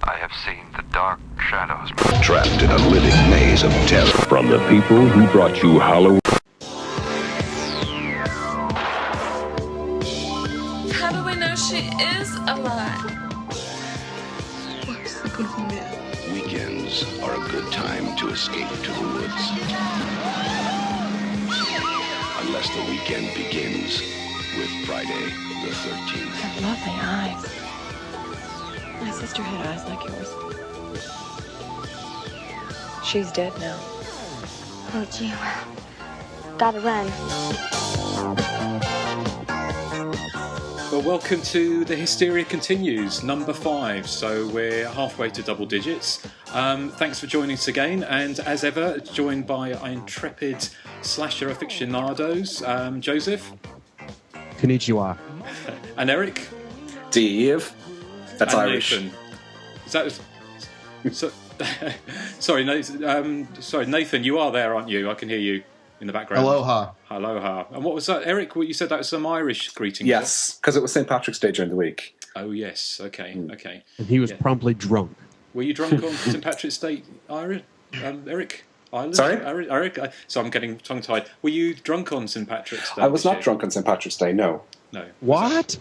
I have seen the dark shadows. Trapped in a living maze of terror. From the people who brought you Halloween. How do we know she is alive? Weekends are a good time to escape to the woods. Unless the weekend begins with Friday the 13th. Lovely eyes. My sister had eyes like yours. She's dead now. Oh, gee, gotta run. Well, welcome to the Hysteria Continues, number 5. So we're halfway to double digits. Thanks for joining us again, and as ever, joined by our intrepid slasher aficionados, Joseph. Konnichiwa. And Erik. Dave. That's and Irish. Nathan. Is that... So, sorry, Nathan, Nathan, you are there, aren't you? I can hear you in the background. Aloha. Aloha. And what was that, Erik? What you said that was some Irish greeting? Yes, because it was St. Patrick's Day during the week. Oh, yes. Okay, okay. And he was promptly drunk. Were you drunk on St. Patrick's Day, Erik? Ireland? Sorry? Eric? So I'm getting tongue-tied. Were you drunk on St. Patrick's Day? I was not drunk on St. Patrick's Day, no. No. What?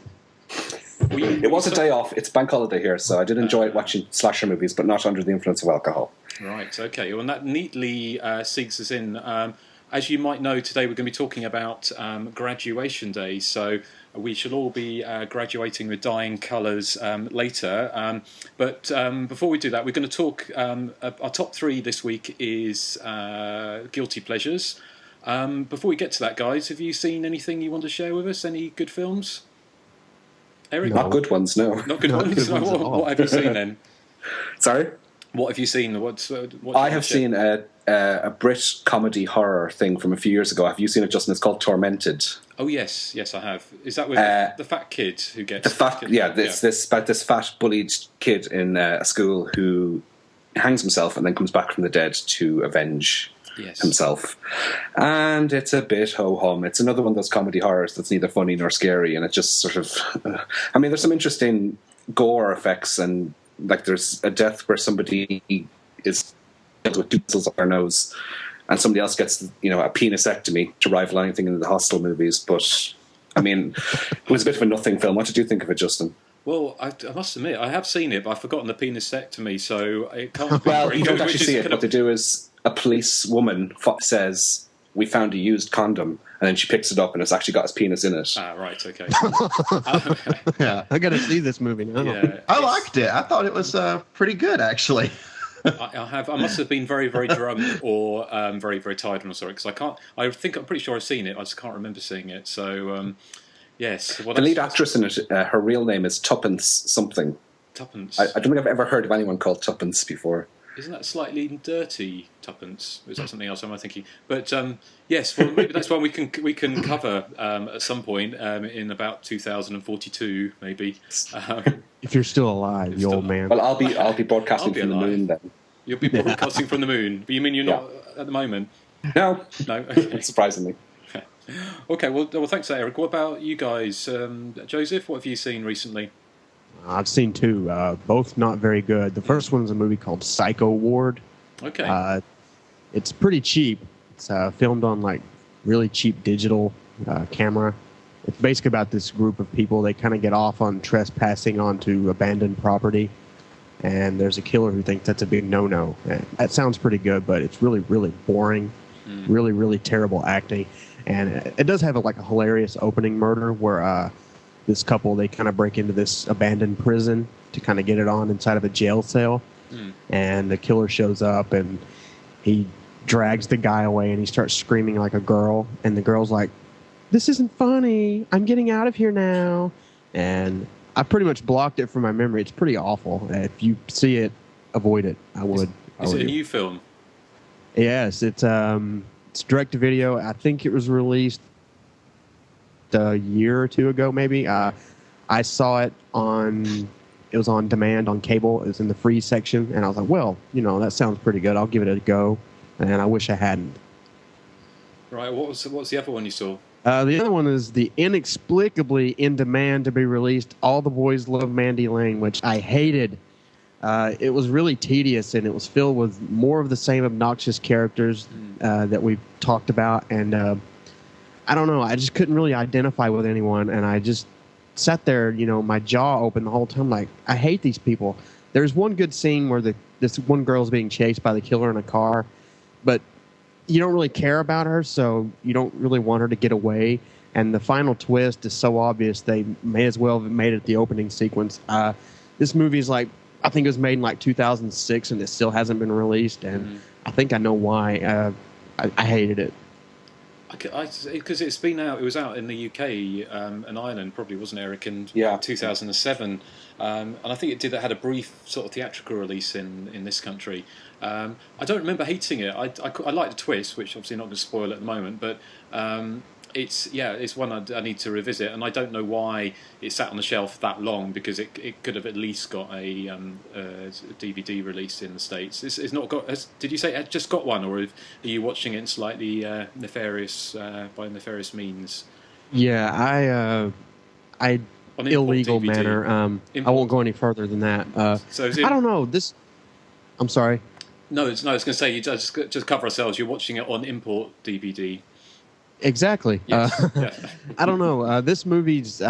It was a day off. It's bank holiday here, so I did enjoy watching slasher movies, but not under the influence of alcohol. Right, okay. Well, and that neatly segues us in. As you might know, today we're going to be talking about graduation day, so we shall all be graduating with dying colours later. But before we do that, we're going to talk... our top 3 this week is Guilty Pleasures. Before we get to that, guys, have you seen anything you want to share with us? Any good films? Erik? Not good ones, no. Not good ones? What have you seen then? Sorry? What have you seen? I have seen a Brit comedy horror thing from a few years ago. Have you seen it, Justin? It's called Tormented. Oh, yes, I have. Is that with the fat kid who gets... This fat bullied kid in a school who hangs himself and then comes back from the dead to avenge himself. And it's a bit ho-hum. It's another one of those comedy horrors that's neither funny nor scary, and it just sort of... I mean, there's some interesting gore effects, and like there's a death where somebody is killed with 2 pistols up their nose, and somebody else gets, a penisectomy to rival anything in the Hostel movies. But, I mean, it was a bit of a nothing film. What did you think of it, Justin? Well, I must admit, I have seen it, but I've forgotten the penisectomy, so it can't be... Well, you don't actually see it. What they do is a police woman says, "We found a used condom," and then she picks it up and it's actually got his penis in it. Ah, right, okay. Yeah, I got to see this movie now. Yeah, I liked it. I thought it was pretty good, actually. I must have been very, very drunk or very, very tired when I saw it, because I'm pretty sure I've seen it, I just can't remember seeing it. So, yes. Well, the lead actress in it, her real name is Tuppence something. Tuppence? I don't think I've ever heard of anyone called Tuppence before. Isn't that slightly dirty, Tuppence? Or is that something else? Am I thinking? But yes, well, maybe that's one we can cover at some point in about 2042, maybe. If you're still alive, you old man. Well, I'll be broadcasting from alive. the moon then. You'll be broadcasting from the moon. But you mean you're not at the moment? No. No. Okay. Surprisingly. Okay. Well, thanks, for that, Erik. What about you guys, Joseph? What have you seen recently? I've seen 2, both not very good. The first one is a movie called Psycho Ward. Okay. It's pretty cheap. It's filmed on like really cheap digital camera. It's basically about this group of people. They kind of get off on trespassing onto abandoned property, and there's a killer who thinks that's a big no-no. And that sounds pretty good, but it's really, really boring. Really, really terrible acting. And it does have a hilarious opening murder where this couple, they kind of break into this abandoned prison to kind of get it on inside of a jail cell. And the killer shows up and he drags the guy away and he starts screaming like a girl. And the girl's like, "This isn't funny. I'm getting out of here now." And I pretty much blocked it from my memory. It's pretty awful. If you see it, avoid it. I would. Is it a new film? Yes, it's direct to video. I think it was released a year or 2 ago, maybe. I saw it it was on demand on cable. It was in the free section, and I was like, well, that sounds pretty good. I'll give it a go. And I wish I hadn't. Right. What's the other one you saw? The other one is the inexplicably in demand to be released All the Boys Love Mandy Lane, which I hated. It was really tedious, and it was filled with more of the same obnoxious characters that we've talked about. And I don't know, I just couldn't really identify with anyone, and I just sat there, my jaw open the whole time, like, I hate these people. There's one good scene where this one girl's being chased by the killer in a car, but you don't really care about her, so you don't really want her to get away. And the final twist is so obvious, they may as well have made it the opening sequence. This movie is like, I think it was made in like 2006, and it still hasn't been released, and I think I know why. I hated it. Because it's been out. It was out in the UK and Ireland, probably, wasn't it, Erik, in 2007. And I think it had a brief sort of theatrical release in this country. I don't remember hating it. I like the twist, which obviously not going to spoil at the moment, but it's one I need to revisit, and I don't know why it sat on the shelf that long, because it could have at least got a DVD release in the States. It's not got. Did you say it just got one, or are you watching it in slightly nefarious by nefarious means? Yeah, I illegal DVD. manner. I won't go any further than that. I don't know this. I'm sorry. No, I was going to say, you just cover ourselves. You're watching it on import DVD. Exactly. Yes. I don't know. This movie's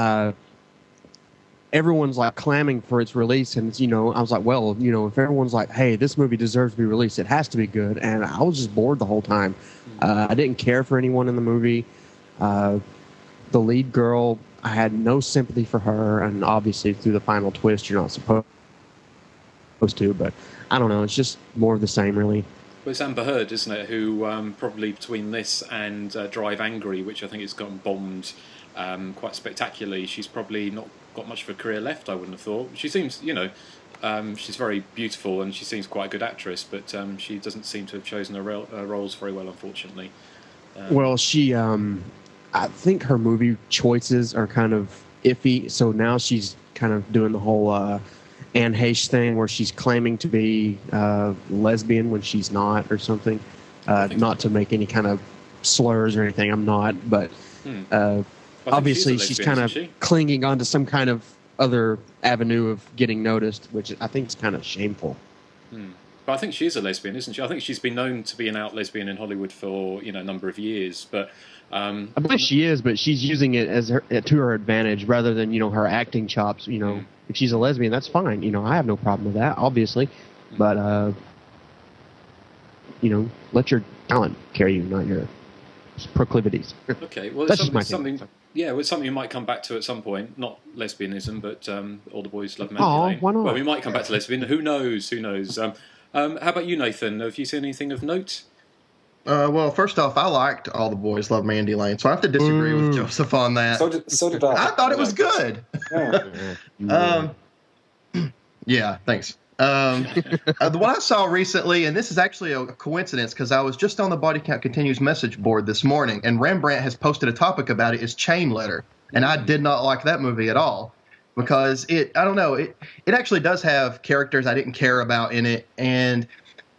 everyone's like clamming for its release, and I was like, well, if everyone's like, hey, this movie deserves to be released, it has to be good. And I was just bored the whole time. I didn't care for anyone in the movie. The lead girl, I had no sympathy for her, and obviously through the final twist, you're not supposed to. But I don't know. It's just more of the same, really. Well, it's Amber Heard, isn't it, who probably between this and Drive Angry, which I think has gotten bombed quite spectacularly, she's probably not got much of a career left, I wouldn't have thought. She seems, she's very beautiful, and she seems quite a good actress, but she doesn't seem to have chosen her roles very well, unfortunately. Well, she, I think her movie choices are kind of iffy, so now she's kind of doing the whole Anne Heche thing where she's claiming to be lesbian when she's not, or something. Not to make any kind of slurs or anything, I'm not, but obviously she's kind of clinging onto some kind of other avenue of getting noticed, which I think is kind of shameful. But I think she is a lesbian, isn't she? I think she's been known to be an out lesbian in Hollywood for a number of years, but I believe she is, but she's using it as to her advantage rather than her acting chops. If she's a lesbian, that's fine. I have no problem with that, obviously. But let your talent carry you, not your proclivities. Okay, well, that's it's something. Yeah, well, it's something you might come back to at some point. Not lesbianism, but all the boys love Mandy Lane. Why not? Well, we might come back to lesbian. Who knows? How about you, Nathan? Have you seen anything of note? Well, first off, I liked All the Boys Love Mandy Lane, so I have to disagree with Joseph on that. So did I. I thought it was good. Yeah, thanks. The one I saw recently, and this is actually a coincidence because I was just on the Body Count Continues message board this morning, and Rembrandt has posted a topic about it, is Chain Letter, and I did not like that movie at all because it actually does have characters I didn't care about in it, and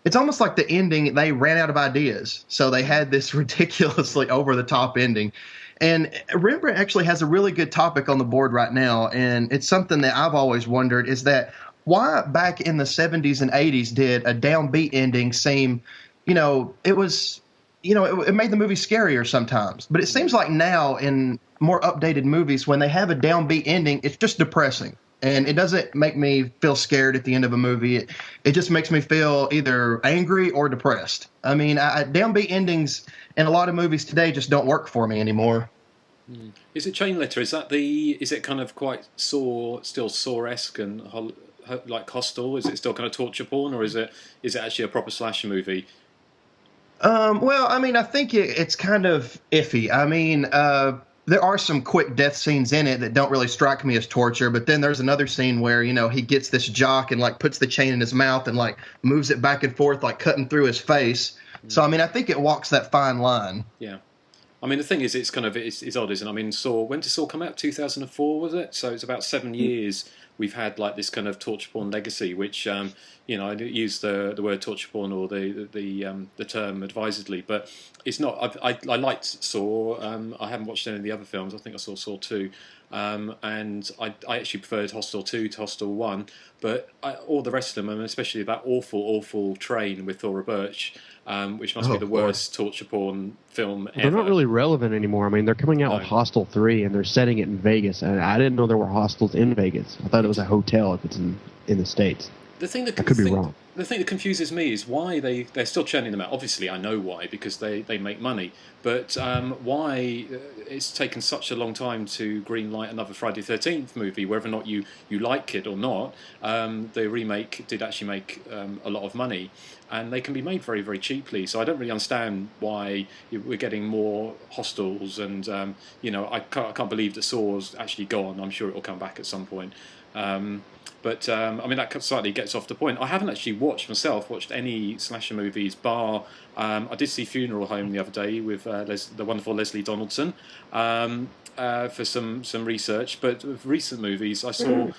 it's almost like the ending, they ran out of ideas, so they had this ridiculously over-the-top ending. And Rembrandt actually has a really good topic on the board right now, and it's something that I've always wondered, is that why back in the 70s and 80s did a downbeat ending seem, it was, it made the movie scarier sometimes. But it seems like now in more updated movies, when they have a downbeat ending, it's just depressing. And it doesn't make me feel scared at the end of a movie. It just makes me feel either angry or depressed. I mean, downbeat endings in a lot of movies today just don't work for me anymore. Is it Chain Letter? Is it kind of quite still Saw-esque and like Hostel? Is it still kind of torture porn, or is it actually a proper slasher movie? Well, I mean, I think it's kind of iffy. I mean, there are some quick death scenes in it that don't really strike me as torture, but then there's another scene where, he gets this jock and puts the chain in his mouth and moves it back and forth, cutting through his face. So, I mean, I think it walks that fine line. Yeah. I mean, the thing is, it's odd, isn't it? I mean, when did Saw come out? 2004, was it? So it's about 7 years we've had this kind of torture porn legacy, which I use the word torture porn or the term advisedly, but it's not. I liked Saw. I haven't watched any of the other films. I think I saw Saw 2. and I actually preferred Hostel 2 to Hostel 1, but all the rest of them, and especially that awful Train with Thora Birch, which must be the worst torture porn film ever. They're not really relevant anymore. I mean, they're coming out with Hostel 3, and they're setting it in Vegas, and I didn't know there were hostels in Vegas. I thought it was a hotel if it's in the States. The thing that I could be wrong. The thing that confuses me is why they're still churning them out. Obviously, I know why, because they make money. But why it's taken such a long time to greenlight another Friday the 13th movie, whether or not you like it or not. The remake did actually make a lot of money, and they can be made very, very cheaply. So I don't really understand why we're getting more Hostels. And I can't believe that Saw's actually gone. I'm sure it will come back at some point. But I mean, that slightly gets off the point. I haven't actually watched any slasher movies, bar I did see Funeral Home the other day with the wonderful Leslie Donaldson for some research. But with recent movies, I saw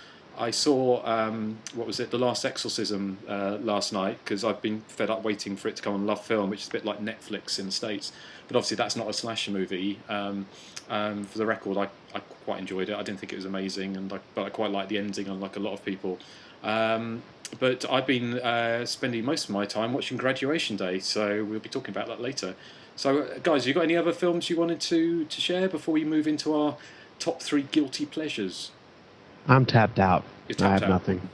what was it, The Last Exorcism last night, because I've been fed up waiting for it to come on Love Film, which is a bit like Netflix in the States. But obviously that's not a slasher movie. For the record, I quite enjoyed it. I didn't think it was amazing, but I quite liked the ending, unlike a lot of people. But I've been spending most of my time watching Graduation Day, so we'll be talking about that later. So, guys, you got any other films you wanted to share before we move into our top 3 guilty pleasures? I'm tapped out. You're I tapped have out. nothing.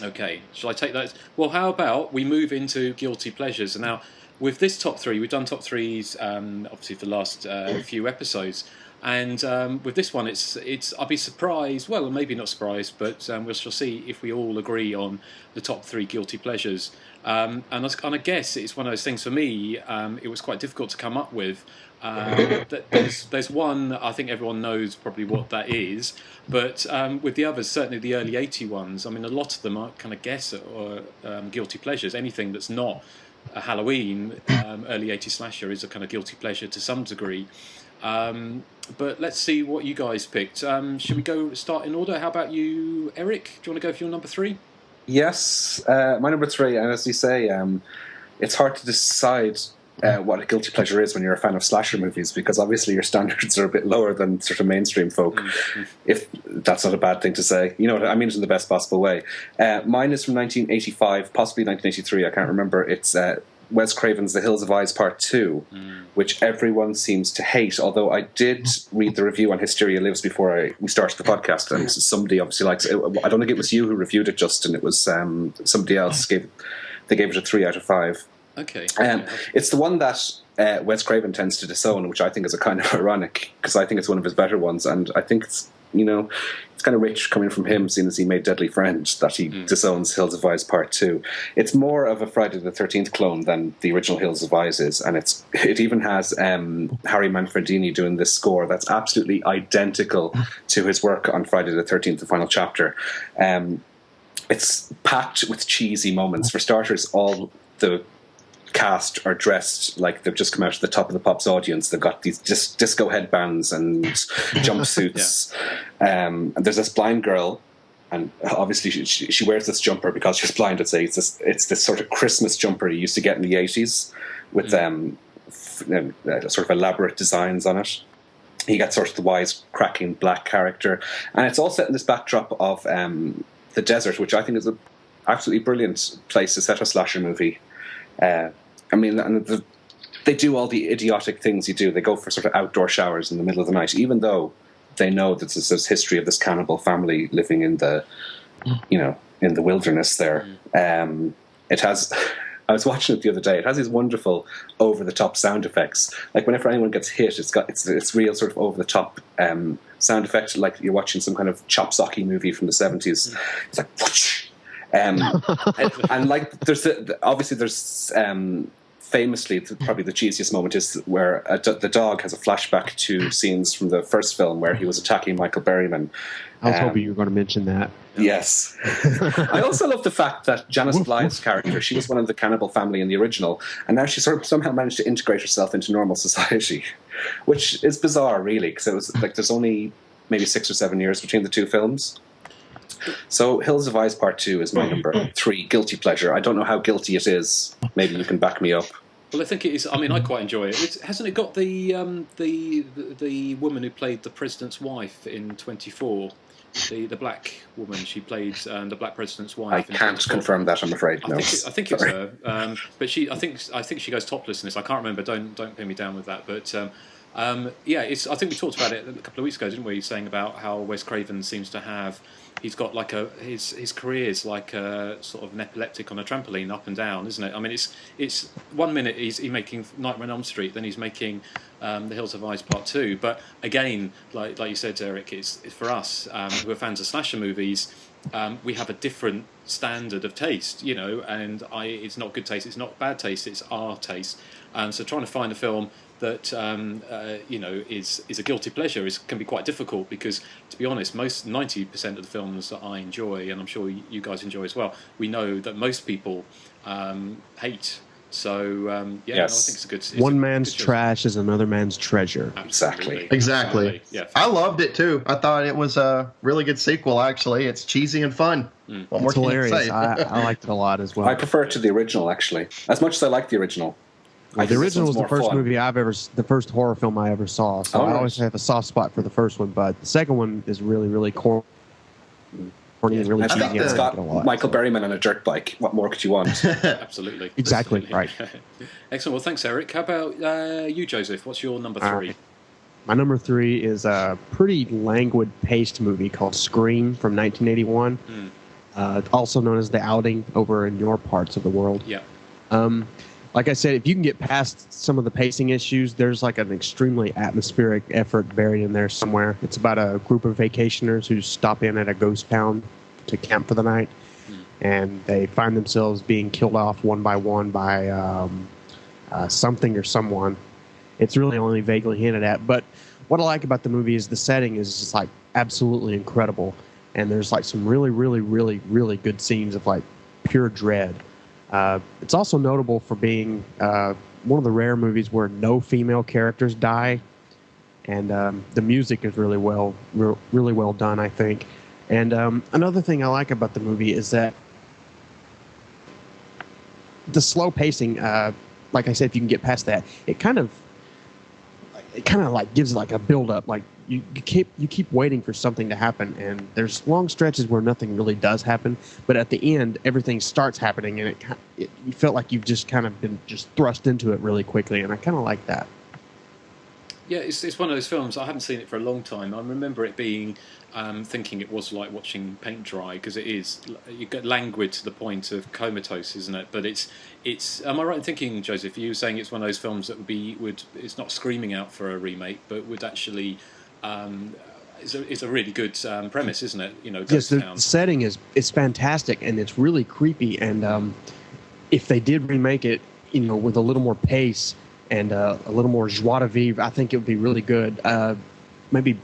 Okay, shall I take that? Well, how about we move into guilty pleasures? Now, with this top 3, we've done top 3s, obviously for the last few episodes, and with this one, it's I'll be surprised. Well, maybe not surprised, but we shall see if we all agree on the top 3 guilty pleasures. And I guess it's one of those things for me. It was quite difficult to come up with. There's one I think everyone knows probably what that is, but with the others, certainly the early 80 ones, I mean, a lot of them I kind of guess are guilty pleasures. Anything that's not a Halloween early 80s slasher is a kind of guilty pleasure to some degree. But let's see what you guys picked. Should we start in order? How about you, Erik? Do you want to go for your number 3? Yes, my number 3, and as you say, it's hard to decide what a guilty pleasure is when you're a fan of slasher movies, because obviously your standards are a bit lower than sort of mainstream folk. Mm-hmm. If that's not a bad thing to say, you know what I mean, it in the best possible way. Mine is from 1985, possibly 1983. I can't remember. It's Wes Craven's The Hills of Eyes Part 2, which everyone seems to hate, although I did read the review on Hysteria Lives before we started the podcast, and somebody obviously likes it. I don't think it was you who reviewed it, Justin. It was somebody else. They gave it a 3 out of 5. Okay. It's the one that Wes Craven tends to disown, which I think is a kind of ironic, because I think it's one of his better ones, and I think it's kind of rich coming from him, seeing as he made Deadly Friend, that he disowns Hills of Eyes Part 2. It's more of a Friday the 13th clone than the original Hills of Eyes is, and it even has Harry Manfredini doing this score that's absolutely identical to his work on Friday the 13th, the final chapter. It's packed with cheesy moments. For starters, all the cast are dressed like they've just come out of the Top of the Pops audience. They've got these disco headbands and jumpsuits. And there's this blind girl, and obviously she wears this jumper because she's blind. It's this sort of Christmas jumper you used to get in the 80s with sort of elaborate designs on it. You get sort of the wise-cracking black character, and it's all set in this backdrop of the desert, which I think is an absolutely brilliant place to set a slasher movie. I mean, and they do all the idiotic things you do. They go for sort of outdoor showers in the middle of the night, even though they know that there's this history of this cannibal family living in the, in the wilderness there. It has. I was watching it the other day. It has these wonderful over-the-top sound effects. Like whenever anyone gets hit, it's real sort of over-the-top sound effect, like you're watching some kind of chop socky movie from the 70s. It's like whoosh. And like there's famously probably the cheesiest moment is where the dog has a flashback to scenes from the first film where he was attacking Michael Berryman. I was hoping you were going to mention that. Yes. I also love the fact that Janice Blythe's character, she was one of the cannibal family in the original, and now she sort of somehow managed to integrate herself into normal society, which is bizarre, really, because it was like there's only maybe 6 or 7 years between the two films. So Hills of Eyes Part 2 is my number 3 guilty pleasure. I don't know how guilty it is. Maybe you can back me up. Well, I think it is. I mean, I quite enjoy it. Hasn't it got the woman who played the president's wife in 24? The black woman, she played the black president's wife. I can't confirm that, I'm afraid. No, I think it's her. But I think she goes topless in this. I can't remember. Don't pin me down with that. But yeah, I think we talked about it a couple of weeks ago, didn't we? Saying about how Wes Craven seems to have. He's got like his career is like a sort of an epileptic on a trampoline, up and down, isn't it? I mean, it's 1 minute he's making Nightmare on Elm Street, then he's making The Hills Have Eyes Part 2. But again, like you said, Erik, it's for us who are fans of slasher movies. We have a different standard of taste, you know, and it's not good taste, it's not bad taste, it's our taste. So trying to find a film that you know is a guilty pleasure can be quite difficult, because to be honest, most 90% of the films that I enjoy, and I'm sure you guys enjoy as well, we know that most people hate. So yeah, yes. No, I think it's a good. One man's trash is another man's treasure. Exactly. Yeah, I loved it too. I thought it was a really good sequel. Actually, it's cheesy and fun. What more It's hilarious. can you say? I liked it a lot as well. I prefer it to the original, actually, as much as I like the original. The original was the first horror film I ever saw, so I always have a soft spot for the first one. But the second one is really, really corny and really cheesy. It's got Michael Berryman on a dirt bike. What more could you want? Absolutely. Exactly. Right. Excellent. Well, thanks, Erik. How about you, Joseph? What's your number 3? My number 3 is a pretty languid-paced movie called Scream from 1981, also known as The Outing over in your parts of the world. Yeah. Like I said, if you can get past some of the pacing issues, there's like an extremely atmospheric effort buried in there somewhere. It's about a group of vacationers who stop in at a ghost town to camp for the night, and they find themselves being killed off one by one by something or someone. It's really only vaguely hinted at, but what I like about the movie is the setting is just like absolutely incredible, and there's like some really, really, really, really good scenes of like pure dread. It's also notable for being one of the rare movies where no female characters die, and the music is really well done, I think. And another thing I like about the movie is that the slow pacing. Like I said, if you can get past that, it kind of like gives like a build up. Like you keep waiting for something to happen, and there's long stretches where nothing really does happen, but at the end everything starts happening, and you felt like you've just kind of been just thrust into it really quickly, and I kind of like that. Yeah, it's one of those films. I haven't seen it for a long time. I remember it being thinking it was like watching paint dry, because it is. You get languid to the point of comatose, isn't it? But it's. Am I right in thinking, Joseph? You were saying it's one of those films that it's not screaming out for a remake, but would actually. It's a really good premise, isn't it? You know, yes, the setting is fantastic, and it's really creepy. And if they did remake it, you know, with a little more pace and a little more joie de vivre, I think it would be really good. Maybe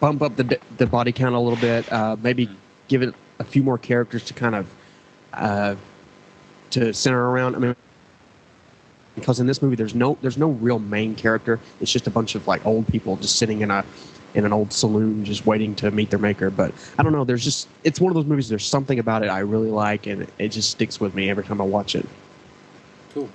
bump up the body count a little bit. Maybe give it a few more characters to kind of to center around. I mean, because in this movie there's no real main character. It's just a bunch of like old people just sitting in an old saloon just waiting to meet their maker. But I don't know, it's one of those movies, there's something about it I really like, and it just sticks with me every time I watch it.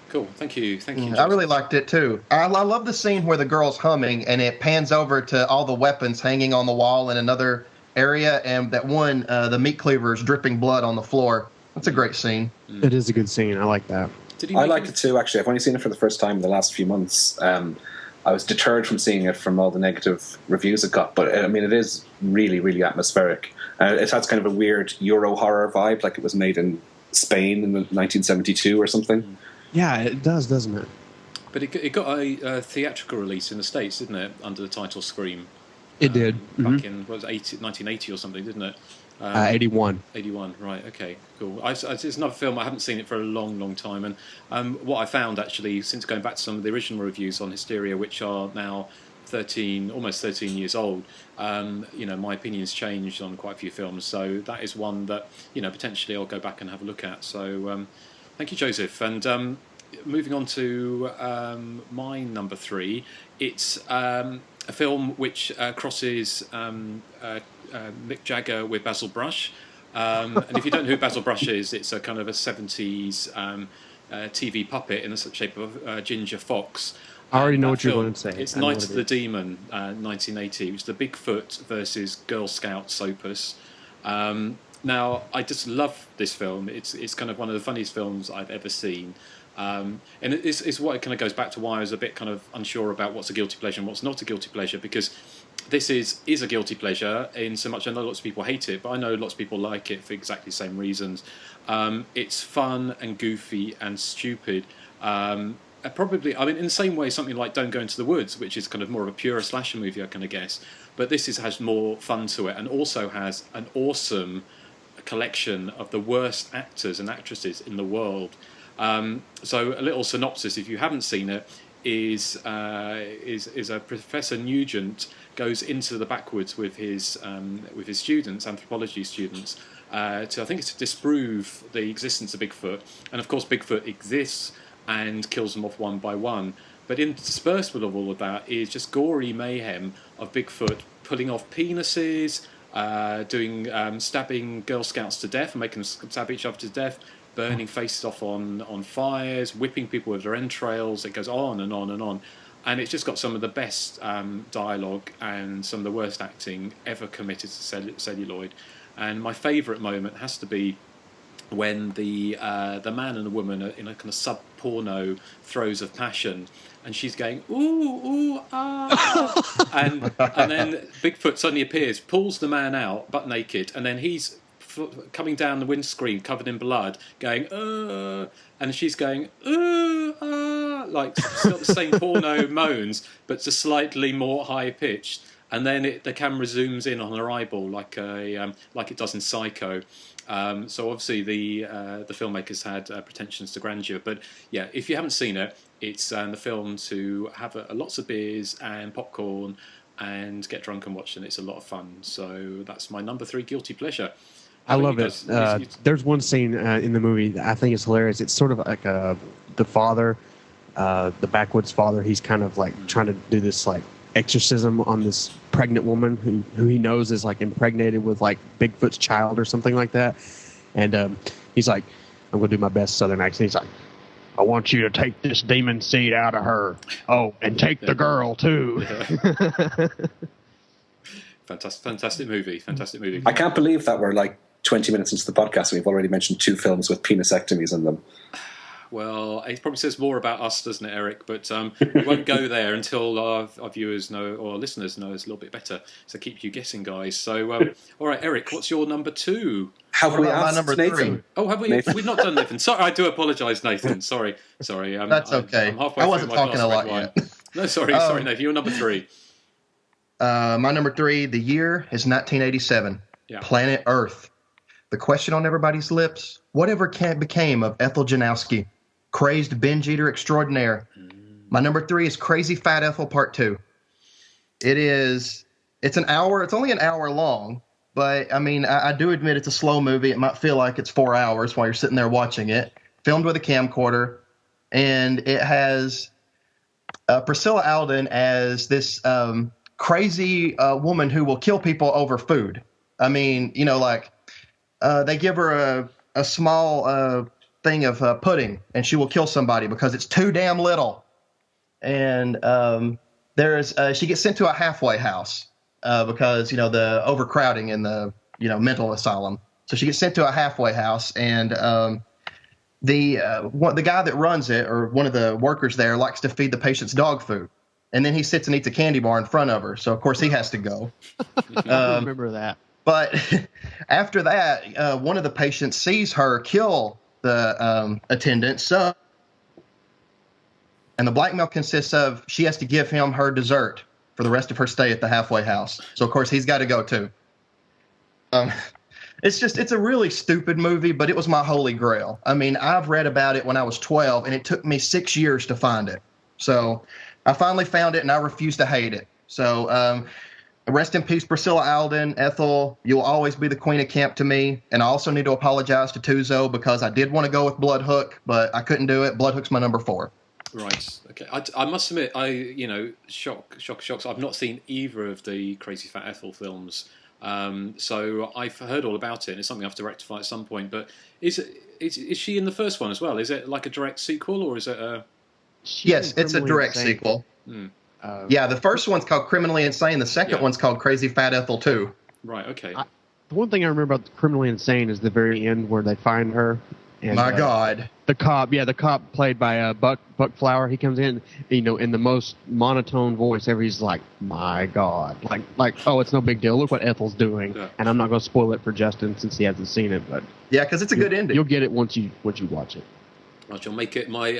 Cool. Thank you. I really liked it too. I love the scene where the girl's humming and it pans over to all the weapons hanging on the wall in another area, and that one, the meat cleaver, is dripping blood on the floor. That's a great scene. It is a good scene. I like that. I liked it too, actually. I've only seen it for the first time in the last few months. I was deterred from seeing it from all the negative reviews it got, but I mean, it is really, really atmospheric. It has kind of a weird Euro horror vibe, like it was made in Spain in 1972 or something. Yeah, it does, doesn't it? But it got a theatrical release in the States, didn't it, under the title Scream? It did. Back in, what was it, 1980 or something, didn't it? 81. 81, right, okay, cool. It's another film, I haven't seen it for a long, long time, and what I found, actually, since going back to some of the original reviews on Hysteria, which are now almost 13 years old, you know, my opinion's changed on quite a few films, so that is one that, you know, potentially I'll go back and have a look at. So, thank you, Joseph. And moving on to my number 3, it's a film which crosses Mick Jagger with Basil Brush. And if you don't know who Basil Brush is, it's a kind of a 70s TV puppet in the shape of a ginger fox. I already know That what you're film, going to say. It's I know Night what of it the is. Demon, 1980. It was the Bigfoot versus Girl Scouts opus. Now, I just love this film. It's kind of one of the funniest films I've ever seen. And it's what it kind of goes back to why I was a bit kind of unsure about what's a guilty pleasure and what's not a guilty pleasure, because this is a guilty pleasure in so much I know lots of people hate it, but I know lots of people like it for exactly the same reasons. It's fun and goofy and stupid. Probably, I mean, in the same way, something like Don't Go Into the Woods, which is kind of more of a pure slasher movie, I kind of guess. But this has more fun to it, and also has an awesome collection of the worst actors and actresses in the world. So a little synopsis, if you haven't seen it, is a Professor Nugent goes into the backwoods with his students, anthropology students, I think it's to disprove the existence of Bigfoot. And of course, Bigfoot exists and kills them off one by one. But interspersed with all of that is just gory mayhem of Bigfoot pulling off penises, stabbing Girl Scouts to death and making them stab each other to death, burning faces off on fires, whipping people with their entrails. It goes on and on and on. And it's just got some of the best dialogue and some of the worst acting ever committed to celluloid. And my favourite moment has to be when the man and the woman are in a kind of sub-porno throes of passion, and she's going, ooh, ooh, ah. and then Bigfoot suddenly appears, pulls the man out, butt naked, and then he's coming down the windscreen covered in blood, going, and she's going, like still the same porno moans, but just slightly more high-pitched. And then the camera zooms in on her eyeball like it does in Psycho. So obviously the filmmakers had pretensions to grandeur, but yeah, if you haven't seen it, it's the film to have lots of beers and popcorn and get drunk and watch, and it's a lot of fun. So that's my number 3 guilty pleasure. I love it. There's one scene in the movie that I think is hilarious. It's sort of like the father, the backwoods father. He's kind of like trying to do this like exorcism on this pregnant woman who he knows is like impregnated with like Bigfoot's child or something like that. And he's like, I'm going to do my best Southern accent. He's like, I want you to take this demon seed out of her. Oh, and take the girl too. Yeah. Fantastic movie. I can't believe that we're like 20 minutes into the podcast and we've already mentioned 2 films with penisectomies in them. Well, it probably says more about us, doesn't it, Erik? But we won't go there until our viewers know, or listeners know us a little bit better. So keep you guessing, guys. So, all right, Erik, what's your number 2? Have we asked number Nathan? 3? Oh, have we? Nathan? We've not done Nathan. Sorry, I do apologise, Nathan. Sorry. That's okay. I'm halfway I wasn't through my talking a lot yet. No, sorry, Nathan. You're number 3. My number 3, the year is 1987. Yeah. Planet Earth. The question on everybody's lips, whatever became of Ethel Janowski, crazed binge eater extraordinaire? My number 3 is Crazy Fat Ethel Part 2. It's an hour. It's only an hour long, but I mean, I do admit it's a slow movie. It might feel like it's 4 hours while you're sitting there watching it. Filmed with a camcorder, and it has Priscilla Alden as this crazy woman who will kill people over food. I mean, you know, like they give her a small thing of pudding, and she will kill somebody because it's too damn little. And she gets sent to a halfway house because, you know, the overcrowding in the, you know, mental asylum. So she gets sent to a halfway house, and the guy that runs it, or one of the workers there, likes to feed the patients dog food. And then he sits and eats a candy bar in front of her. So, of course, he has to go. I remember that. But after that, one of the patients sees her kill the attendant. So, and the blackmail consists of she has to give him her dessert for the rest of her stay at the halfway house. So, of course, he's got to go, too. It's a really stupid movie, but it was my holy grail. I mean, I've read about it when I was 12, and it took me 6 years to find it. So I finally found it, and I refuse to hate it. So rest in peace, Priscilla Alden. Ethel, you'll always be the queen of camp to me. And I also need to apologize to Tuzo because I did want to go with Bloodhook, but I couldn't do it. Bloodhook's my number 4. Right. Okay. I must admit, shock. I've not seen either of the Crazy Fat Ethel films. So I've heard all about it, and it's something I have to rectify at some point. But is she in the first one as well? Is it like a direct sequel, or is it a... Yes, it's a direct sequel. Yeah, the first one's called Criminally Insane. The second one's called Crazy Fat Ethel 2. Right, okay. The one thing I remember about Criminally Insane is the very end where they find her. And, My God. The cop played by Buck Flower, he comes in, in the most monotone voice ever. He's like, my God. Like, oh, it's no big deal. Look what Ethel's doing. Yeah. And I'm not going to spoil it for Justin since he hasn't seen it. But yeah, because it's a good ending. You'll get it once you watch it. I shall make it my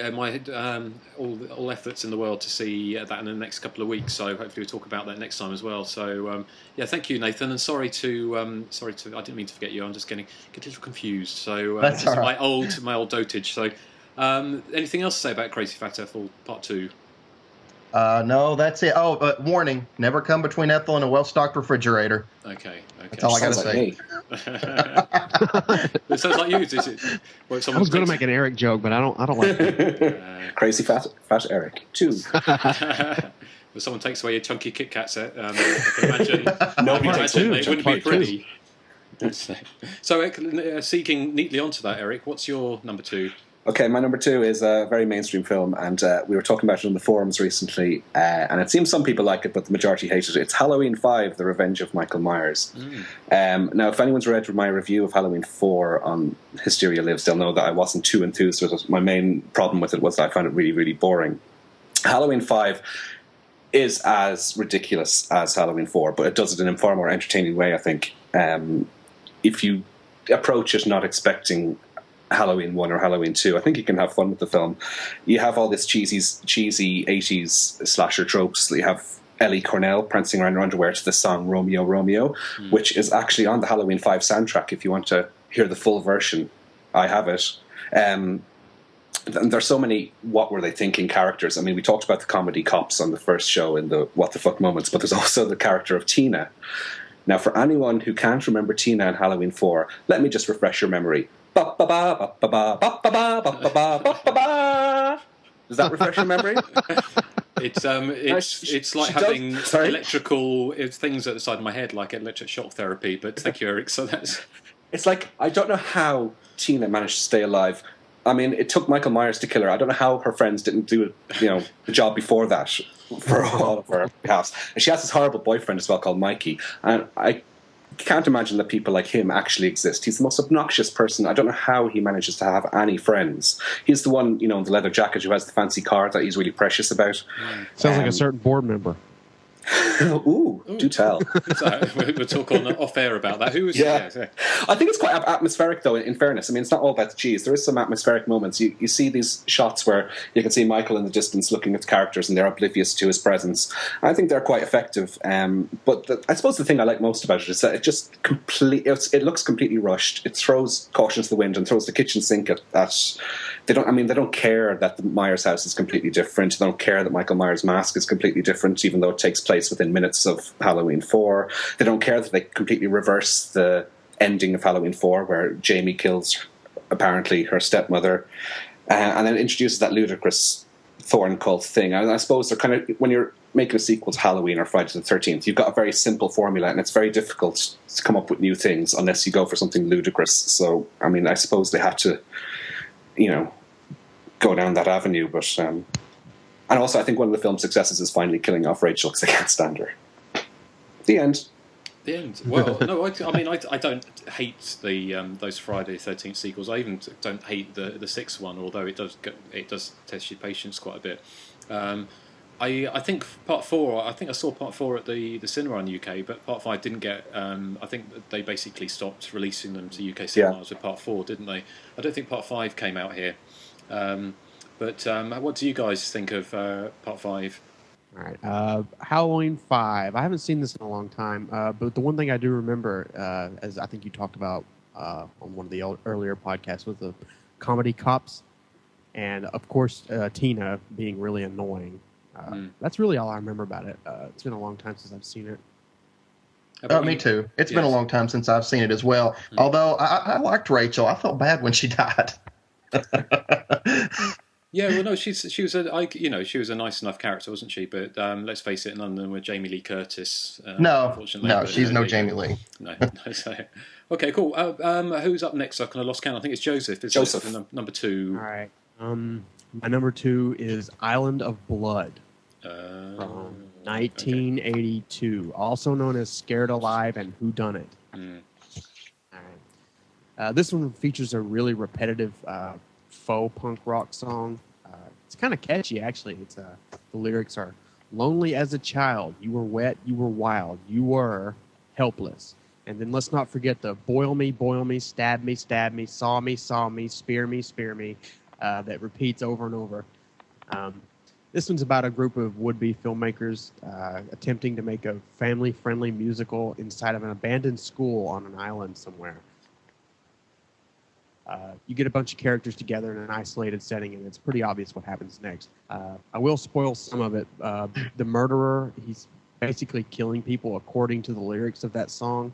all efforts in the world to see that in the next couple of weeks. So hopefully we'll talk about that next time as well. So thank you, Nathan, and sorry to I didn't mean to forget you. I'm just getting a little confused. So that's all right. my old dotage. So anything else to say about Crazy Fat Ethel Part 2? No, that's it. Oh, warning: never come between Ethel and a well-stocked refrigerator. Okay. That's all I gotta say. It sounds like you. Is it? Well, I was going to make an Erik joke, but I don't like it. Crazy fat Erik 2. If someone takes away your chunky Kit Kat set, I can imagine. It wouldn't be pretty. So, seeking neatly onto that, Erik, what's your number 2? Okay, my number 2 is a very mainstream film, and we were talking about it on the forums recently, and it seems some people like it, but the majority hate it. It's Halloween 5, The Revenge of Michael Myers. Now, if anyone's read my review of Halloween 4 on Hysteria Lives, they'll know that I wasn't too enthused with it. My main problem with it was that I found it really, really boring. Halloween 5 is as ridiculous as Halloween 4, but it does it in a far more entertaining way, I think. If you approach it not expecting Halloween 1 or Halloween 2, I think you can have fun with the film. You have all this cheesy 80s slasher tropes. You have Ellie Cornell prancing around her underwear to the song Romeo, Romeo, which is actually on the Halloween 5 soundtrack. If you want to hear the full version, I have it. And there's so many what were they thinking characters. I mean, we talked about the comedy cops on the first show in the what the fuck moments, but there's also the character of Tina. Now, for anyone who can't remember Tina in Halloween 4, let me just refresh your memory. Does that refresh your memory? It's like having electrical things at the side of my head, like electric shock therapy. But thank you, Erik. So it's like I don't know how Tina managed to stay alive. I mean, it took Michael Myers to kill her. I don't know how her friends didn't do the job before that for all of her behalves. And she has this horrible boyfriend as well called Mikey, and I can't imagine that people like him actually exist. He's the most obnoxious person. I don't know how he manages to have any friends. He's the one, in the leather jacket who has the fancy car that he's really precious about. Sounds like a certain board member. Ooh, do tell. We'll talk off air about that. Who was? Yeah. I think it's quite atmospheric, though. In fairness, I mean, it's not all about the cheese. There is some atmospheric moments. You see these shots where you can see Michael in the distance looking at the characters, and they're oblivious to his presence. I think they're quite effective. But I suppose the thing I like most about it is that it looks completely rushed. It throws caution to the wind and throws the kitchen sink at. They don't care that the Myers house is completely different. They don't care that Michael Myers' mask is completely different, even though it takes place within minutes of Halloween 4. They don't care that they completely reverse the ending of Halloween 4, where Jamie kills, apparently, her stepmother, and then introduces that ludicrous thorn cult thing. And I suppose they're kind of, when you're making a sequel to Halloween or Friday the 13th, you've got a very simple formula, and it's very difficult to come up with new things unless you go for something ludicrous. So, I mean, I suppose they had to go down that avenue, but and also I think one of the film's successes is finally killing off Rachel because I can't stand her. The end. Well, no, I mean I don't hate the those Friday the 13th sequels. I even don't hate the sixth one, although it does test your patience quite a bit. I think part 4. I think I saw part 4 at the cinema in the UK, but part 5 didn't get. I think they basically stopped releasing them to UK cinemas with part 4, didn't they? I don't think part 5 came out here. But what do you guys think of part 5? All right, Halloween 5. I haven't seen this in a long time, but the one thing I do remember, as I think you talked about on one of the earlier podcasts, was the comedy cops, and of course Tina being really annoying. That's really all I remember about it. It's been a long time since I've seen it. Me too. It's been a long time since I've seen it as well. Although I liked Rachel. I felt bad when she died. Yeah, well, no, she was she was a nice enough character, wasn't she? But let's face it, none of them were Jamie Lee Curtis. Unfortunately, no, but, she's no Jamie Lee. No. So, okay, cool. Who's up next? I kind of lost count. I think it's Joseph. Joseph, number 2. All right. My number 2 is Island of Blood from 1982, also known as Scared Alive and Who Done It. All right. This one features a really repetitive faux punk rock song. It's kind of catchy, actually. It's the lyrics are lonely as a child. You were wet. You were wild. You were helpless. And then let's not forget the boil me, stab me, saw me, spear me, that repeats over and over. This one's about a group of would-be filmmakers attempting to make a family-friendly musical inside of an abandoned school on an island somewhere. You get a bunch of characters together in an isolated setting, and it's pretty obvious what happens next. I will spoil some of it. The murderer, he's basically killing people according to the lyrics of that song,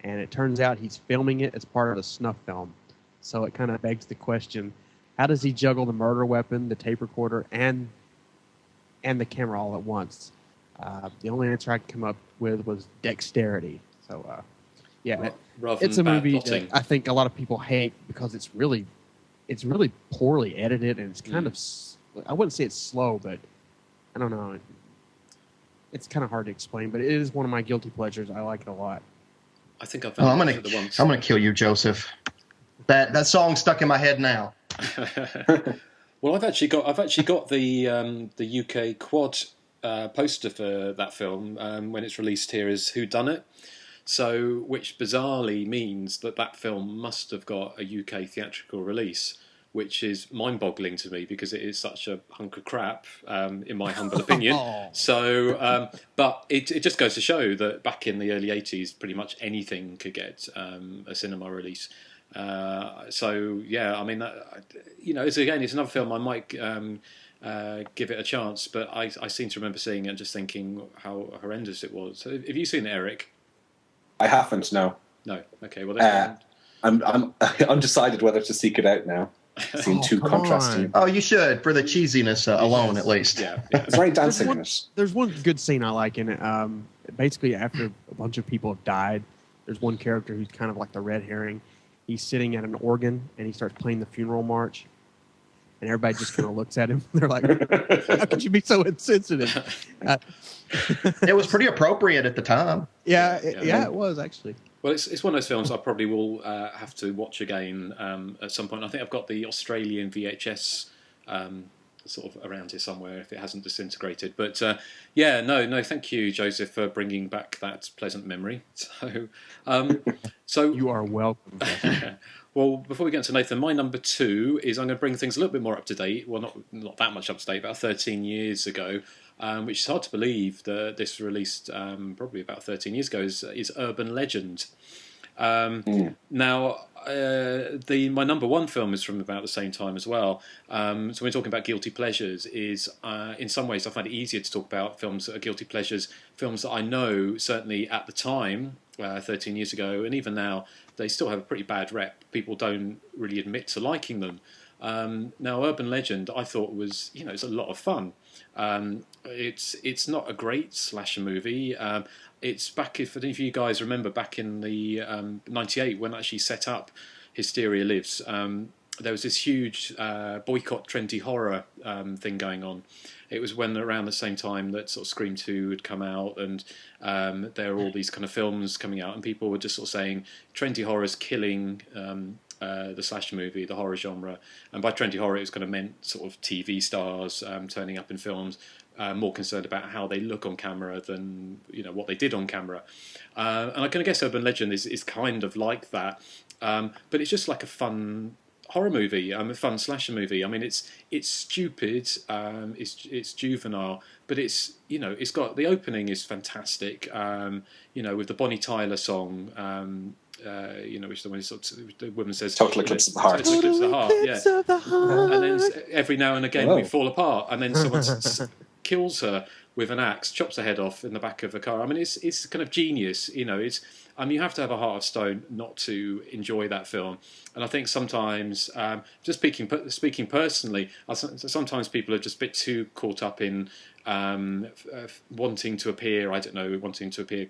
and it turns out he's filming it as part of a snuff film. So it kind of begs the question, how does he juggle the murder weapon, the tape recorder, and the camera all at once? The only answer I could come up with was dexterity. So, it's a movie that I think a lot of people hate because it's really poorly edited, and it's kind of, I wouldn't say it's slow, but I don't know. It's kind of hard to explain, but it is one of my guilty pleasures. I like it a lot. I think I've I'm gonna kill you, Joseph. That song stuck in my head now. Well, I've actually got the UK quad poster for that film when it's released here as Who Done It. So, which bizarrely means that film must have got a UK theatrical release, which is mind-boggling to me because it is such a hunk of crap, in my humble opinion. So, but it just goes to show that back in the early 80s, pretty much anything could get a cinema release. So, yeah, I mean, it's another film I might give it a chance, but I seem to remember seeing it and just thinking how horrendous it was. So, have you seen it, Erik? I haven't. No. Okay. Well, I'm undecided whether to seek it out now. Seem too contrasting. Oh, you should, for the cheesiness alone, at least. Yeah. It's very dancing in it. There's one good scene I like in it. Basically, after a bunch of people have died, there's one character who's kind of like the red herring. He's sitting at an organ, and he starts playing the funeral march. And everybody just kind of looks at him. They're like, how could you be so insensitive? It was pretty appropriate at the time. Yeah, it was, actually. Well, it's one of those films I probably will have to watch again at some point. I think I've got the Australian VHS sort of around here somewhere if it hasn't disintegrated. But no, thank you, Joseph, for bringing back that pleasant memory. So you are welcome. Well, before we get into Nathan, my number 2 is I'm going to bring things a little bit more up to date. Well, not that much up to date, about 13 years ago, which is hard to believe that this was released probably about 13 years ago, is Urban Legend. Now, my number 1 film is from about the same time as well. So when we're talking about guilty pleasures, is in some ways I find it easier to talk about films that are guilty pleasures, films that I know certainly at the time, 13 years ago, and even now, they still have a pretty bad rep. People don't really admit to liking them. Now, Urban Legend, I thought was, it's a lot of fun. It's not a great slasher movie. It's back, if any of you guys remember, back in the 98 when I actually set up Hysteria Lives, there was this huge boycott trendy horror thing going on. It was around the same time that sort of Scream 2 had come out, and there were all these kind of films coming out, and people were just sort of saying trendy horror's killing the slasher movie, the horror genre. And by trendy horror, it was kind of meant sort of TV stars turning up in films, more concerned about how they look on camera than what they did on camera. And I can guess Urban Legend is kind of like that, but it's just like a fun horror movie, a fun slasher movie. I mean, it's stupid, it's juvenile, but it's got, the opening is fantastic. With the Bonnie Tyler song. Which the one the woman says, "Total Eclipse of the Heart." Total Eclipse of the Heart, yeah. And then every now and again we fall apart, and then someone kills her. with an axe, chops the head off in the back of a car. I mean, it's kind of genius. You know, it's you have to have a heart of stone not to enjoy that film. And I think sometimes, just speaking personally, sometimes people are just a bit too caught up in wanting to appear. Wanting to appear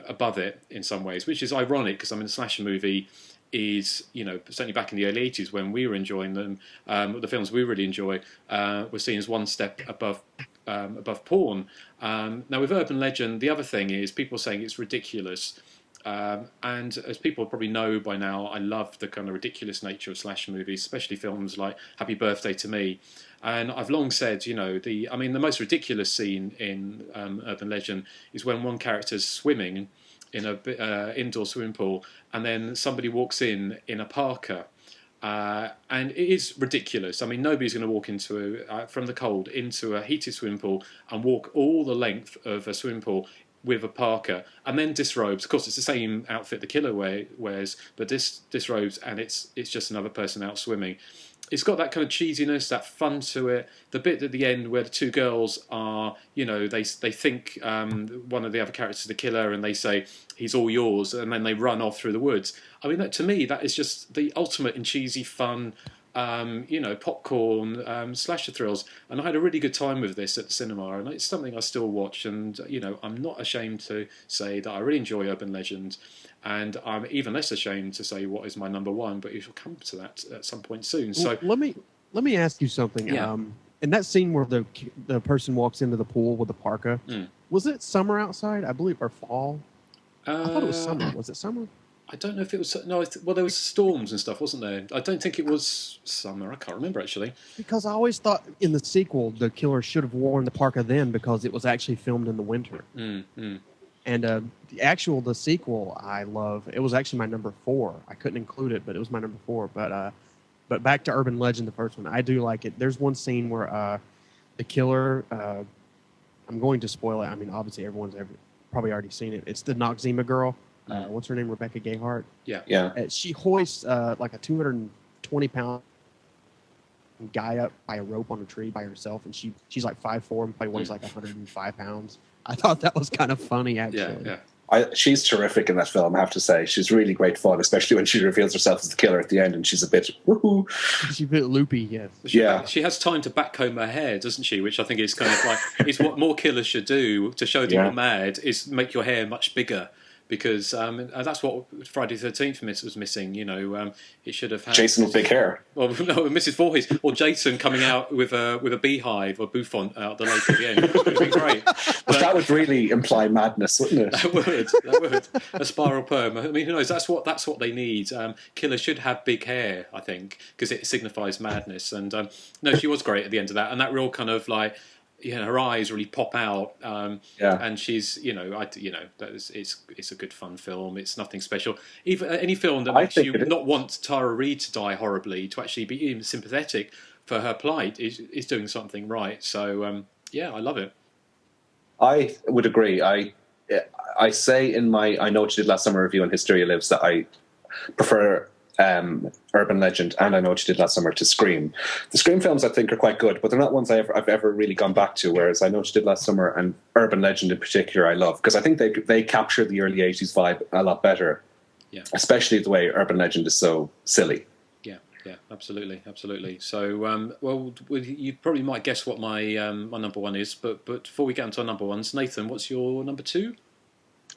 above it in some ways, which is ironic because I mean, the slasher movie is, certainly back in the early 80s when we were enjoying them, the films we really enjoy were seen as one step above porn. Now with Urban Legend, the other thing is people are saying it's ridiculous. And as people probably know by now, I love the kind of ridiculous nature of slasher movies, especially films like Happy Birthday to Me. And I've long said, the most ridiculous scene in Urban Legend is when one character's swimming in a indoor swimming pool, and then somebody walks in a parka. And it is ridiculous. I mean, nobody's going to walk from the cold into a heated swimming pool and walk all the length of a swimming pool with a parka and then disrobes. Of course, it's the same outfit the killer wears, but disrobes, and it's just another person out swimming. It's got that kind of cheesiness, that fun to it. The bit at the end where the two girls are, they think one of the other characters is the killer, and they say he's all yours, and then they run off through the woods. I mean, to me, that is just the ultimate in cheesy fun. Popcorn slasher thrills, and I had a really good time with this at the cinema, and it's something I still watch. And I'm not ashamed to say that I really enjoy Urban Legend, and I'm even less ashamed to say what is my number one. But you shall come to that at some point soon. So let me ask you something. Yeah. In that scene where the person walks into the pool with the parka, was it summer outside? I believe, or fall? I thought it was summer. Was it summer? I don't know if it was. No, well, there was storms and stuff, wasn't there? I don't think it was summer. I can't remember, actually. Because I always thought in the sequel, the killer should have worn the parka then because it was actually filmed in the winter. And the sequel, I love. It was actually my number 4. I couldn't include it, but it was my number 4. But back to Urban Legend, the first one, I do like it. There's one scene where the killer, I'm going to spoil it. I mean, obviously, everyone's probably already seen it. It's the Noxzema girl. What's her name? Rebecca Gayheart. Yeah. She hoists like a 220-pound guy up by a rope on a tree by herself, and she's like 5'4" and probably weighs like 105 pounds. I thought that was kind of funny, actually. Yeah. She's terrific in that film, I have to say. She's really great fun, especially when she reveals herself as the killer at the end, and she's a bit woohoo. She's a bit loopy, yes. She has time to backcomb her hair, doesn't she? Which I think is kind of like is what more killers should do to show that you're mad, is make your hair much bigger. Because that's what Friday the 13th was missing. It should have had Jason with big hair. Well, no, Mrs. Voorhees or Jason coming out with a beehive or bouffant out the lake at the end. It would be great. But that would really imply madness, wouldn't it? That would. A spiral perm. I mean, who knows? That's what they need. Killers should have big hair, I think, because it signifies madness. And no, she was great at the end of that, and that real kind of like. Her eyes really pop out, and she's, it's a good fun film. It's nothing special. Even any film that makes you not want Tara Reid to die horribly, to actually be even sympathetic for her plight, is doing something right. So, I love it. I would agree. I say in my I Know What You Did Last Summer review on Hysteria Lives that I prefer Urban Legend and I Know What You Did Last Summer to Scream. The Scream films I think are quite good, but they're not ones I've ever really gone back to, whereas I Know What You Did Last Summer and Urban Legend in particular I love, because I think they capture the early 80s vibe a lot better, especially the way Urban Legend is so silly. Yeah, absolutely. So, you probably might guess what my number one is, but before we get into our number ones, Nathan, what's your number 2?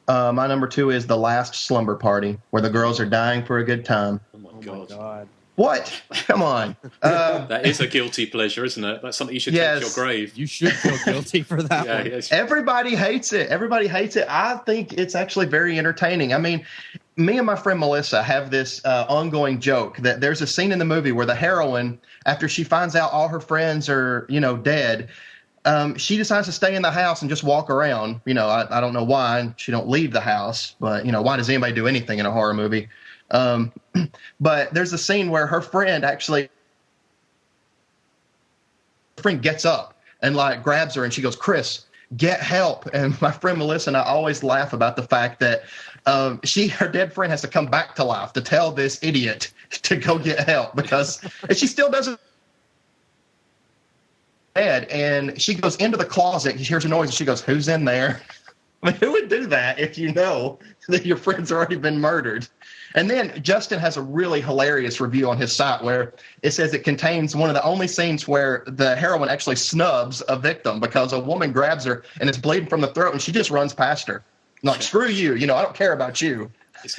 My number 2 is The Last Slumber Party, where the girls are dying for a good time. Oh my God. What? Come on. That is a guilty pleasure, isn't it? That's something you should take to your grave. You should feel guilty for that one. Yes. Everybody hates it. I think it's actually very entertaining. I mean, me and my friend Melissa have this ongoing joke that there's a scene in the movie where the heroine, after she finds out all her friends are, dead, she decides to stay in the house and just walk around. I don't know why she don't leave the house, but why does anybody do anything in a horror movie? But there's a scene where her friend gets up and like grabs her and she goes, "Chris, get help." And my friend Melissa and I always laugh about the fact that her dead friend has to come back to life to tell this idiot to go get help, because and she still doesn't bed, and she goes into the closet. She hears a noise, and she goes, "Who's in there?" I mean, who would do that if you know that your friend's already been murdered? And then Justin has a really hilarious review on his site where it says it contains one of the only scenes where the heroine actually snubs a victim because a woman grabs her and is bleeding from the throat, and she just runs past her. Like, screw you. I don't care about you.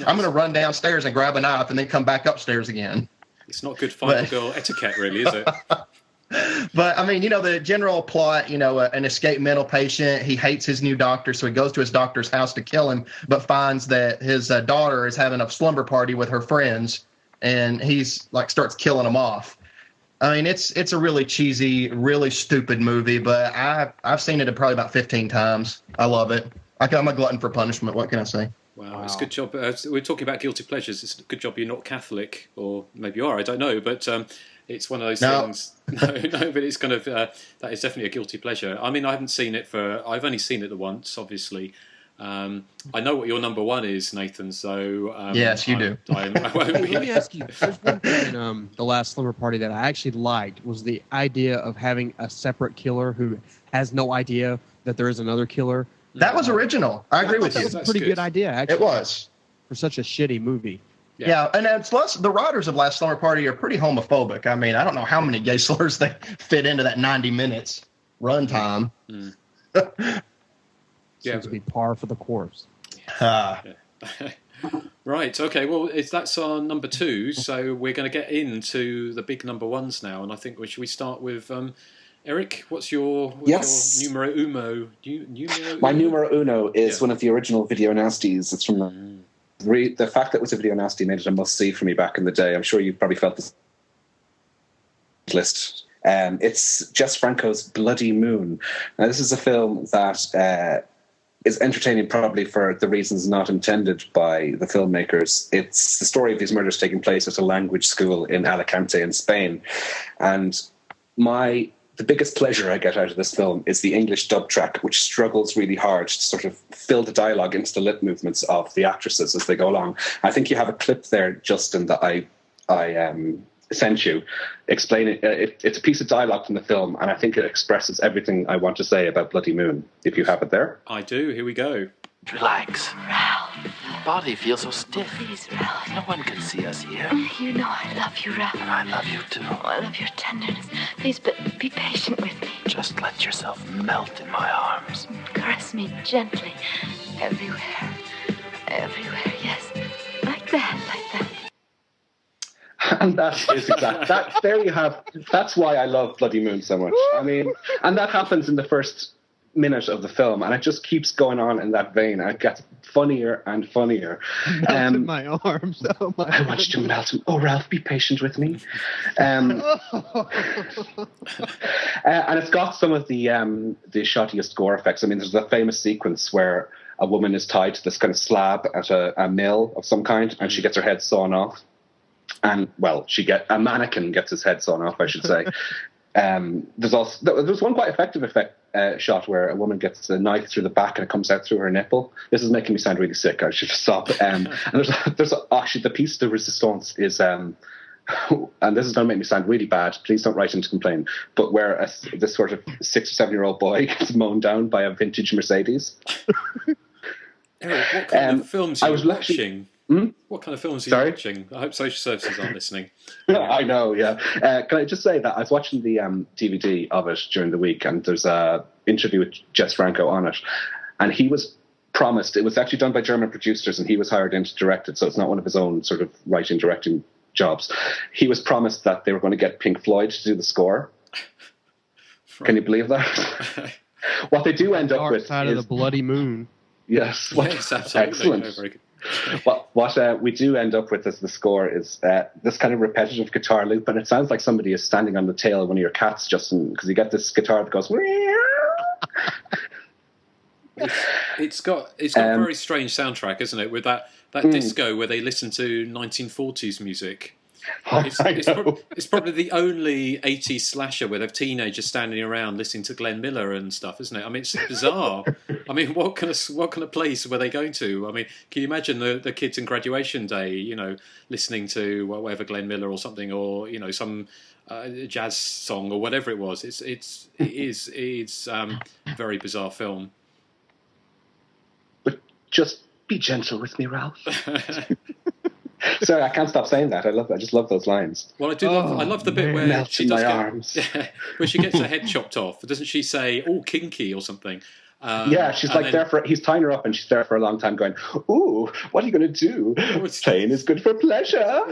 I'm going to run downstairs and grab a knife and then come back upstairs again. It's not good final girl etiquette, really, is it? But, I mean, the general plot, an escaped mental patient. He hates his new doctor, so he goes to his doctor's house to kill him, but finds that his daughter is having a slumber party with her friends, and he's, starts killing them off. I mean, it's a really cheesy, really stupid movie, but I've seen it probably about 15 times. I love it. I'm a glutton for punishment. What can I say? Wow, it's a good job. We're talking about guilty pleasures. It's a good job you're not Catholic, or maybe you are, I don't know, but it's one of those things. No, but it's kind of, that is definitely a guilty pleasure. I mean, I haven't seen it I've only seen it the once, obviously. I know what your number one is, Nathan, so... yes, you do. I won't be. Let me ask you, there's one thing in The Last Slumber Party that I actually liked, was the idea of having a separate killer who has no idea that there is another killer. That was original. I agree with you. That was a pretty good idea, actually. It was. For such a shitty movie. Yeah, and the writers of Last Slumber Party are pretty homophobic. I mean, I don't know how many gay slurs they fit into that 90 minutes runtime. Seems to be par for the course. Right, okay, well, that's our number two, so we're going to get into the big number ones now, and I think should we start with... Eric, what's your numero uno? My numero uno is one of the original Video Nasties. It's from the fact that it was a Video Nasty made it a must-see for me back in the day. I'm sure you probably felt this list. It's Jess Franco's Bloody Moon. Now, this is a film that is entertaining probably for the reasons not intended by the filmmakers. It's the story of these murders taking place at a language school in Alicante in Spain. And the biggest pleasure I get out of this film is the English dub track, which struggles really hard to sort of fill the dialogue into the lip movements of the actresses as they go along. I think you have a clip there, Justin, that I sent you. Explain it. It's a piece of dialogue from the film, and I think it expresses everything I want to say about Bloody Moon. If you have it there. I do. Here we go. Relax. Ralph. Your body feels so stiff. Please, Ralph. No one can see us here. You know I love you, Ralph. And I love you too. Oh, I love your tenderness. Please, but be patient with me. Just let yourself melt in my arms. Caress me gently. Everywhere. Everywhere, yes. Like that. And that is exact. There you have. That's why I love Bloody Moon so much. I mean, and that happens in the first minute of the film, and it just keeps going on in that vein, and it gets funnier and funnier. Melt in my arms. Oh my! I want you to melt. Oh, Ralph, be patient with me. And it's got some of the shottiest gore effects. I mean, there's a famous sequence where a woman is tied to this kind of slab at a mill of some kind, and she gets her head sawn off. And a mannequin gets his head sawn off, I should say. There's one quite effective shot where a woman gets a knife through the back and it comes out through her nipple. This is making me sound really sick. I should stop. And there's actually the piece de resistance is, and this is going to make me sound really bad. Please don't write in to complain. But where this sort of 6 or 7 year old boy gets mown down by a vintage Mercedes. Eric, what kind of films are you watching? What kind of films are you watching? I hope social services aren't listening. I know, yeah. Can I just say that I was watching the DVD of it during the week, and there's an interview with Jess Franco on it, and he was promised, it was actually done by German producers, and he was hired in to direct it, so it's not one of his own sort of writing, directing jobs. He was promised that they were going to get Pink Floyd to do the score. Can you believe that? What they do end up with Side of the Bloody Moon. Yes. Yes, absolutely. Excellent. No, very good. What we do end up with as the score is this kind of repetitive guitar loop, and it sounds like somebody is standing on the tail of one of your cats, Justin, because you get this guitar that goes. It's got a very strange soundtrack, isn't it? With that disco where they listen to 1940s music. It's probably the only 80s slasher where they have teenagers standing around listening to Glenn Miller and stuff, isn't it? I mean, it's bizarre. I mean, what kind of place were they going to? I mean, can you imagine the kids in Graduation Day, listening to whatever Glenn Miller or something, or some jazz song or whatever it was? It's a very bizarre film. But just be gentle with me, Ralph. Sorry, I can't stop saying that. I just love those lines. Well, I love the bit where she does arms. where she gets her head chopped off. Doesn't she say, "Oh, kinky" or something? She's he's tying her up, and she's there for a long time, going, "Ooh, what are you going to do? Pain is good for pleasure."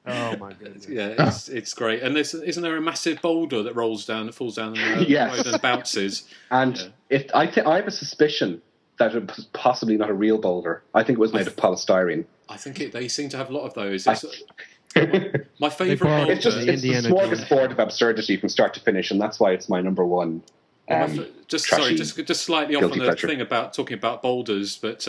Oh my goodness! Yeah, it's great. And isn't there a massive boulder that falls down the road and bounces? And I have a suspicion that it was possibly not a real boulder. I think it was made of polystyrene. I think they seem to have a lot of those. My favourite boulder. It's the smorgasbord of absurdity from start to finish, and that's why it's my number one. Just slightly off on the thing about talking about boulders, but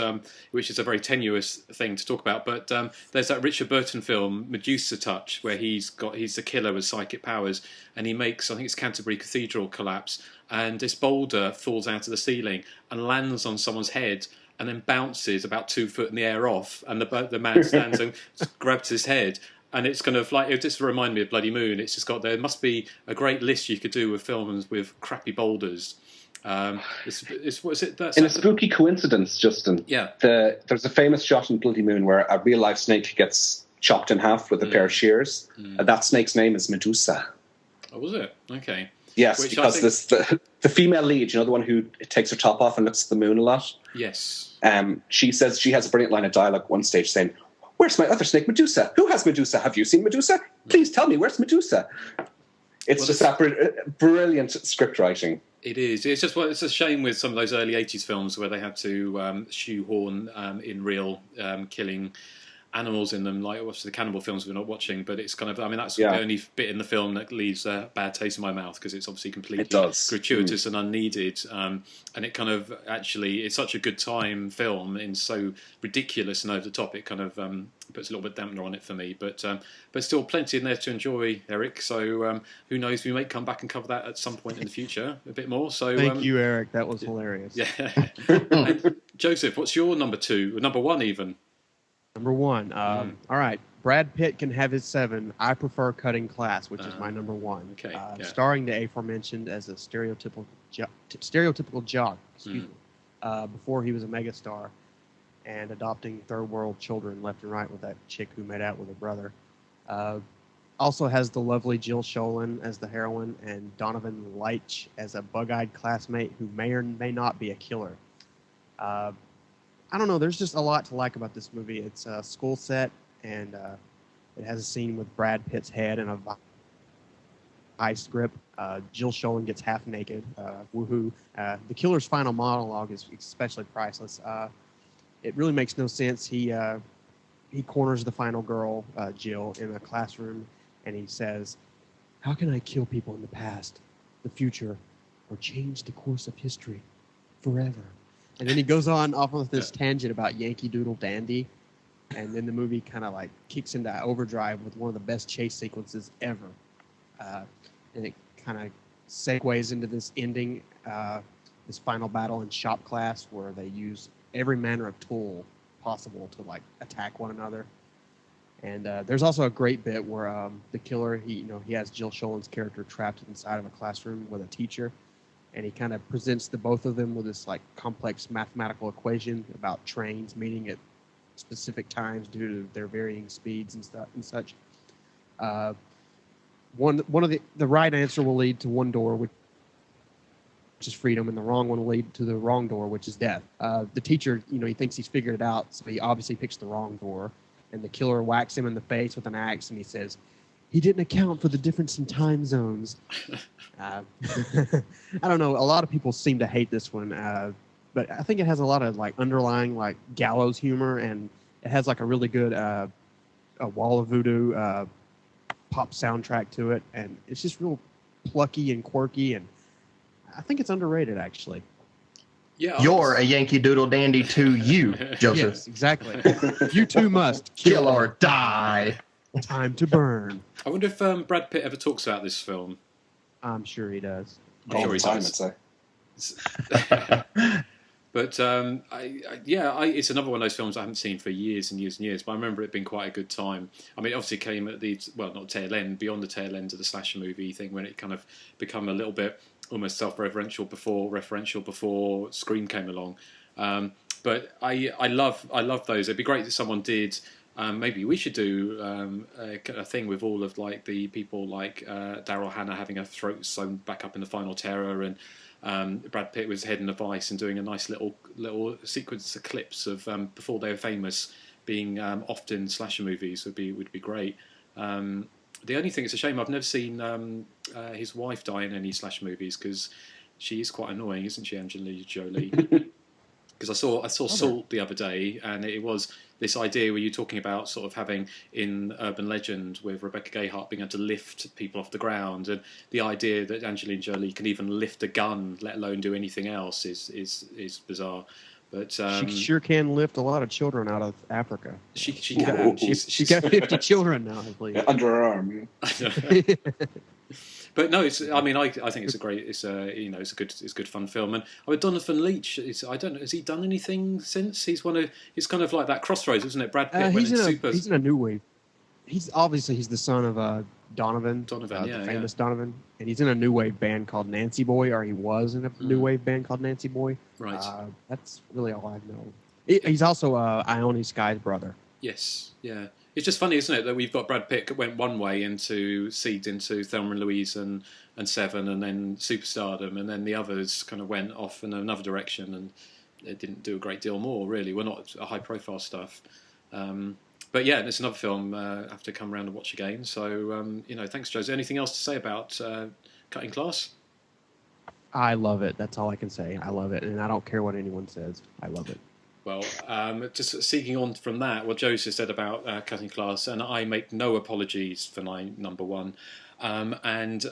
which is a very tenuous thing to talk about. But there's that Richard Burton film, Medusa Touch, where he's the killer with psychic powers, and he makes, I think it's Canterbury Cathedral collapse, and this boulder falls out of the ceiling and lands on someone's head, and then bounces about 2 foot in the air off, and the man stands and grabs his head. And it's kind of like, it just reminded me of Bloody Moon. It's just there must be a great list you could do with films with crappy boulders. In a spooky coincidence, Justin. Yeah. There's a famous shot in Bloody Moon where a real life snake gets chopped in half with a pair of shears. And that snake's name is Medusa. Oh, was it? Okay. Yes, because the female lead, the one who takes her top off and looks at the moon a lot. Yes. She says she has a brilliant line of dialogue at one stage saying, "Where's my other snake, Medusa? Who has Medusa? Have you seen Medusa? Please tell me, where's Medusa?" It's that brilliant script writing. It is. It's just it's a shame with some of those early 80s films where they had to shoehorn in real killing animals in them, like obviously the cannibal films we're not watching, but it's kind of, that's the only bit in the film that leaves a bad taste in my mouth, because it's obviously completely gratuitous and unneeded, and it kind of actually, it's such a good time film and so ridiculous and over the top, it kind of puts a little bit dampener on it for me, but still plenty in there to enjoy, Eric, so who knows, we may come back and cover that at some point in the future a bit more. So thank you, Eric, that was hilarious. Yeah. And Joseph, what's your number 2, or number 1 even? Number 1. All right. Brad Pitt can have his 7. I prefer Cutting Class, which is my number 1. Okay. Starring the aforementioned as a stereotypical jock, before he was a megastar, and adopting third world children left and right with that chick who made out with her brother. Also has the lovely Jill Schoelen as the heroine, and Donovan Leitch as a bug-eyed classmate who may or may not be a killer. I don't know. There's just a lot to like about this movie. It's a school set, and it has a scene with Brad Pitt's head in a vice grip. Jill Schoelen gets half naked. Woohoo! The killer's final monologue is especially priceless. It really makes no sense. He corners the final girl, Jill, in a classroom, and he says, "How can I kill people in the past, the future, or change the course of history forever?" And then he goes off on this tangent about Yankee Doodle Dandy, and then the movie kind of like kicks into overdrive with one of the best chase sequences ever. And it kind of segues into this ending, this final battle in shop class where they use every manner of tool possible to like attack one another. And there's also a great bit where the killer, he has Jill Schoelen's character trapped inside of a classroom with a teacher. And he kind of presents the both of them with this like complex mathematical equation about trains meeting at specific times due to their varying speeds and stuff and such. One of the right answer will lead to one door, which is freedom, and the wrong one will lead to the wrong door, which is death. The teacher, he thinks he's figured it out, so he obviously picks the wrong door. And the killer whacks him in the face with an axe, and he says, "He didn't account for the difference in time zones." I don't know. A lot of people seem to hate this one, but I think it has a lot of like underlying like gallows humor, and it has like a really good a Wall of Voodoo pop soundtrack to it, and it's just real plucky and quirky, and I think it's underrated actually. Yeah, you're a Yankee Doodle Dandy to you, Joseph. Yes, exactly. You too must kill or die. Time to burn. I wonder if Brad Pitt ever talks about this film. I'm sure he does. I'm sure he does. I'd say. But it's another one of those films I haven't seen for years and years and years. But I remember it being quite a good time. I mean, it obviously came at not tail end, beyond the tail end of the slasher movie thing, when it kind of become a little bit almost self-referential before Scream came along. But I love those. It'd be great if someone did. Maybe we should do a thing with all of like the people like Daryl Hannah having her throat sewn back up in the Final Terror, and Brad Pitt was head in a vice and doing a nice little sequence of clips of before they were famous, being often slasher movies would be great. The only thing, it's a shame I've never seen his wife die in any slasher movies, because she is quite annoying, isn't she, Angelina Jolie? Because I saw Salt the other day, and it was this idea where you're talking about sort of having in urban legend with Rebecca Gayheart being able to lift people off the ground, and the idea that Angelina Jolie can even lift a gun, let alone do anything else, is bizarre. But she sure can lift a lot of children out of Africa. She can. She's got 50 children now, I believe. Yeah, under her arm. But no, I think it's a great, it's a good fun film. And Donovan Leitch, I don't know, has he done anything since? He's kind of like that crossroads, isn't it? Brad Pitt. He's in a new wave. He's the son of Donovan, the famous Donovan, and he's in a new wave band called Nancy Boy, or he was in a new wave band called Nancy Boy. Right. That's really all I know. He's also Ione Skye's brother. Yes, yeah. It's just funny, isn't it, that we've got Brad Pitt went one way into Thelma and Louise and Seven, and then superstardom, and then the others kind of went off in another direction, and they didn't do a great deal more, really. We're not a high-profile stuff. But yeah, it's another film I have to come around and watch again. So, thanks, Joe. Is there anything else to say about Cutting Class? I love it. That's all I can say. I love it, and I don't care what anyone says. I love it. Well, just seeking on from that, what Joe said about Cutting Class, and I make no apologies for my number one. And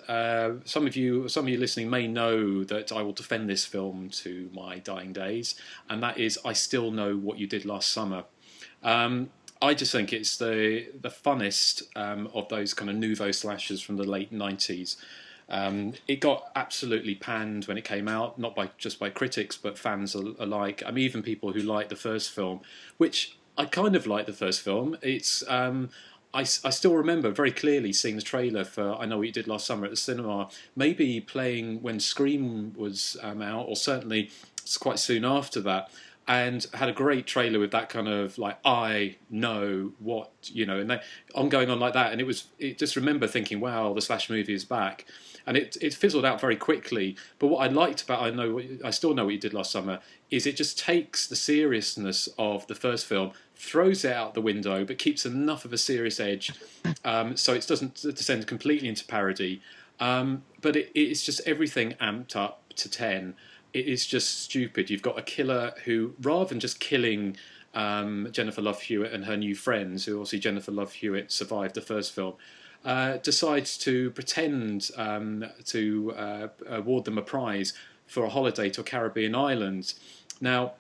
some of you listening may know that I will defend this film to my dying days, and that is I Still Know What You Did Last Summer. I just think it's the funnest of those kind of nouveau slashers from the late 90s. It got absolutely panned when it came out, not just by critics, but fans alike. I mean, even people who liked the first film, which I kind of like the first film. It's I still remember very clearly seeing the trailer for I Know What You Did Last Summer at the cinema, maybe playing when Scream was out, or certainly quite soon after that. And had a great trailer with that kind of like, I know what, and they going on like that. And it just remember thinking, wow, the slash movie is back. And it fizzled out very quickly. But what I liked about I Still Know What You Did Last Summer is it just takes the seriousness of the first film, throws it out the window, but keeps enough of a serious edge, so it doesn't descend completely into parody. But it's just everything amped up to 10. It is just stupid. You've got a killer who, rather than just killing Jennifer Love Hewitt and her new friends, who obviously Jennifer Love Hewitt survived the first film, decides to pretend to award them a prize for a holiday to a Caribbean island. Now,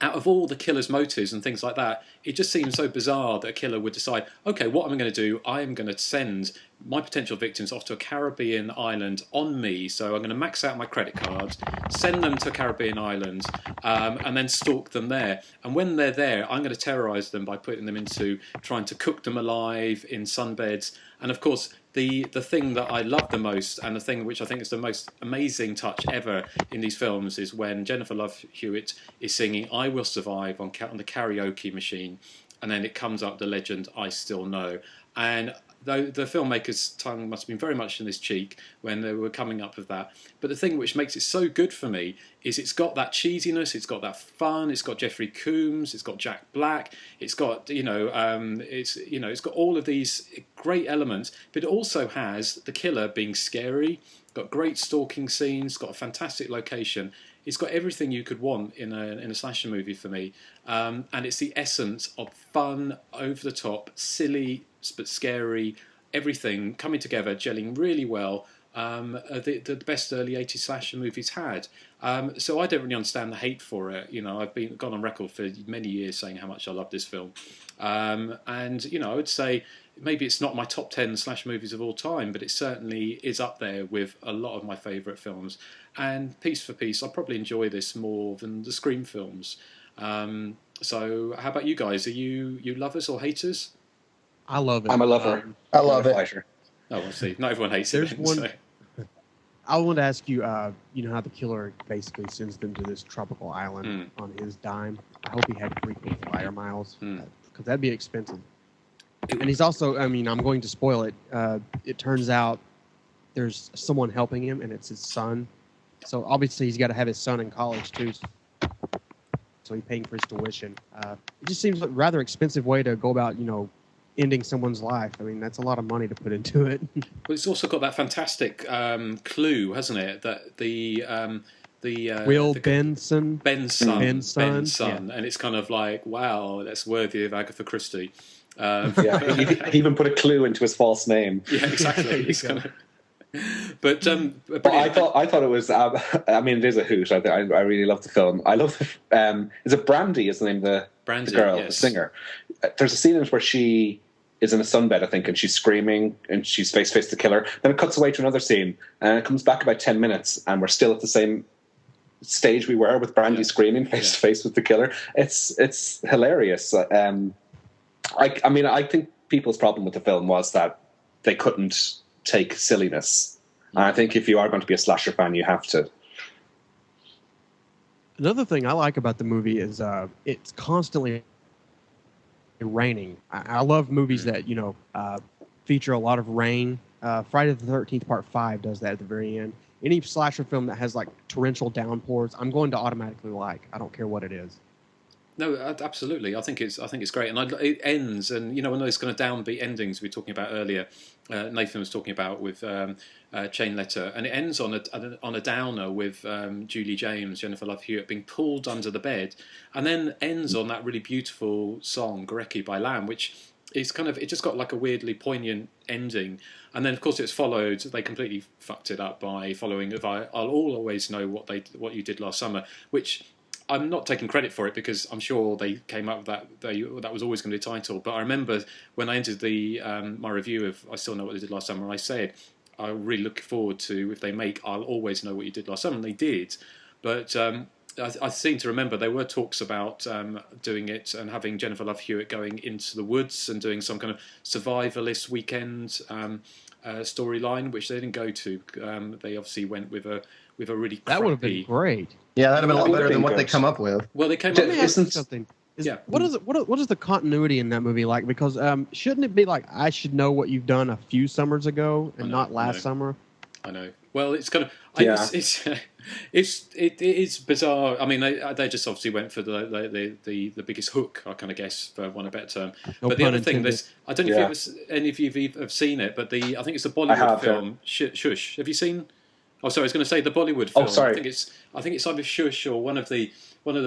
out of all the killer's motives and things like that, it just seems so bizarre that a killer would decide, okay, what am I going to do? I am going to send my potential victims off to a Caribbean island on me, so I'm going to max out my credit cards, send them to a Caribbean island, and then stalk them there. And when they're there, I'm going to terrorise them by putting them into trying to cook them alive in sunbeds. And of course, the thing that I love the most, and the thing which I think is the most amazing touch ever in these films, is when Jennifer Love Hewitt is singing I Will Survive on the karaoke machine, and then it comes up the legend I Still Know. And though the filmmaker's tongue must have been very much in his cheek when they were coming up with that. But the thing which makes it so good for me is it's got that cheesiness, it's got that fun, it's got Jeffrey Combs, it's got Jack Black, it's got it's got all of these great elements, but it also has the killer being scary, got great stalking scenes, got a fantastic location. It's got everything you could want in a slasher movie for me, and it's the essence of fun, over the top, silly but scary, everything coming together, gelling really well. The best early 80s slasher movies had. So I don't really understand the hate for it. I've gone on record for many years saying how much I love this film. And I would say maybe it's not my top 10 slash movies of all time, but it certainly is up there with a lot of my favourite films. And piece for piece, I probably enjoy this more than the Scream films. So how about you guys? Are you lovers or haters? I love it. I'm a lover. I love I'm a it. fighter. Oh, I see. Not everyone hates There's it. one- So. I want to ask you, you know how the killer basically sends them to this tropical island on his dime? I hope he had frequent flyer miles, because that'd be expensive. And he's also, I mean, I'm going to spoil it. It turns out there's someone helping him, and it's his son. So obviously he's got to have his son in college, too. So he's paying for his tuition. It just seems like a rather expensive way to go about, you know, ending someone's life. I mean, that's a lot of money to put into it. But it's also got that fantastic clue, hasn't it? That the Benson, Ben's son, yeah. and it's kind of like, wow, that's worthy of Agatha Christie. He even put a clue into his false name. Yeah, exactly. It's kind of, but I thought it was. I mean, it is a hoot. I really love the film. I love. Is it Brandy? Is the name of the girl, yes. the singer? There's a scene in it where she is in a sunbed, I think, and she's screaming and she's face to the killer. Then it cuts away to another scene, and it comes back about 10 minutes, and we're still at the same stage we were with Brandy screaming face to face with the killer. It's hilarious. I mean, I think people's problem with the film was that they couldn't take silliness. And I think if you are going to be a slasher fan, you have to. Another thing I like about the movie is it's constantly raining. I love movies that, you know, feature a lot of rain. Friday the 13th Part 5 does that at the very end. Any slasher film that has like torrential downpours, I'm going to automatically like. I don't care what it is. No, absolutely. I think it's great, and it ends. And you know, one of those kind of downbeat endings we were talking about earlier. Nathan was talking about with Chain Letter, and it ends on a downer with Julie James, Jennifer Love Hewitt being pulled under the bed, and then ends on that really beautiful song "Gorecki" by Lamb, which is kind of, it just got like a weirdly poignant ending. And then of course it's followed. They completely fucked it up by following of I'll always know what you did last summer, which I'm not taking credit for it because I'm sure they came up with that. That was always going to be the title. But I remember when I entered my review of I Still Know What They Did Last Summer, I said I really look forward to if they make I'll Always Know What You Did Last Summer, and they did. But I seem to remember there were talks about doing it and having Jennifer Love Hewitt going into the woods and doing some kind of survivalist weekend storyline, which they didn't go to. They obviously went with a really crappy... That would have been great. Yeah, that'd have been a lot better than what good. they come up with. Well, they came Let up me ask you something. What is the continuity in that movie like? Because shouldn't it be like I should know what you've done a few summers ago and not last summer? I know. Well, it's kind of it is bizarre. I mean, they just obviously went for the biggest hook, I kind of guess, for want of a better term. No but the other thing, intended. I don't know if any of you have seen it, but I think it's the Bollywood film Shush. Have you seen? Oh, sorry, I was going to say the Bollywood film. Oh, sorry. I think it's either Shush or one of the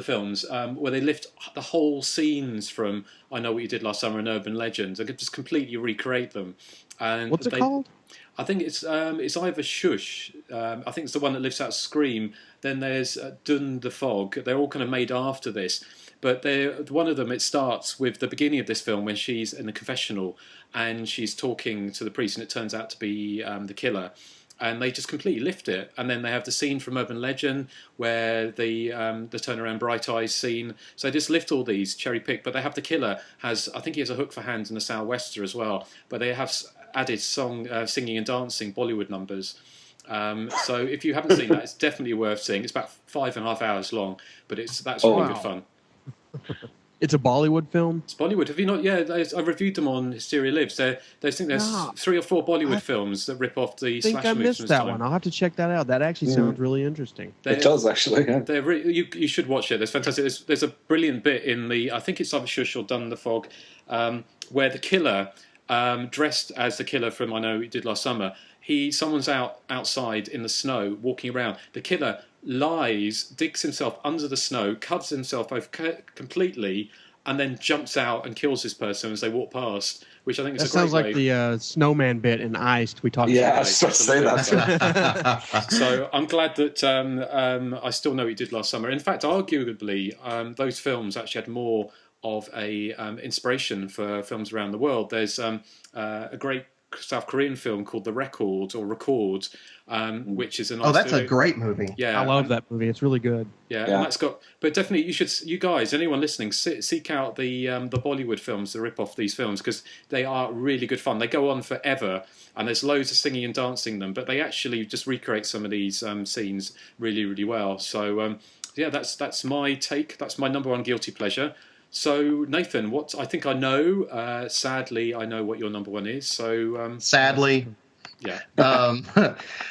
films where they lift the whole scenes from I Know What You Did Last Summer and Urban Legends and just completely recreate them. And What's it called? I think it's either Shush. I think it's the one that lifts out Scream. Then there's Dun the Fog. They're all kind of made after this. But one of them, it starts with the beginning of this film when she's in the confessional and she's talking to the priest and it turns out to be the killer. And they just completely lift it. And then they have the scene from Urban Legend where the turnaround Bright Eyes scene. So they just lift all these, cherry pick. But they have the killer I think he has a hook for hands and a sou'wester as well. But they have added singing and dancing Bollywood numbers. So if you haven't seen that, it's definitely worth seeing. It's about 5.5 hours long, but that's really good fun. It's a Bollywood film? It's Bollywood. Have you not? Yeah, I reviewed them on Hysteria Lives. I think there's 3 or 4 Bollywood films that rip off the slash movies. I think I missed that one. I'll have to check that out. That actually sounds really interesting. It does, actually. Yeah. You should watch it. There's fantastic. There's a brilliant bit in I think it's either Shush or Dun the Fog, where the killer, dressed as the killer from I Know What You Did Last Summer, someone's outside in the snow walking around. The killer lies, digs himself under the snow, covers himself over completely, and then jumps out and kills this person as they walk past. Which I think is a great way. That sounds like the snowman bit in Iced we talked about. Yeah, I was supposed to say that. So I'm glad that I Still Know What You Did Last Summer. In fact, arguably, those films actually had more of a inspiration for films around the world. There's a great South Korean film called The Record, which is a nice. Oh, that's a great movie. Yeah, I love that movie. It's really good. Yeah, and that's got. But definitely, you guys, anyone listening, seek out the Bollywood films that rip off these films, because they are really good fun. They go on forever, and there's loads of singing and dancing in them, but they actually just recreate some of these scenes really, really well. So yeah, that's my take. That's my number one guilty pleasure. So Nathan, what I think I know. Sadly, I know what your number one is. So sadly. Yeah.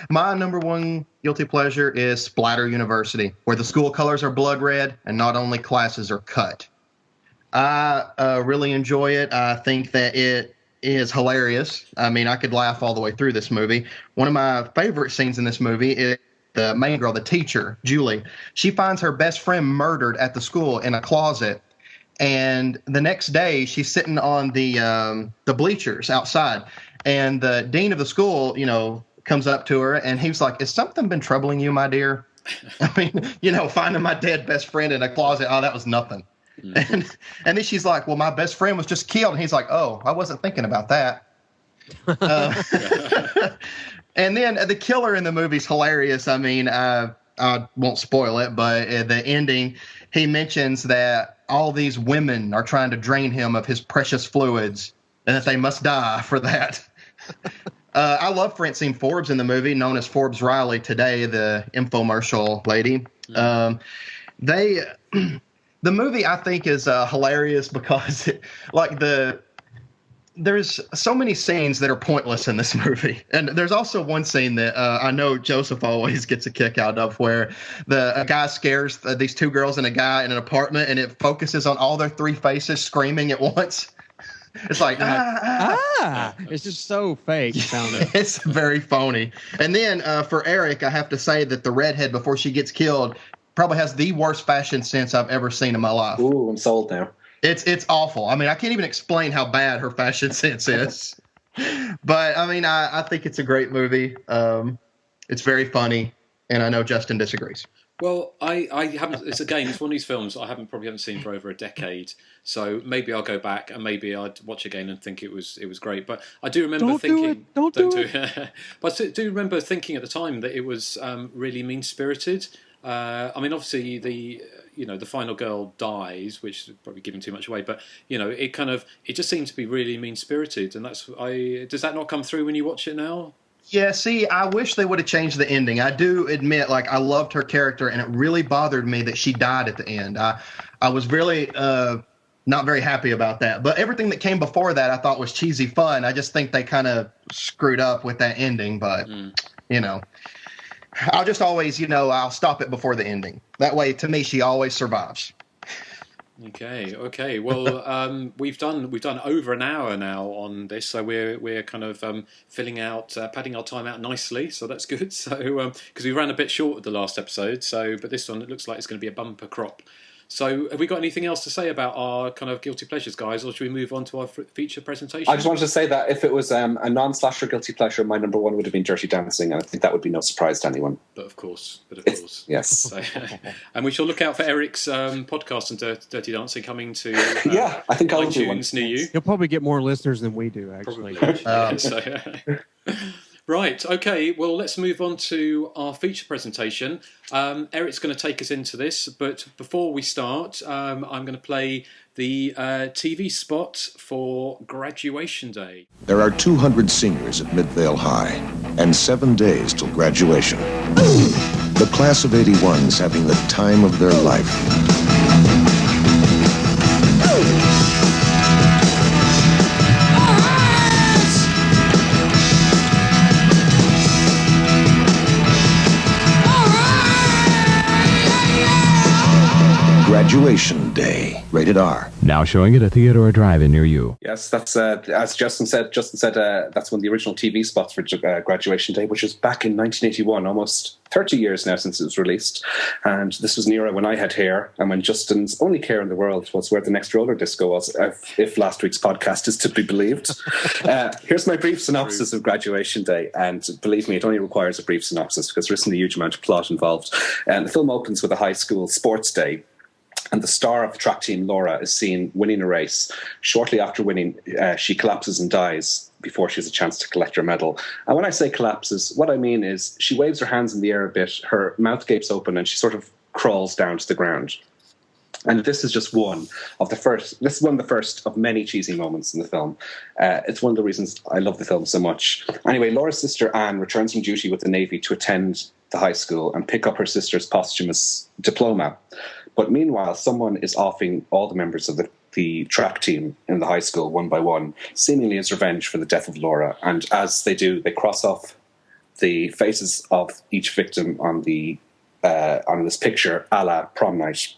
My number one guilty pleasure is Splatter University, where the school colors are blood red and not only classes are cut. I really enjoy it. I think that it is hilarious. I mean, I could laugh all the way through this movie. One of my favorite scenes in this movie is the main girl, the teacher, Julie. She finds her best friend murdered at the school in a closet. And the next day, she's sitting on the bleachers outside. And the dean of the school, comes up to her, and he's like, "Has something been troubling you, my dear?" I mean, finding my dead best friend in a closet, that was nothing. And then she's like, "Well, my best friend was just killed." And he's like, "Oh, I wasn't thinking about that." And then the killer in the movie's hilarious. I mean, I won't spoil it, but at the ending, he mentions that all these women are trying to drain him of his precious fluids and that they must die for that. I love Francine Forbes in the movie, known as Forbes Riley today, the infomercial lady. The movie, I think, is hilarious because there's so many scenes that are pointless in this movie. And there's also one scene that I know Joseph always gets a kick out of, where a guy scares these two girls and a guy in an apartment, and it focuses on all their three faces screaming at once. It's like, It's just so fake. It's very phony. And then for Erik, I have to say that the redhead, before she gets killed, probably has the worst fashion sense I've ever seen in my life. Ooh, I'm sold now. It's awful. I mean, I can't even explain how bad her fashion sense is. But, I mean, I think it's a great movie. It's very funny, and I know Justin disagrees. Well, I haven't. It's one of these films I probably haven't seen for over a decade. So maybe I'll go back and maybe I'd watch again and think it was great. But I do remember thinking, don't do it. But I do remember thinking at the time that it was really mean spirited. I mean, obviously the final girl dies, which is probably giving too much away. But it just seemed to be really mean spirited, and does that not come through when you watch it now? Yeah, see, I wish they would have changed the ending. I do admit, I loved her character, and it really bothered me that she died at the end. I was really not very happy about that. But everything that came before that I thought was cheesy fun. I just think they kind of screwed up with that ending. But, I'll just always, I'll stop it before the ending. That way, to me, she always survives. Okay. Well, we've done over an hour now on this, so we're kind of filling out, padding our time out nicely. So that's good. So because we ran a bit short of the last episode, but this one it looks like it's going to be a bumper crop. So have we got anything else to say about our kind of guilty pleasures, guys, or should we move on to our feature presentation? I just wanted to say that if it was a non-slasher guilty pleasure, my number one would have been Dirty Dancing, and I think that would be no surprise to anyone. But of course. Yes. So, and we shall look out for Erik's podcast and Dirty Dancing coming to yeah, I think I'll do one near you. You'll probably get more listeners than we do, actually. Right, okay, well, let's move on to our feature presentation. Erik's going to take us into this, but before we start, I'm going to play the TV spot for Graduation Day. There are 200 seniors at Midvale High, and 7 days till graduation. The class of 81's having the time of their life. Graduation Day, rated R. Now showing at a theater or drive-in near you. Yes, that's as Justin said. That's one of the original TV spots for Graduation Day, which was back in 1981, almost 30 years now since it was released. And this was an era when I had hair, and when Justin's only care in the world was where the next roller disco was, if last week's podcast is to be believed. Here's my brief synopsis of Graduation Day, and believe me, it only requires a brief synopsis because there isn't a huge amount of plot involved. And the film opens with a high school sports day. And the star of the track team, Laura, is seen winning a race. Shortly after winning, she collapses and dies before she has a chance to collect her medal. And when I say collapses, what I mean is she waves her hands in the air a bit, her mouth gapes open, and she sort of crawls down to the ground. And this is just one of the first. This is one of the first of many cheesy moments in the film. It's one of the reasons I love the film so much. Anyway, Laura's sister Anne returns from duty with the Navy to attend the high school and pick up her sister's posthumous diploma. But meanwhile, someone is offing all the members of the track team in the high school one by one, seemingly as revenge for the death of Laura. And as they do, they cross off the faces of each victim on this picture, a la prom night.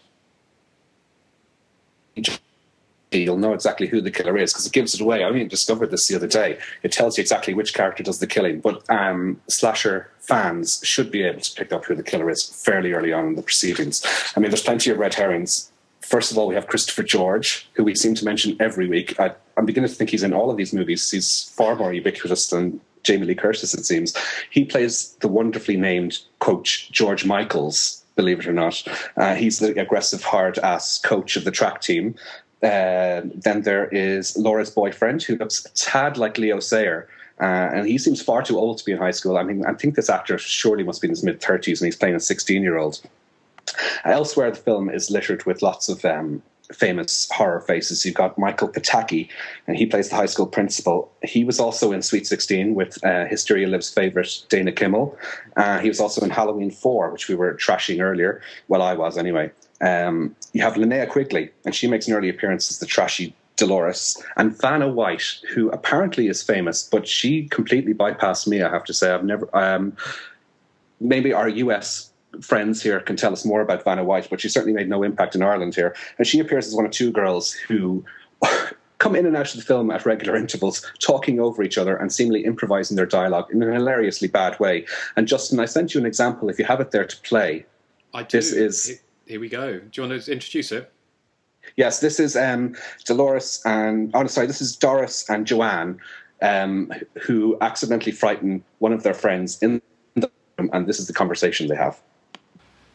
You'll know exactly who the killer is because it gives it away. I only discovered this the other day. It tells you exactly which character does the killing. But slasher fans should be able to pick up who the killer is fairly early on in the proceedings. I mean, there's plenty of red herrings. First of all, we have Christopher George, who we seem to mention every week. I'm beginning to think he's in all of these movies. He's far more ubiquitous than Jamie Lee Curtis, it seems. He plays the wonderfully named coach George Michaels, believe it or not. He's the aggressive, hard-ass coach of the track team. Then there is Laura's boyfriend, who looks a tad like Leo Sayer, and he seems far too old to be in high school. I mean, I think this actor surely must be in his mid-30s, and he's playing a 16-year-old. Elsewhere, the film is littered with lots of famous horror faces. You've got Michael Pataki, and he plays the high school principal. He was also in Sweet 16 with Hysteria Live's favourite Dana Kimmel. He was also in Halloween 4, which we were trashing earlier. Well, I was anyway. You have Linnea Quigley, and she makes an early appearance as the trashy Dolores. And Vanna White, who apparently is famous, but she completely bypassed me, I have to say. I've never... maybe our US friends here can tell us more about Vanna White, but she certainly made no impact in Ireland here. And she appears as one of two girls who come in and out of the film at regular intervals, talking over each other and seemingly improvising their dialogue in a hilariously bad way. And Justin, I sent you an example, if you have it there to play. I do. This is... Here we go. Do you want to introduce it? Yes, this is Dolores and... Oh, sorry, this is Doris and Joanne, who accidentally frighten one of their friends in the room, and this is the conversation they have.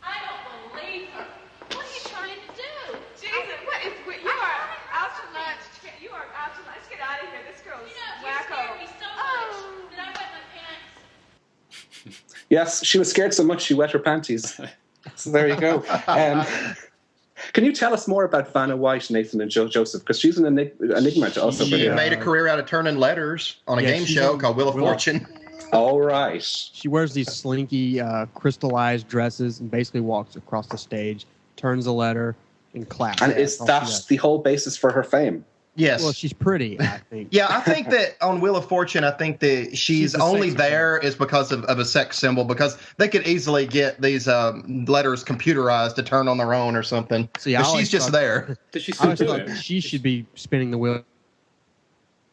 I don't believe her. What are you trying to do? Jesus, what is... You are out to lunch. You are out to lunch. Let's get out of here. This girl's wacko. You scared me so much that I wet my pants. Yes, she was scared so much she wet her panties. So there you go. Can you tell us more about Vanna White, Nathan, and Joseph? Because she's an enigma to us over She here. made a career out of turning letters on a game show called Wheel of Fortune. All right. She wears these slinky, crystallized dresses and basically walks across the stage, turns a letter, and claps. And is that the whole basis for her fame? Yes. Well, she's pretty, I think. Yeah, I think that on Wheel of Fortune, I think that she's only there is because of a sex symbol, because they could easily get these letters computerized to turn on their own or something. See, but she's just there. Does she I still always do thought it? she should be spinning the wheel.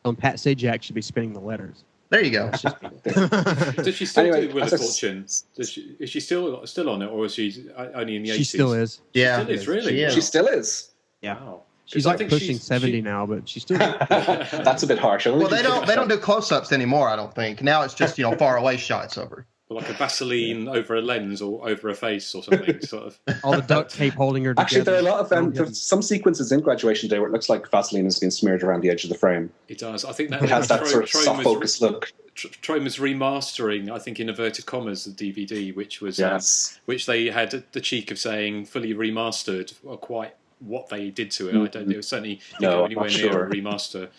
And Pat Sajak should be spinning the letters. There you go. Does she still Anyway, do Wheel of Fortune? Is she still on it, or is she only in the 80s? She still is. Yeah. She still is, really? She still is. Yeah. Wow. She's I like think pushing 70 now, but she's still. That's a bit harsh. Well, they don't do close-ups anymore, I don't think. Now it's just, far away shots over. Like a Vaseline over a lens or over a face or something, sort of. All the duct tape holding her together. Actually, there are a lot of there's some sequences in Graduation Day where it looks like Vaseline has been smeared around the edge of the frame. It does. I think that it has that sort of soft focus look. Trome was remastering, I think in inverted commas, the DVD, which was which they had the cheek of saying fully remastered, or quite what they did to it. I don't know. It was certainly go anywhere near a remaster.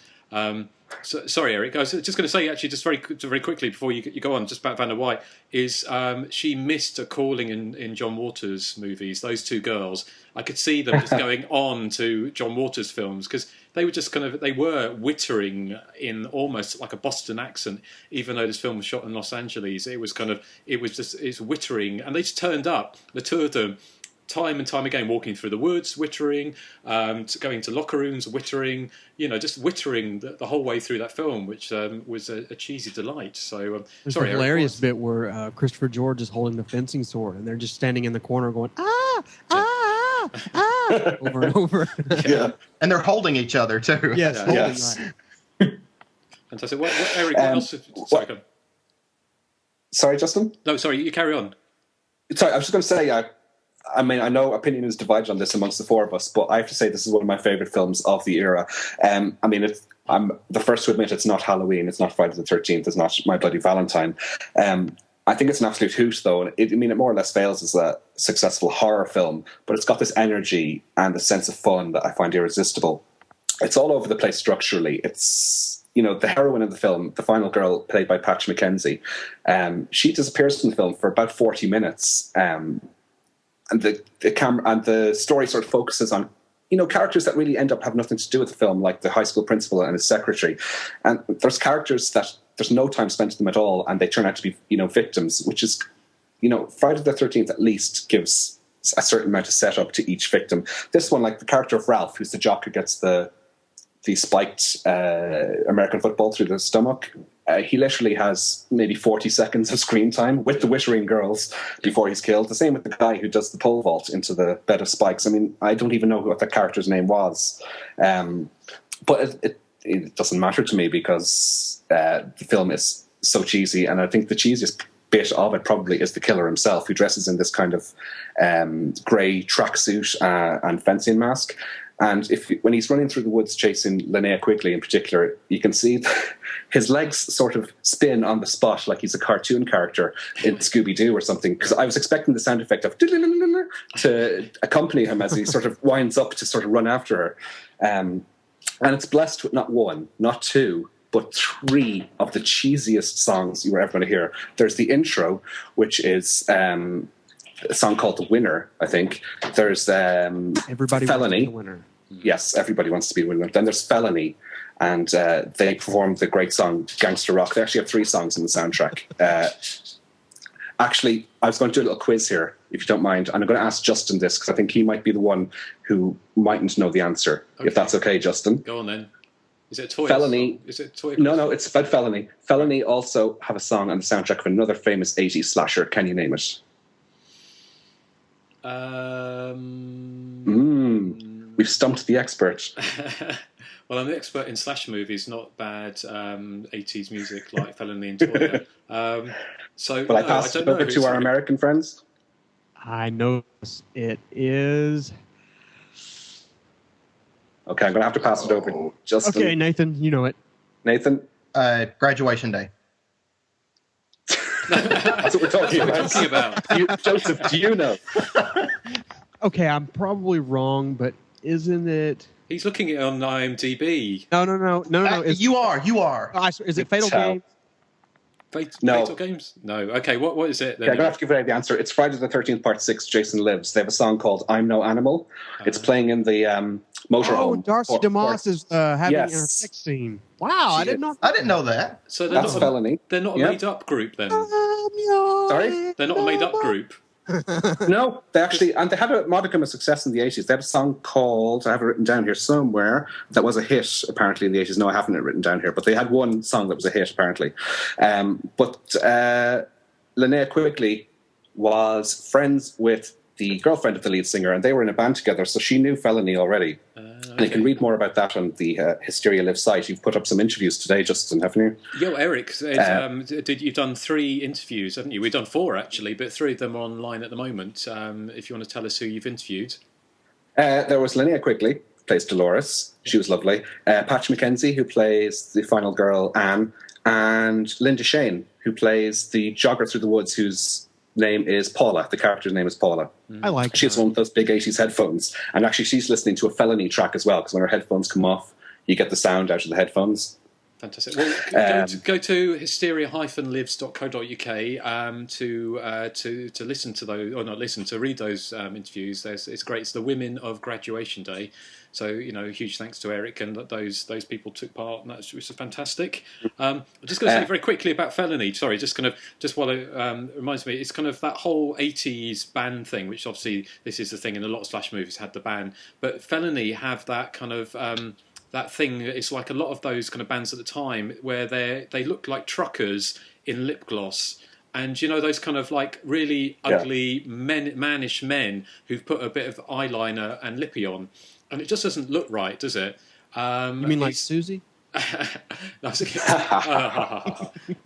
So, sorry, Eric. I was just going to say, actually, just very quickly before you go on, just about Vanna White, is she missed a calling in John Waters' movies. Those two girls, I could see them just going on to John Waters films because they were just they were wittering in almost like a Boston accent, even though this film was shot in Los Angeles. It was it's wittering, and they just turned up, the two of them, time and time again, walking through the woods, wittering, going to locker rooms, wittering, just wittering the whole way through that film, which was a cheesy delight. So, There's sorry, a hilarious bit where Christopher George is holding the fencing sword, and they're just standing in the corner going, over and over. Yeah. And they're holding each other, too. Yes. Yes. Fantastic. Eric, what else? Sorry, go on. Sorry, Justin? No, sorry, you carry on. Sorry, I was just going to say, I mean, I know opinion is divided on this amongst the four of us, but I have to say this is one of my favourite films of the era. I mean, I'm the first to admit it's not Halloween, it's not Friday the 13th, it's not My Bloody Valentine. I think it's an absolute hoot, though. It more or less fails as a successful horror film, but it's got this energy and a sense of fun that I find irresistible. It's all over the place structurally. It's, the heroine of the film, the final girl, played by Patch McKenzie, she disappears from the film for about 40 minutes. And the camera and the story sort of focuses on characters that really end up having nothing to do with the film, like the high school principal and his secretary. And there's characters that there's no time spent with them at all, and they turn out to be victims, which is Friday the 13th at least gives a certain amount of setup to each victim. This one, like the character of Ralph, who's the jock who gets the spiked American football through the stomach, he literally has maybe 40 seconds of screen time with the Wittering girls before he's killed. The same with the guy who does the pole vault into the bed of spikes. I mean, I don't even know what that character's name was. But it doesn't matter to me because the film is so cheesy, and I think the cheesiest bit of it probably is the killer himself, who dresses in this kind of grey tracksuit and fencing mask. And when he's running through the woods chasing Linnea Quigley in particular, you can see his legs sort of spin on the spot like he's a cartoon character in Scooby-Doo or something, because I was expecting the sound effect of to accompany him as he sort of winds up to sort of run after her. And it's blessed with not one, not two, but three of the cheesiest songs you were ever going to hear. There's the intro, which is a song called The Winner, I think. There's Everybody Felony. Wants to be the Winner. Yes, Everybody Wants to Be the Winner. Then there's Felony, and they performed the great song Gangster Rock. They actually have 3 songs in the soundtrack. Actually, I was going to do a little quiz here, if you don't mind. And I'm going to ask Justin this, because I think he might be the one who mightn't know the answer. Okay. If that's okay, Justin. Go on then. Is it Toy? Felony. Is it Toy? No, it's about Felony. Felony also have a song on the soundtrack of another famous 80s slasher. Can you name it? We've stumped the expert. Well, I'm the expert in slasher movies, not bad 80s music like Felony and Toy. Will I pass it over to our American friends? I know it is. Okay, I'm going to have to pass it over to Justin. Okay, Nathan, you know it. Nathan? Graduation Day. That's what we're talking about. Joseph, do you know? Okay, I'm probably wrong, but isn't it... He's looking at it on IMDb. No. You are. Is it Fatal Games? Fatal Games? No. Okay, what is it then? Yeah, I'm going to have to give away the answer. It's Friday the 13th, Part 6, Jason Lives. They have a song called I'm No Animal. It's playing in the motorhome. Oh, Darcy DeMoss is having a sex scene. Wow, I didn't know that. So that's Felony. They're not a made-up group then? Sorry? They're not a made-up group? No, they had a modicum of success in the 80s. They had a song called, I have it written down here somewhere, that was a hit apparently in the 80s. No, I haven't it written down here, but they had one song that was a hit apparently. But Linnea Quigley was friends with the girlfriend of the lead singer, and they were in a band together, so she knew Felony already. And you can read more about that on the Hysteria Live site. You've put up some interviews today, Justin, haven't you? Yo, Erik, you've done 3 interviews, haven't you? We've done 4 actually, but 3 of them are online at the moment. If you want to tell us who you've interviewed. There was Linnea Quigley, who plays Dolores. She was lovely. Patch McKenzie, who plays the final girl, Anne. And Linda Shane, who plays the jogger through the woods, whose name is Paula. The character's name is Paula. I like She has one of those big 80s headphones. And actually, she's listening to a Felony track as well, because when her headphones come off, you get the sound out of the headphones. Fantastic. Well, go to hysteria-lives.co.uk to listen to those, or not listen, to read those interviews. It's great. It's the women of graduation day. So, huge thanks to Erik and those people took part, and that was fantastic. I'm just going to say very quickly about Felony. Sorry, just while it reminds me, it's kind of that whole 80s band thing, which obviously this is the thing in a lot of slash movies had the band, but Felony have that kind of that thing. It's like a lot of those kind of bands at the time where they look like truckers in lip gloss. And those kind of like really ugly mannish men who've put a bit of eyeliner and lippy on. And it just doesn't look right, does it? You mean like Susie?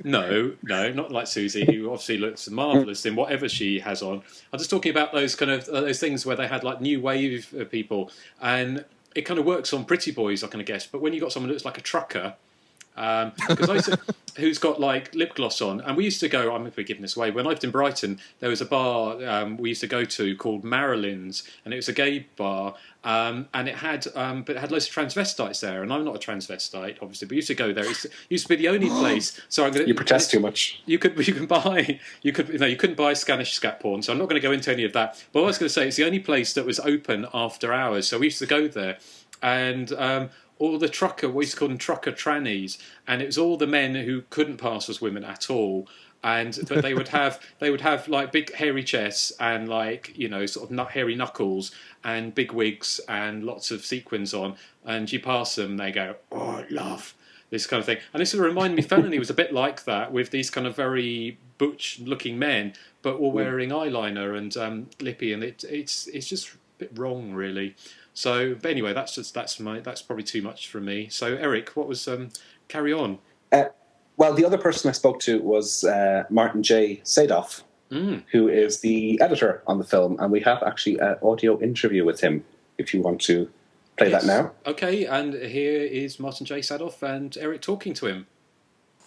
No, not like Susie, who obviously looks marvellous in whatever she has on. I'm just talking about those kind of those things where they had like new wave people, and it kind of works on pretty boys, I kind of guess. But when you got someone who looks like a trucker, who's got like lip gloss on, and we used to go. I'm giving this away. When I lived in Brighton, there was a bar we used to go to called Marilyn's, and it was a gay bar, and it had but it had loads of transvestites there. And I'm not a transvestite, obviously, but we used to go there. It used to be the only place. So you protest too much. You couldn't buy Scanish scat porn. So I'm not going to go into any of that. But what I was going to say, it's the only place that was open after hours. So we used to go there, and all the trucker, we used to call them trucker trannies, and it was all the men who couldn't pass as women at all. But they would have like big hairy chests and like, you know, sort of hairy knuckles and big wigs and lots of sequins on. And you pass them, they go, "Oh, love," this kind of thing. And this would remind me, Felony was a bit like that, with these kind of very butch-looking men, but all wearing eyeliner and lippy, and it's just a bit wrong, really. So, but anyway, that's probably too much from me. So, Erik, what was carry on? Well, the other person I spoke to was Martin J. Sadoff, who is the editor on the film, and we have actually an audio interview with him. If you want to play that now, okay. And here is Martin J. Sadoff and Erik talking to him.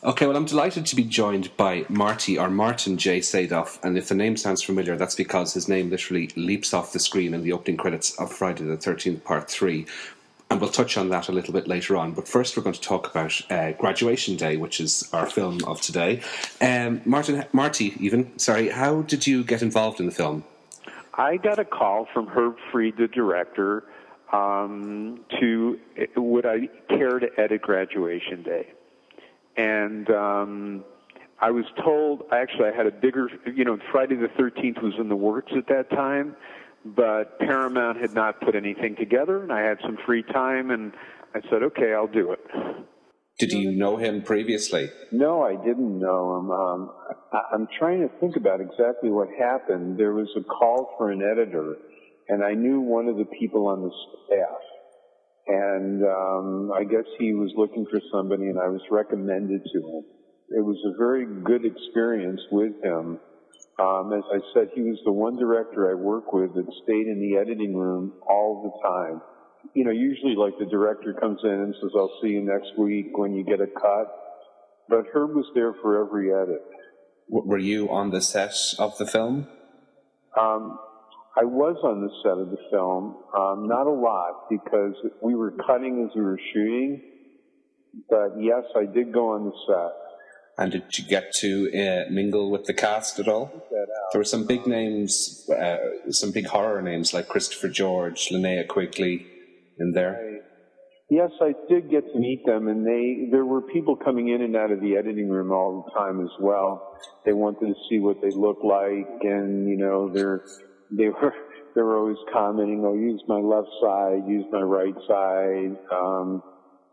Okay, well, I'm delighted to be joined by Martin J. Sadoff, and if the name sounds familiar, that's because his name literally leaps off the screen in the opening credits of Friday the 13th, Part 3, and we'll touch on that a little bit later on. But first we're going to talk about Graduation Day, which is our film of today. Marty, how did you get involved in the film? I got a call from Herb Fried, the director, to would I care to edit Graduation Day. And I was told, actually I had a bigger, Friday the 13th was in the works at that time, but Paramount had not put anything together, and I had some free time, and I said, okay, I'll do it. Did you know him previously? No, I didn't know him. I'm trying to think about exactly what happened. There was a call for an editor, and I knew one of the people on the staff. And I guess he was looking for somebody, and I was recommended to him. It was a very good experience with him. As I said, he was the one director I work with that stayed in the editing room all the time. Usually like the director comes in and says, "I'll see you next week when you get a cut." But Herb was there for every edit. Were you on the set of the film? I was on the set of the film, not a lot, because we were cutting as we were shooting. But yes, I did go on the set. And did you get to mingle with the cast at all? There were some big names, some big horror names like Christopher George, Linnea Quigley in there. Yes, I did get to meet them, and there were people coming in and out of the editing room all the time as well. They wanted to see what they looked like, and they were always commenting, "Oh, use my left side, use my right side."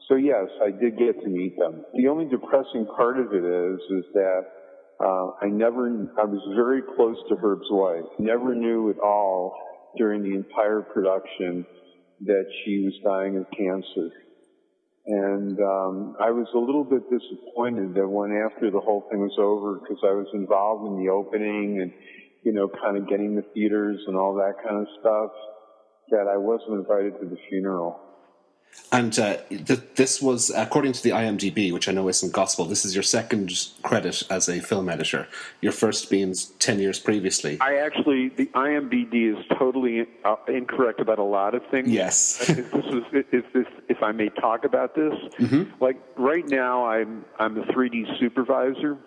So yes, I did get to meet them. The only depressing part of it is that I was very close to Herb's wife. Never knew at all during the entire production that she was dying of cancer. And I was a little bit disappointed that when after the whole thing was over, because I was involved in the opening and kind of getting the theaters and all that kind of stuff, that I wasn't invited to the funeral. And this was, according to the IMDb, which I know isn't gospel, this is your second credit as a film editor. Your first being 10 years previously. The IMDb is totally incorrect about a lot of things. Yes. If I may talk about this, like right now I'm a 3D supervisor.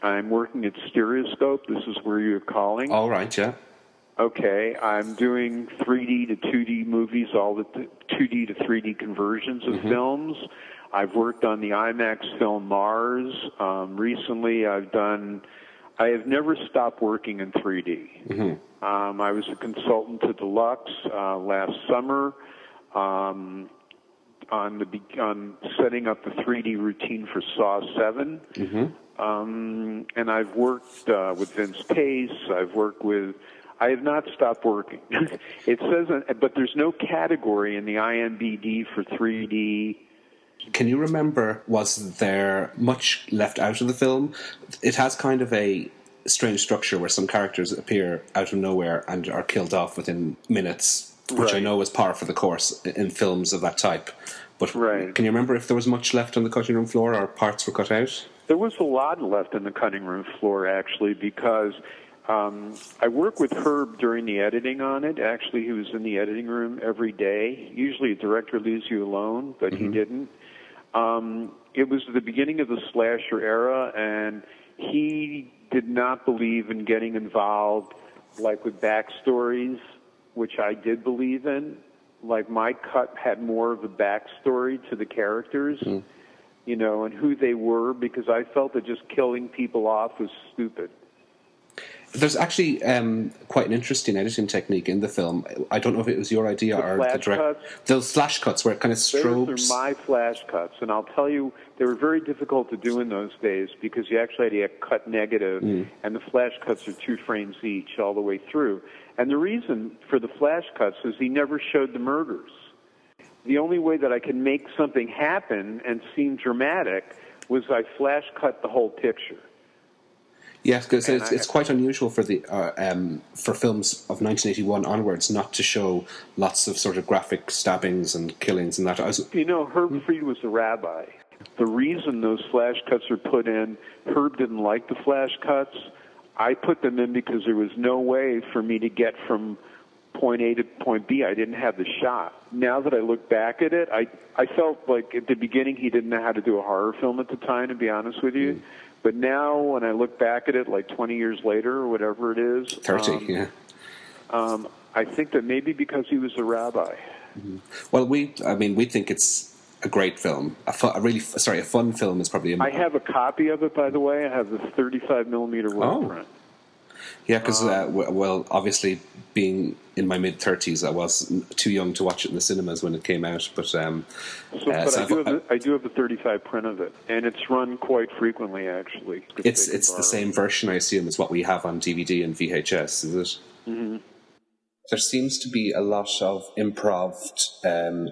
I'm working at Stereoscope. This is where you're calling. All right, yeah. Okay, I'm doing 3D to 2D movies, all the 2D to 3D conversions of films. I've worked on the IMAX film Mars. Recently, I have never stopped working in 3D. I was a consultant to Deluxe last summer on setting up the 3D routine for Saw 7. And I've worked with Vince Pace. I have not stopped working. It says, but there's no category in the IMDb for 3D Can you remember, was there much left out of the film? It has kind of a strange structure where some characters appear out of nowhere and are killed off within minutes, which I know is par for the course in films of that type. But can you remember if there was much left on the cutting room floor or parts were cut out? There was a lot left on the cutting room floor, actually, because I work with Herb during the editing on it. Actually, he was in the editing room every day. Usually a director leaves you alone, but he didn't. It was the beginning of the slasher era, and he did not believe in getting involved, like with backstories, which I did believe in. Like, my cut had more of a backstory to the characters, you know, and who they were, because I felt that just killing people off was stupid. There's actually quite an interesting editing technique in the film. I don't know if it was your idea or the director. Those flash cuts where it kind of strobes. Those are my flash cuts, and I'll tell you, they were very difficult to do in those days because you actually had to get cut negative, and the flash cuts are 2 frames each all the way through. And the reason for the flash cuts is he never showed the murders. The only way that I could make something happen and seem dramatic was I flash cut the whole picture. Yes, because it's quite unusual for the for films of 1981 onwards not to show lots of sort of graphic stabbings and killings and that. You know, Herb Fried was a rabbi. The reason those flash cuts are put in, Herb didn't like the flash cuts. I put them in because there was no way for me to get from point A to point B. I didn't have the shot. Now that I look back at it, I felt like at the beginning he didn't know how to do a horror film at the time, to be honest with you. But now, when I look back at it, like 20 years later or whatever it is, 30, I think that maybe because he was a rabbi. Well, we think it's a great film. A fun film is probably. I have a copy of it, by the way. I have the 35 millimeter word print. Yeah, because obviously, being in my mid-30s, I was too young to watch it in the cinemas when it came out. But I do have the 35 print of it, and it's run quite frequently. Actually, it's the same version, I assume, as what we have on DVD and VHS, is it? Mm-hmm. There seems to be a lot of improv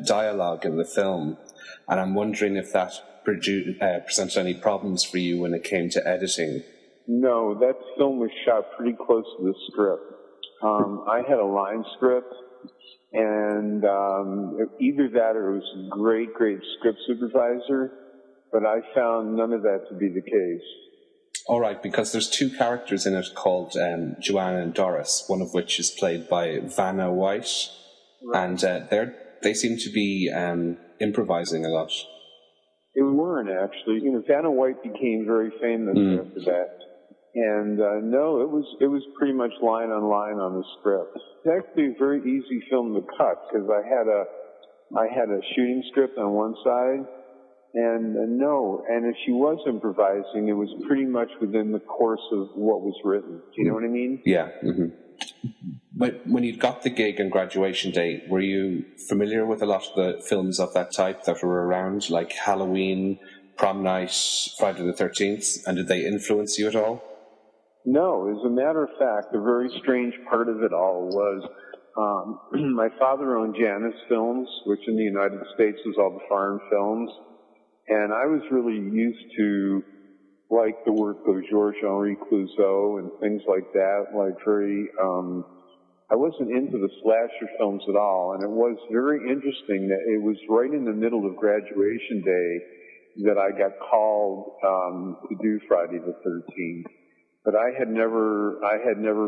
dialogue in the film, and I'm wondering if that presented any problems for you when it came to editing. No, that film was shot pretty close to the script. I had a line script, and either that or it was a great, great script supervisor, but I found none of that to be the case. All right, because there's 2 characters in it called Joanna and Doris, one of which is played by Vanna White, and they seem to be improvising a lot. They weren't, actually. You know, Vanna White became very famous after that. And no, it was pretty much line on line on the script. It's actually a very easy film to cut because I had a shooting script on one side, and if she was improvising, it was pretty much within the course of what was written. Do you know what I mean? Yeah. Mm-hmm. But when you got the gig on Graduation Day, were you familiar with a lot of the films of that type that were around, like Halloween, Prom Night, Friday the 13th, and did they influence you at all? No, as a matter of fact, the very strange part of it all was my father owned Janus Films, which in the United States was all the foreign films, and I was really used to like the work of Georges-Henri Clouzot and things like that, like very, I wasn't into the slasher films at all, and it was very interesting that it was right in the middle of Graduation Day that I got called to do Friday the 13th. But I had never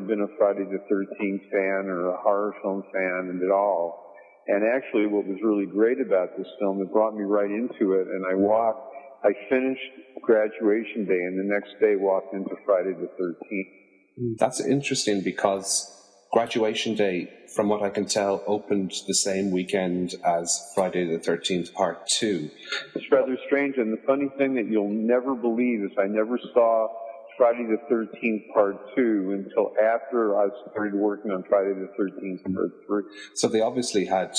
been a Friday the 13th fan or a horror film fan at all. And actually what was really great about this film, it brought me right into it, and I finished Graduation Day and the next day walked into Friday the 13th. That's interesting because Graduation Day, from what I can tell, opened the same weekend as Friday the 13th Part 2. It's rather strange, and the funny thing that you'll never believe is I never saw Friday the 13th Part 2 until after I started working on Friday the 13th Part 3. So they obviously had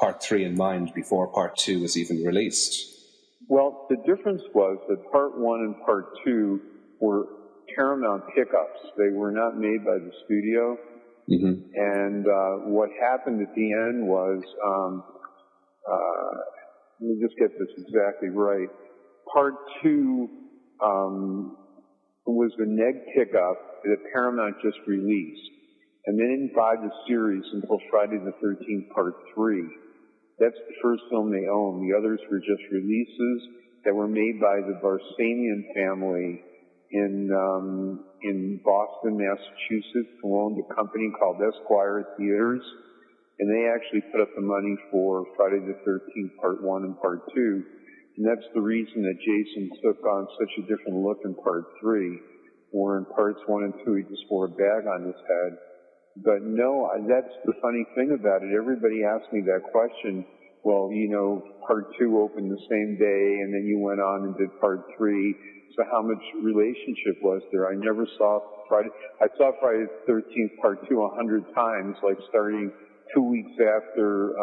Part 3 in mind before Part 2 was even released. Well, the difference was that Part 1 and Part 2 were Paramount pickups. They were not made by the studio. Mm-hmm. And what happened at the end was let me just get this exactly right. Part 2 was the neg pickup that Paramount just released, and they didn't buy the series until Friday the 13th Part 3. That's the first film they own. The others were just releases that were made by the Barsamian family in Boston, Massachusetts, who owned a company called Esquire Theaters, and they actually put up the money for Friday the 13th Part 1 and Part 2, and that's the reason that Jason took on such a different look in Part 3, where in Parts 1 and 2 he just wore a bag on his head. But no, that's the funny thing about it. Everybody asked me that question. Well, you know, Part 2 opened the same day, and then you went on and did Part 3. So how much relationship was there? I never saw Friday. I saw Friday the 13th Part 2 100 times, like starting 2 weeks after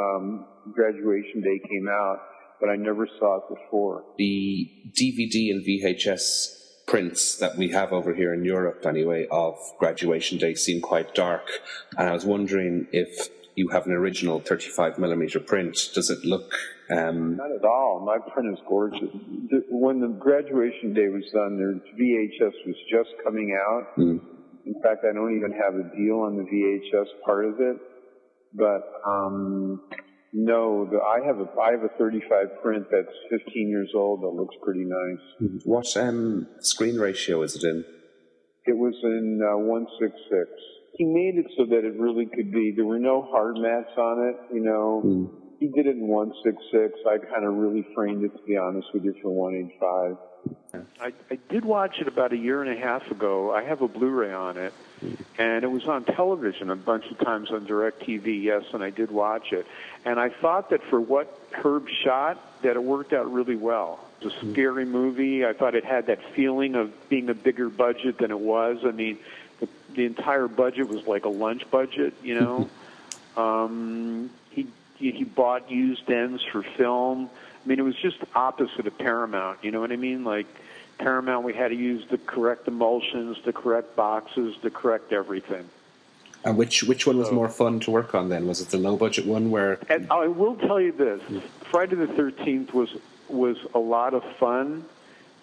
Graduation Day came out, but I never saw it before. The DVD and VHS prints that we have over here in Europe, anyway, of Graduation Day seem quite dark, and I was wondering if you have an original 35mm print. Does it look... Not at all. My print is gorgeous. When the Graduation Day was done, their VHS was just coming out. In fact, I don't even have a deal on the VHS part of it. But no, I have a 35 print that's 15 years old that looks pretty nice. What screen ratio is it in? It was in 1:6:6. He made it so that it really could be. There were no hard mats on it, you know. He did it in 1:6:6. I kind of really framed it, to be honest with you, for 1:8:5. I did watch it about a year and a half ago. I have a Blu-ray on it, and it was on television a bunch of times on DirecTV, yes, and I did watch it. And I thought that for what Herb shot, that it worked out really well. It was a scary movie. I thought it had that feeling of being a bigger budget than it was. I mean, the entire budget was like a lunch budget, you know. He bought used ends for film. I mean, it was just opposite of Paramount, you know what I mean? Like, Paramount, we had to use the correct emulsions, the correct boxes, the correct everything. And which one was more fun to work on then? Was it the low-budget one where... And I will tell you this. Friday the 13th was a lot of fun,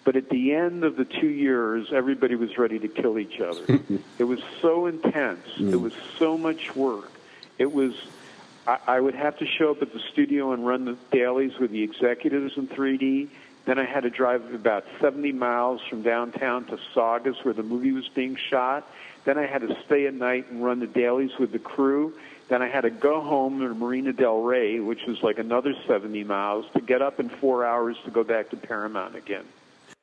but at the end of the 2 years, everybody was ready to kill each other. It was so intense. It was so much work. It was... I would have to show up at the studio and run the dailies with the executives in 3D. Then I had to drive about 70 miles from downtown to Saugus, where the movie was being shot. Then I had to stay at night and run the dailies with the crew. Then I had to go home to Marina Del Rey, which was like another 70 miles, to get up in 4 hours to go back to Paramount again.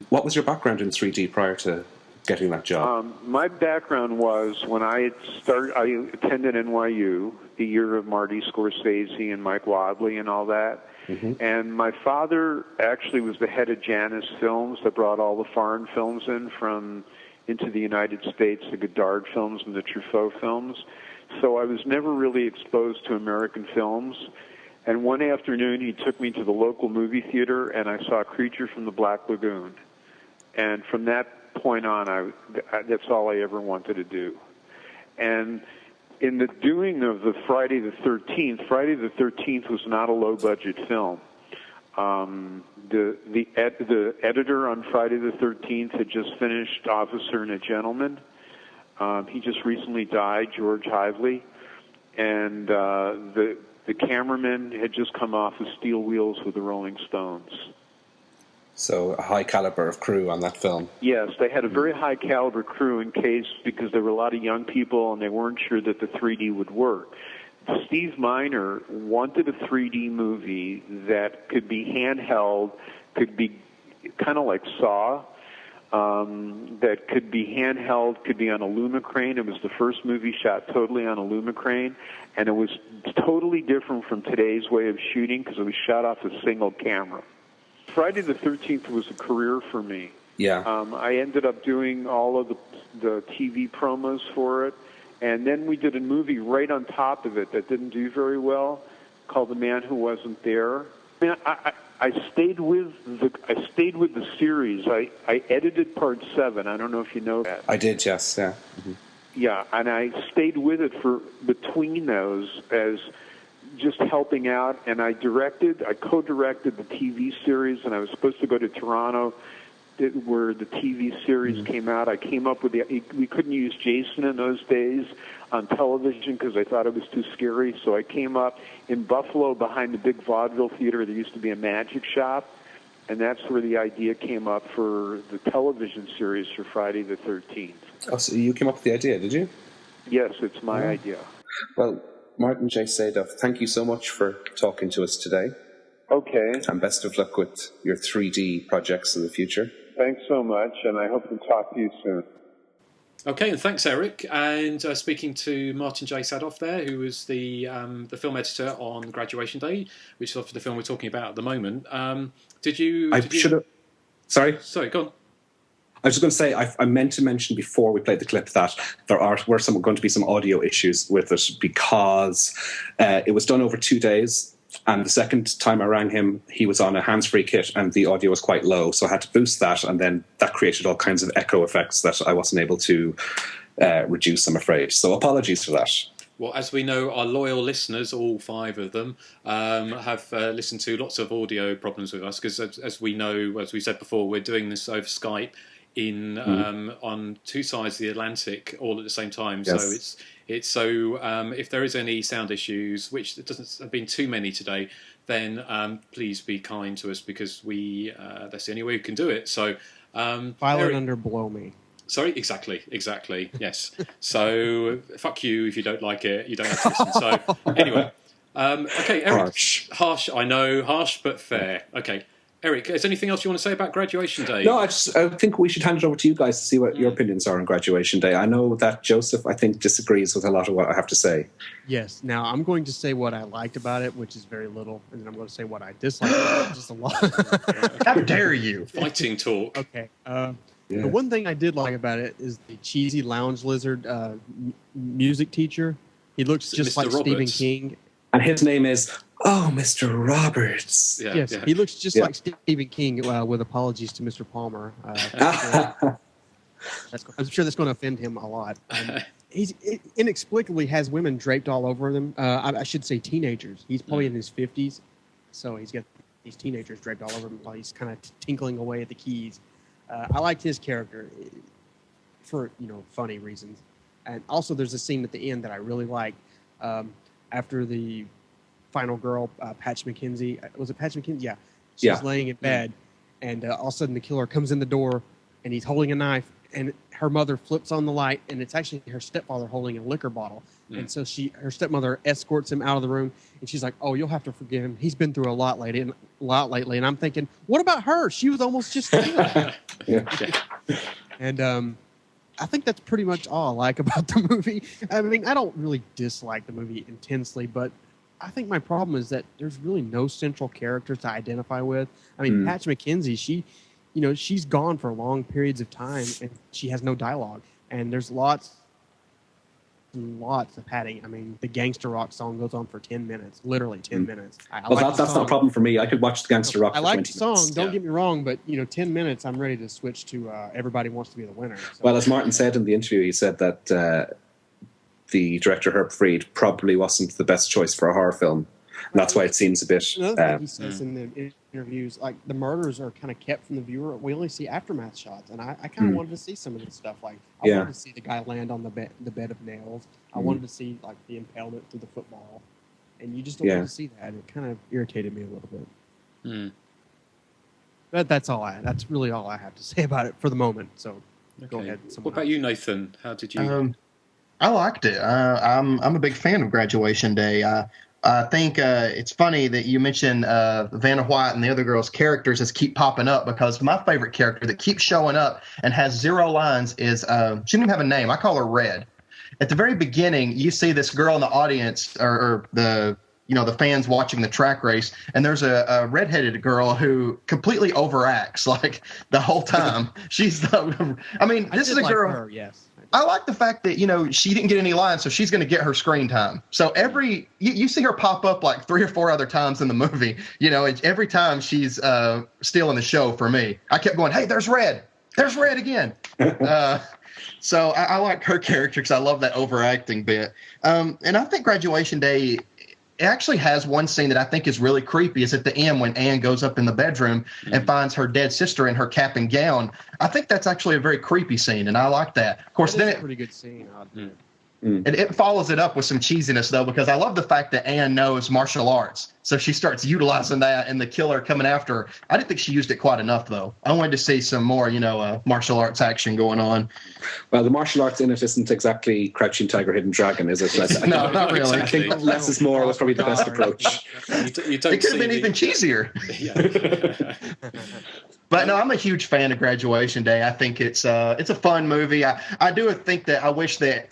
What was your background in 3D prior to getting that job? My background was when I attended NYU, the year of Marty Scorsese and Mike Wadley and all that. And my father actually was the head of Janus Films that brought all the foreign films into the United States, the Godard films and the Truffaut films. So I was never really exposed to American films. And one afternoon he took me to the local movie theater and I saw Creature from the Black Lagoon. And from that point on, that's all I ever wanted to do. And in the doing of the Friday the 13th was not a low-budget film. The editor on Friday the 13th had just finished Officer and a Gentleman. He just recently died, George Hively. And the cameraman had just come off of Steel Wheels with the Rolling Stones. So a high caliber of crew on that film. Yes, they had a very high caliber crew in case, because there were a lot of young people and they weren't sure that the 3D would work. Steve Miner wanted a 3D movie that could be handheld, could be kind of like Saw, that could be handheld, could be on a Lumicrane. It was the first movie shot totally on a Lumicrane, and it was totally different from today's way of shooting because it was shot off a single camera. Friday the 13th was a career for me. Yeah. I ended up doing all of the TV promos for it, and then we did a movie right on top of it that didn't do very well, called The Man Who Wasn't There. I mean, I stayed with the series. I edited Part 7. I don't know if you know that. I did, yes. Yeah. Yeah, and I stayed with it for between those as just helping out, and I co-directed the TV series, and I was supposed to go to Toronto where the TV series came out. I came up with we couldn't use Jason in those days on television because I thought it was too scary, so I came up in Buffalo behind the big vaudeville theater. There used to be a magic shop, and that's where the idea came up for the television series for Friday the 13th. Oh, so you came up with the idea, did you? Yes, it's my idea. Well, Martin J. Sadov, thank you so much for talking to us today. Okay. And best of luck with your 3D projects in the future. Thanks so much, and I hope to talk to you soon. Okay, and thanks, Erik. And speaking to Martin J. Sadov there, who was the film editor on Graduation Day, which is obviously the film we're talking about at the moment. Sorry, go on. I was just going to say, I meant to mention before we played the clip that there were going to be some audio issues with it because it was done over 2 days. And the second time I rang him, he was on a hands-free kit and the audio was quite low. So I had to boost that, and then that created all kinds of echo effects that I wasn't able to reduce, I'm afraid. So apologies for that. Well, as we know, our loyal listeners, all 5 of them, have listened to lots of audio problems with us because, as we know, as we said before, we're doing this over Skype on 2 sides of the Atlantic all at the same time. Yes. So if there is any sound issues, which there doesn't have been too many today, then please be kind to us because that's the only way we can do it. So file it under below me. Sorry, exactly. Yes. So fuck you if you don't like it. You don't have to listen. So anyway, okay, Erik. Harsh. I know, harsh but fair. Okay. Erik, is there anything else you want to say about Graduation Day? No, I think we should hand it over to you guys to see what your opinions are on Graduation Day. I know that Joseph, I think, disagrees with a lot of what I have to say. Yes. Now, I'm going to say what I liked about it, which is very little, and then I'm going to say what I disliked, just a lot. How dare you? Fighting talk. Okay. The one thing I did like about it is the cheesy lounge lizard music teacher. He looks just like Stephen King. And his name is, Mr. Roberts. Yes, he looks just like Stephen King, with apologies to Mr. Palmer. I'm sure that's going to offend him a lot. He inexplicably has women draped all over him. I should say teenagers. He's probably in his 50s, so he's got these teenagers draped all over him while he's kind of tinkling away at the keys. I liked his character for funny reasons. And also there's a scene at the end that I really liked. After the final girl, Patch McKenzie. Was it Patch McKenzie? Yeah. She's laying in bed, and all of a sudden the killer comes in the door, and he's holding a knife, and her mother flips on the light, and it's actually her stepfather holding a liquor bottle. And so her stepmother escorts him out of the room, and she's like, "Oh, you'll have to forgive him. He's been through a lot lately." And I'm thinking, what about her? She was almost just killed. And I think that's pretty much all I like about the movie. I mean, I don't really dislike the movie intensely, but I think my problem is that there's really no central character to identify with. I mean, Patch McKenzie, she's gone for long periods of time, and she has no dialogue. And there's lots of padding. I mean, the Gangster Rock song goes on for 10 minutes, literally 10 minutes. That's not a problem for me. I could watch the Gangster Rock for 20 minutes. I like the song, don't get me wrong, but 10 minutes, I'm ready to switch to Everybody Wants to Be the Winner. So. Well, as Martin said in the interview, he said that the director, Herb Fried, probably wasn't the best choice for a horror film. And that's why it seems a bit... Another thing he says in the interviews, like the murders are kind of kept from the viewer. We only see aftermath shots, and I kind of wanted to see some of this stuff. Like I wanted to see the guy land on the bed of nails. I wanted to see like the impalement through the football, and you just don't want to see that. It kind of irritated me a little bit. But that's really all I have to say about it for the moment. So go ahead. What about you, Nathan? How did you? I liked it. I'm a big fan of Graduation Day. I think it's funny that you mentioned Vanna White and the other girls' characters just keep popping up, because my favorite character that keeps showing up and has 0 lines is she doesn't even have a name. I call her Red. At the very beginning, you see this girl in the audience or the fans watching the track race, and there's a redheaded girl who completely overacts like the whole time. This is a girl. Her, yes. I like the fact that, she didn't get any lines, so she's going to get her screen time. So you see her pop up like 3 or 4 other times in the movie, every time she's stealing the show for me. I kept going, hey, there's Red. There's Red again. So I like her character because I love that overacting bit. And I think Graduation Day, it actually has one scene that I think is really creepy. It's at the end when Anne goes up in the bedroom and finds her dead sister in her cap and gown. I think that's actually a very creepy scene, and I like that. Of course, then it's a pretty good scene. It follows it up with some cheesiness, though, because I love the fact that Anne knows martial arts. So she starts utilizing that, and the killer coming after her. I didn't think she used it quite enough, though. I wanted to see some more, martial arts action going on. Well, the martial arts in it isn't exactly Crouching Tiger, Hidden Dragon, is it? No, not really. I think less is more was probably the best approach. You don't it could have been even cheesier. But no, I'm a huge fan of Graduation Day. I think it's a fun movie. I do think that I wish that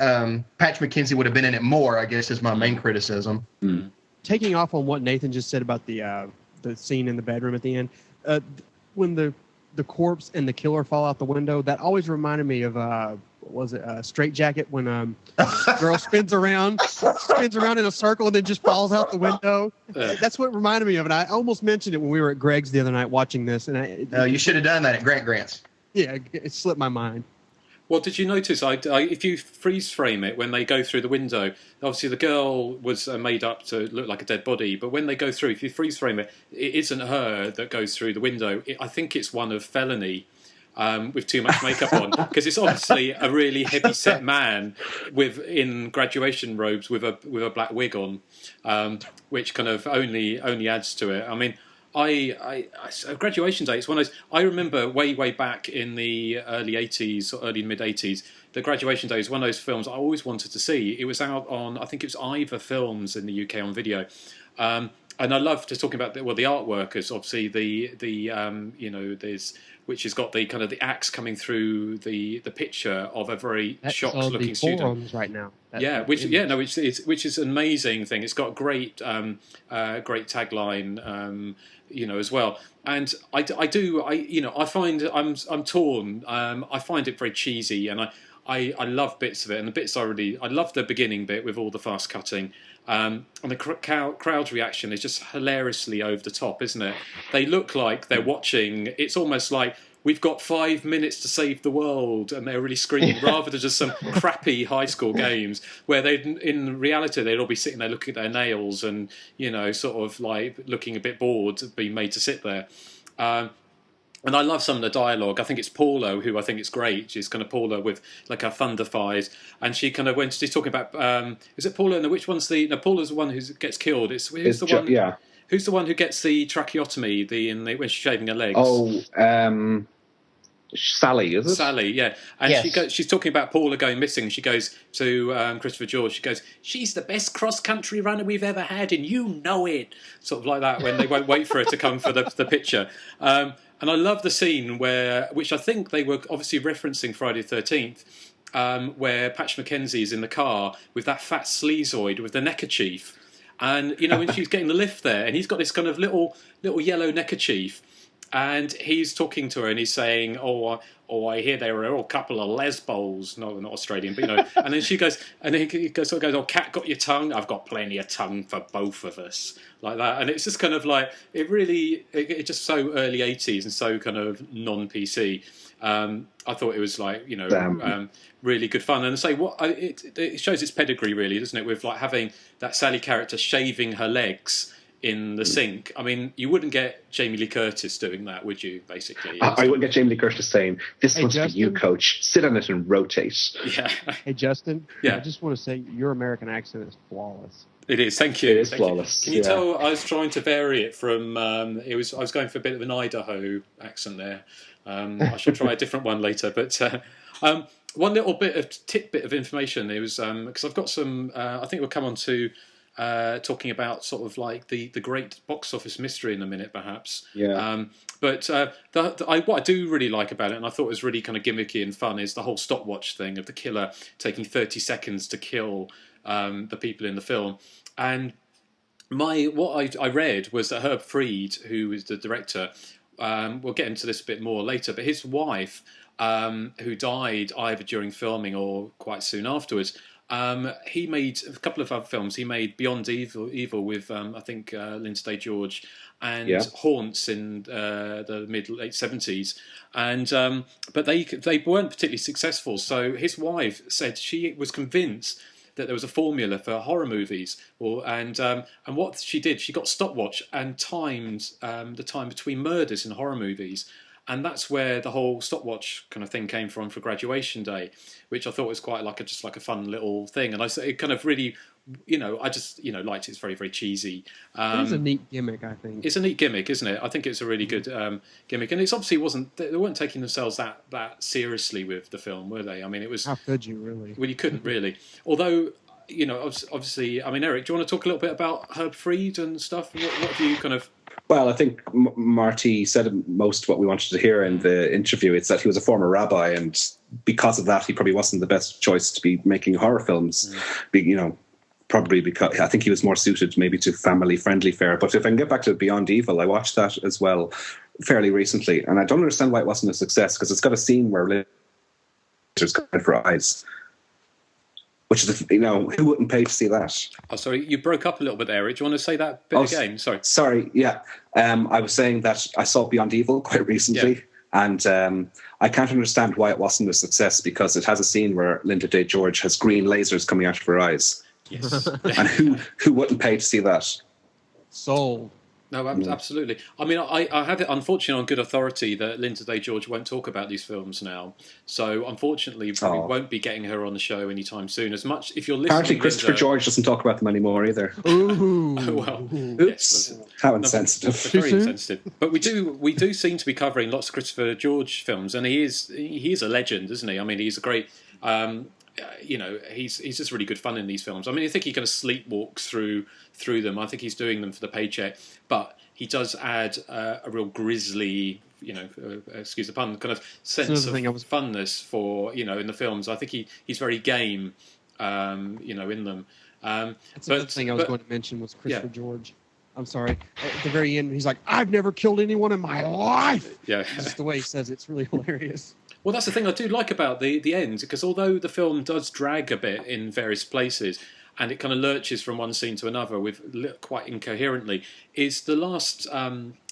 Patch McKenzie would have been in it more, I guess, is my main criticism. Taking off on what Nathan just said about the scene in the bedroom at the end, when the corpse and the killer fall out the window, that always reminded me of Straight Jacket, when the girl spins around in a circle and then just falls out the window. That's what it reminded me of, and I almost mentioned it when we were at Greg's the other night watching this. And you should have done that at Grant's. Yeah, it slipped my mind. Well, did you notice, if you freeze frame it when they go through the window, obviously the girl was made up to look like a dead body, but when they go through, if you freeze frame it, it isn't her that goes through the window. I think it's one of Felony with too much makeup on, because it's obviously a really heavy-set man in graduation robes with a black wig on, which kind of only adds to it. I mean, Graduation Day, it's one of those. I remember way back in the early 80s or early mid 80s, the Graduation Day is one of those films I always wanted to see. It was out on, I think it was Ivor Films in the UK on video, and I love just talking about the artwork is obviously there's which has got the kind of the axe coming through the picture of a very shocked looking student right now. Which is an amazing thing. It's got great tagline, as well. And I find I'm torn. I find it very cheesy, and I love bits of it, and the bits I love the beginning bit with all the fast cutting. And the crowd's reaction is just hilariously over the top, isn't it? They look like they're watching. It's almost like we've got 5 minutes to save the world, and they're really screaming, rather than just some crappy high school games where in reality they'd all be sitting there looking at their nails and sort of like looking a bit bored, being made to sit there. And I love some of the dialogue. I think it's Paula, who I think is great. She's kind of Paula with like her thunder thighs. And she kind of, when she's talking about, is it Paula? No, which one's Paula's the one who gets killed. Who's the one who gets the tracheotomy when she's shaving her legs? Sally, is it? Sally, yeah. And yes. She's talking about Paula going missing. She goes to Christopher George. She goes, "She's the best cross-country runner we've ever had, and you know it." Sort of like that, when they won't wait for her to come for the picture. And I love the scene which I think they were obviously referencing Friday the 13th, where Patch McKenzie is in the car with that fat sleazoid with the neckerchief. And, when she's getting the lift there, and he's got this kind of little yellow neckerchief, and he's talking to her, and he's saying, "Oh, I hear they were all a couple of lesbos." No, not Australian, but And then she goes, and then he goes, "Oh, cat, got your tongue? I've got plenty of tongue for both of us," like that. And it's just kind of like it's just so early 80s and so kind of non-PC. I thought it was like really good fun, and say it shows its pedigree, really, doesn't it? With like having that Sally character shaving her legs in the sink. I mean, you wouldn't get Jamie Lee Curtis doing that, would you? Basically, I wouldn't get Jamie Lee Curtis saying, "This one's for you, Coach. Sit on it and rotate." Yeah. Hey, Justin. Yeah. I just want to say your American accent is flawless. It is. Thank you. It is flawless. Can you tell I was trying to vary it from? I was going for a bit of an Idaho accent there. I should try a different one later, but. One little bit of tidbit of information. It was because I've got some. I think we'll come on to talking about sort of like the great box office mystery in a minute, perhaps. Yeah. But what I do really like about it, and I thought it was really kind of gimmicky and fun, is the whole stopwatch thing of the killer taking 30 seconds to kill the people in the film. And what I read was that Herb Fried, who is the director, we'll get into this a bit more later, but his wife, who died either during filming or quite soon afterwards, he made a couple of other films. He made Beyond Evil with, I think, Lindsay Day George, and Haunts in the mid-late 70s. And but they weren't particularly successful. So his wife said she was convinced that there was a formula for horror movies, and what she did, she got stopwatch and timed the time between murders in horror movies. And that's where the whole stopwatch kind of thing came from for Graduation Day, which I thought was quite just like a fun little thing. And it kind of really, I just liked it. It's very, very cheesy. It's a neat gimmick, I think. It's a neat gimmick, isn't it? I think it's a really good gimmick, and it's obviously they weren't taking themselves that seriously with the film, were they? I mean, it was. How could you really? Well, you couldn't really. Although, obviously, I mean, Erik, do you want to talk a little bit about Herb Fried and stuff? What have you kind of? Well, I think Marty said most of what we wanted to hear in the interview. It's that he was a former rabbi, and because of that, he probably wasn't the best choice to be making horror films. Probably because I think he was more suited maybe to family-friendly fare. But if I can get back to Beyond Evil, I watched that as well fairly recently, and I don't understand why it wasn't a success, because it's got a scene where Linter's coming for eyes. Which is, who wouldn't pay to see that? Oh, sorry, you broke up a little bit there, Erik. Do you want to say that bit again? Sorry, yeah. I was saying that I saw Beyond Evil quite recently, and I can't understand why it wasn't a success, because it has a scene where Linda Day George has green lasers coming out of her eyes. Yes. And who wouldn't pay to see that? Sold. No, absolutely. I mean, I have it, unfortunately, on good authority that Linda Day George won't talk about these films now. So, unfortunately, we won't be getting her on the show anytime soon. As much, if you're listening, apparently, Christopher George doesn't talk about them anymore either. Ooh. Oh, well, oops, yes, how insensitive! Very insensitive. But we do seem to be covering lots of Christopher George films, and he is a legend, isn't he? I mean, he's a great. He's just really good fun in these films. I mean, I think he kind of sleepwalks through them. I think he's doing them for the paycheck, but he does add a real grisly, excuse the pun, kind of sense of funness for in the films. I think he's very game, in them. That's the thing I was going to mention was Christopher George. I'm sorry. At the very end, he's like, "I've never killed anyone in my life." Yeah, just the way he says it's really hilarious. Well, that's the thing I do like about the end, because although the film does drag a bit in various places, and it kind of lurches from one scene to another quite incoherently, is the last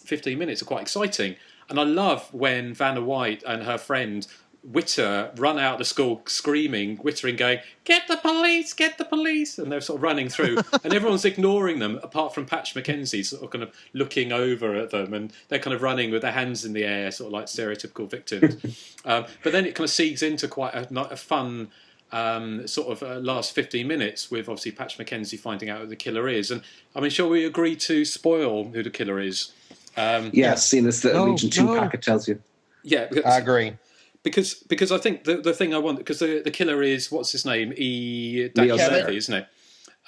15 minutes are quite exciting. And I love when Vanna White and her friend Witter run out the school screaming, Wittering, going, "Get the police, get the police!" And they're sort of running through, and everyone's ignoring them, apart from Patch Mackenzie, sort of kind of looking over at them, and they're kind of running with their hands in the air, sort of like stereotypical victims. But then it kind of segues into quite a fun last 15 minutes with obviously Patch Mackenzie finding out who the killer is. And I mean, shall we agree to spoil who the killer is? Yes, seeing as the Legion 2 packet tells you. Yeah, I agree. Because I think the thing I want, because the killer is, what's his name? Daniel Murphy, isn't it?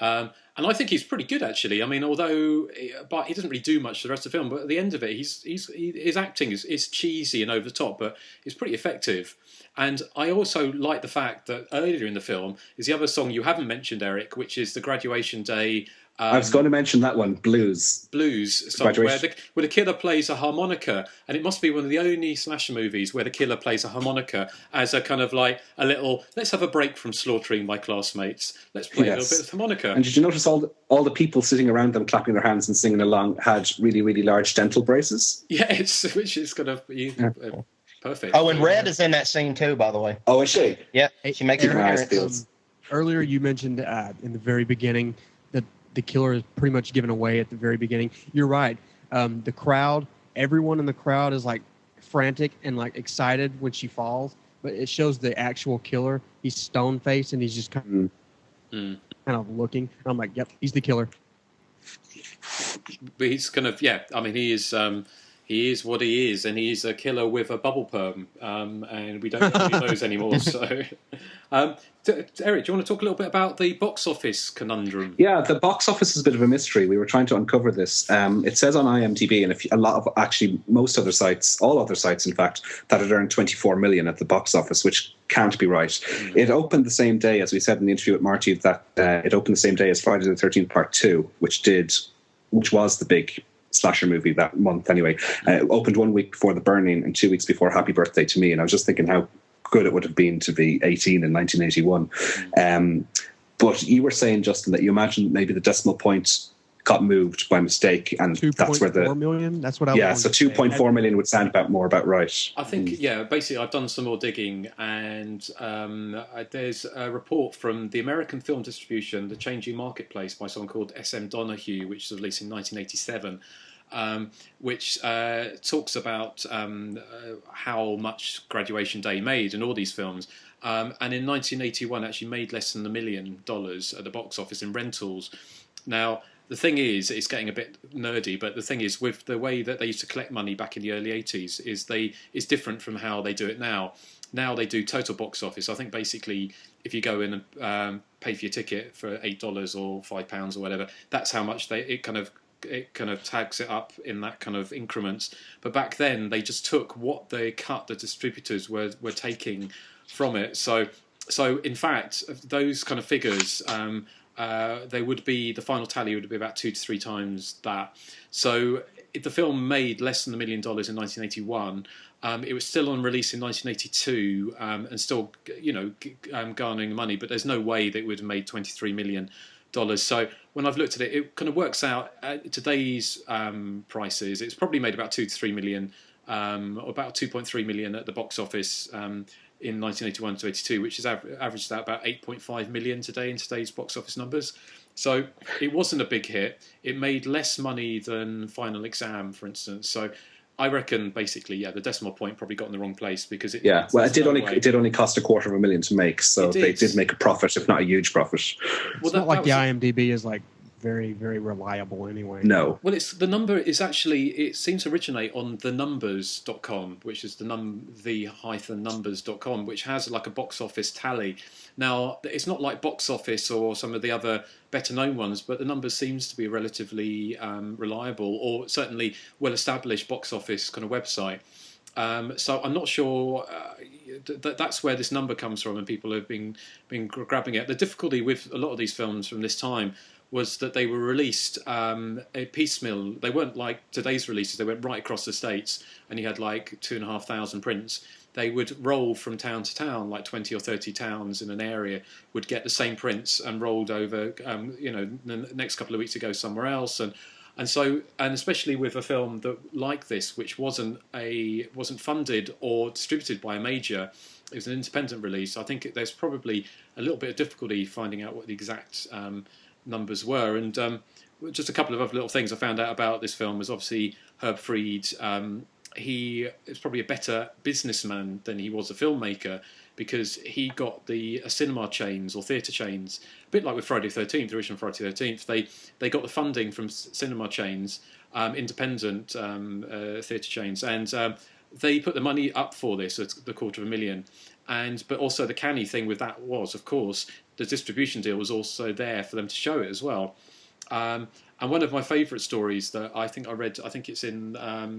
And I think he's pretty good, actually. I mean, but he doesn't really do much for the rest of the film. But at the end of it, his acting is cheesy and over the top, but it's pretty effective. And I also like the fact that earlier in the film is the other song you haven't mentioned, Erik, which is the Graduation Day. I was going to mention that one, Blues song, where the killer plays a harmonica, and it must be one of the only slasher movies where the killer plays a harmonica as a kind of like a little, let's have a break from slaughtering my classmates, let's play a little bit of harmonica. And did you notice all the people sitting around them clapping their hands and singing along had really, really large dental braces? Yeah, which is kind of perfect. Oh, and Red is in that scene too, by the way. Oh, is she? Yeah, she makes an appearance. Earlier you mentioned in the very beginning that the killer is pretty much given away at the very beginning. You're right. The crowd, everyone in the crowd is like frantic and like excited when she falls, but it shows the actual killer. He's stone faced and he's just kind of looking. And I'm like, yep, he's the killer. But he's kind of I mean, he is what he is, and he's a killer with a bubble perm, and we don't get those anymore. So, Erik, do you want to talk a little bit about the box office conundrum? Yeah, the box office is a bit of a mystery. We were trying to uncover this. It says on IMDb, and most other sites, all other sites, in fact, that it earned 24 million at the box office, which can't be right. It opened the same day, as we said in the interview with Marty, that it opened the same day as Friday the 13th Part 2, which was the big slasher movie that month anyway. It opened 1 week before The Burning and 2 weeks before Happy Birthday to Me, and I was just thinking how good it would have been to be 18 in 1981. But you were saying, Justin, that you imagine maybe the decimal point got moved by mistake, and that's where the 2.4 million. That's what I so 2.4 million would sound more about right. I think basically I've done some more digging, and there's a report from the American Film Distribution, The Changing Marketplace, by someone called S.M. Donahue, which was released in 1987. Which talks about how much Graduation Day made in all these films. And in 1981 actually made less than $1 million at the box office in rentals. Now, the thing is, it's getting a bit nerdy, but the thing is, with the way that they used to collect money back in the early 80s, is different from how they do it now. Now they do total box office. I think basically if you go in and pay for your ticket for $8 or £5 or whatever, that's how much it kind of tags it up in that kind of increments. But back then they just took what they cut the distributors were taking from it. So in fact, those kind of figures, they would be, the final tally would be about 2 to 3 times that. So if the film made less than $1 million in 1981, it was still on release in 1982 and still, garnering money. But there's no way that it would have made $23 million. So when I've looked at it, it kind of works out at today's prices. It's probably made about 2 to 3 million, or about 2.3 million at the box office in 1981 to 82, which is averaged out about 8.5 million today in today's box office numbers. So it wasn't a big hit. It made less money than Final Exam, for instance. So I reckon basically, the decimal point probably got in the wrong place because it. Yeah, well, it did only cost $250,000 to make, so they did make a profit, if not a huge profit. It's not like the IMDb is like very, very reliable anyway. No. Well, the number is actually, it seems to originate on thenumbers.com, which is the-numbers.com, which has like a box office tally. Now, it's not like Box Office or some of the other better known ones, but the numbers seems to be a relatively reliable, or certainly well-established box office kind of website. So I'm not sure that's where this number comes from, and people have been grabbing it. The difficulty with a lot of these films from this time was that they were released piecemeal. They weren't like today's releases. They went right across the States, and you had like 2,500 prints. They would roll from town to town, like 20 or 30 towns in an area would get the same prints and rolled over, the next couple of weeks to go somewhere else. And especially with a film like this, which wasn't funded or distributed by a major, it was an independent release. I think there's probably a little bit of difficulty finding out what the exact numbers were. And just a couple of other little things I found out about this film was obviously Herb Fried. He is probably a better businessman than he was a filmmaker, because he got the cinema chains or theatre chains, a bit like with Friday the 13th, the original Friday the 13th. They got the funding from cinema chains, independent theatre chains, and they put the money up for this at the $250,000. But also the canny thing with that was, of course, the distribution deal was also there for them to show it as well. And one of my favourite stories that I think I read, I think it's in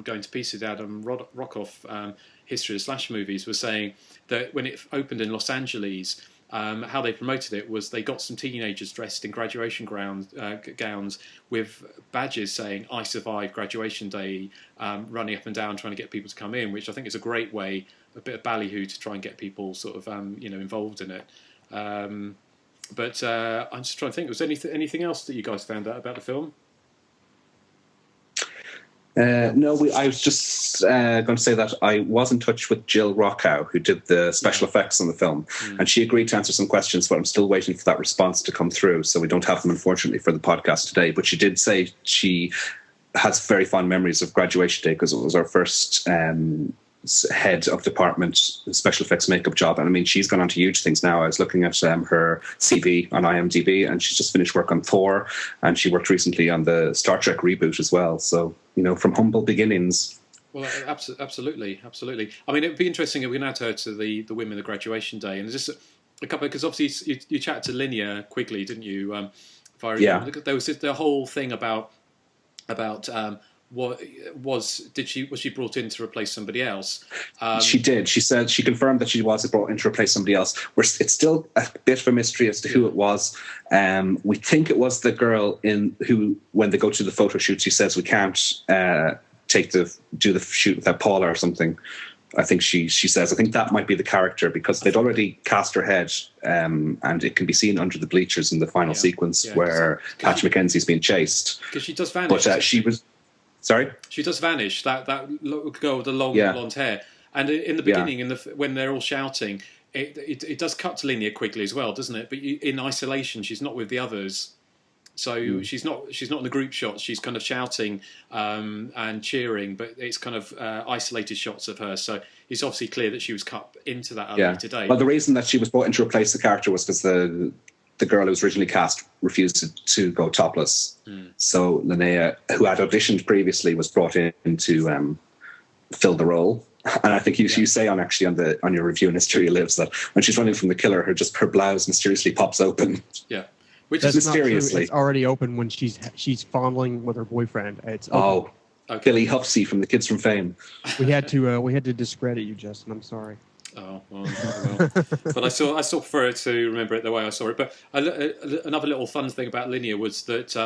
Going to Pieces, Adam Rockoff, Hysteria / movies, was saying that when it opened in Los Angeles, how they promoted it was they got some teenagers dressed in graduation gowns with badges saying "I survived graduation day," running up and down trying to get people to come in, which I think is a great way, a bit of ballyhoo to try and get people sort of involved in it. But I'm just trying to think. Was anything else that you guys found out about the film? No, I was just going to say that I was in touch with Jill Rockow, who did the special effects on the film, and she agreed to answer some questions, but I'm still waiting for that response to come through, so we don't have them, unfortunately, for the podcast today. But she did say she has very fond memories of Graduation Day, because it was our first head of department special effects makeup job, and I mean, she's gone on to huge things now. I was looking at her CV on IMDb, and she's just finished work on Thor, and she worked recently on the Star Trek reboot as well. So, from humble beginnings. Well, absolutely. I mean, it'd be interesting if we now turn to the women of Graduation Day, and just a couple, because obviously you chatted to Linnea Quigley, didn't you? Yeah. There was the whole thing about was she brought in to replace somebody else? She did. She said she confirmed that she was brought in to replace somebody else. It's still a bit of a mystery as to who it was. We think it was the girl who, when they go to the photo shoot, she says we can't do the shoot without Paula or something. I think she says, I think that might be the character, because they'd already cast her head, and it can be seen under the bleachers in the final sequence where Patch Mackenzie's being chased. Because she does vanish. But she was... Sorry? She does vanish, that girl with the long blonde hair. And in the beginning, when they're all shouting, it does cut to Linnea quickly as well, doesn't it? But in isolation, she's not with the others. So she's not in the group shots. She's kind of shouting and cheering, but it's kind of isolated shots of her. So it's obviously clear that she was cut into that later day. Well, the reason that she was brought in to replace the character was because the girl who was originally cast refused to go topless. So Linnea, who had auditioned previously, was brought in to fill the role. And I think you say on your review in Hysteria Lives that when she's running from the killer, her blouse mysteriously pops open. Yeah. Which is mysteriously. It's already open when she's fondling with her boyfriend. It's open. Billy Hupsey from the Kids from Fame. We had to discredit you, Justin. I'm sorry. Oh, well. But I still prefer to remember it the way I saw it. But another little fun thing about Linnea was that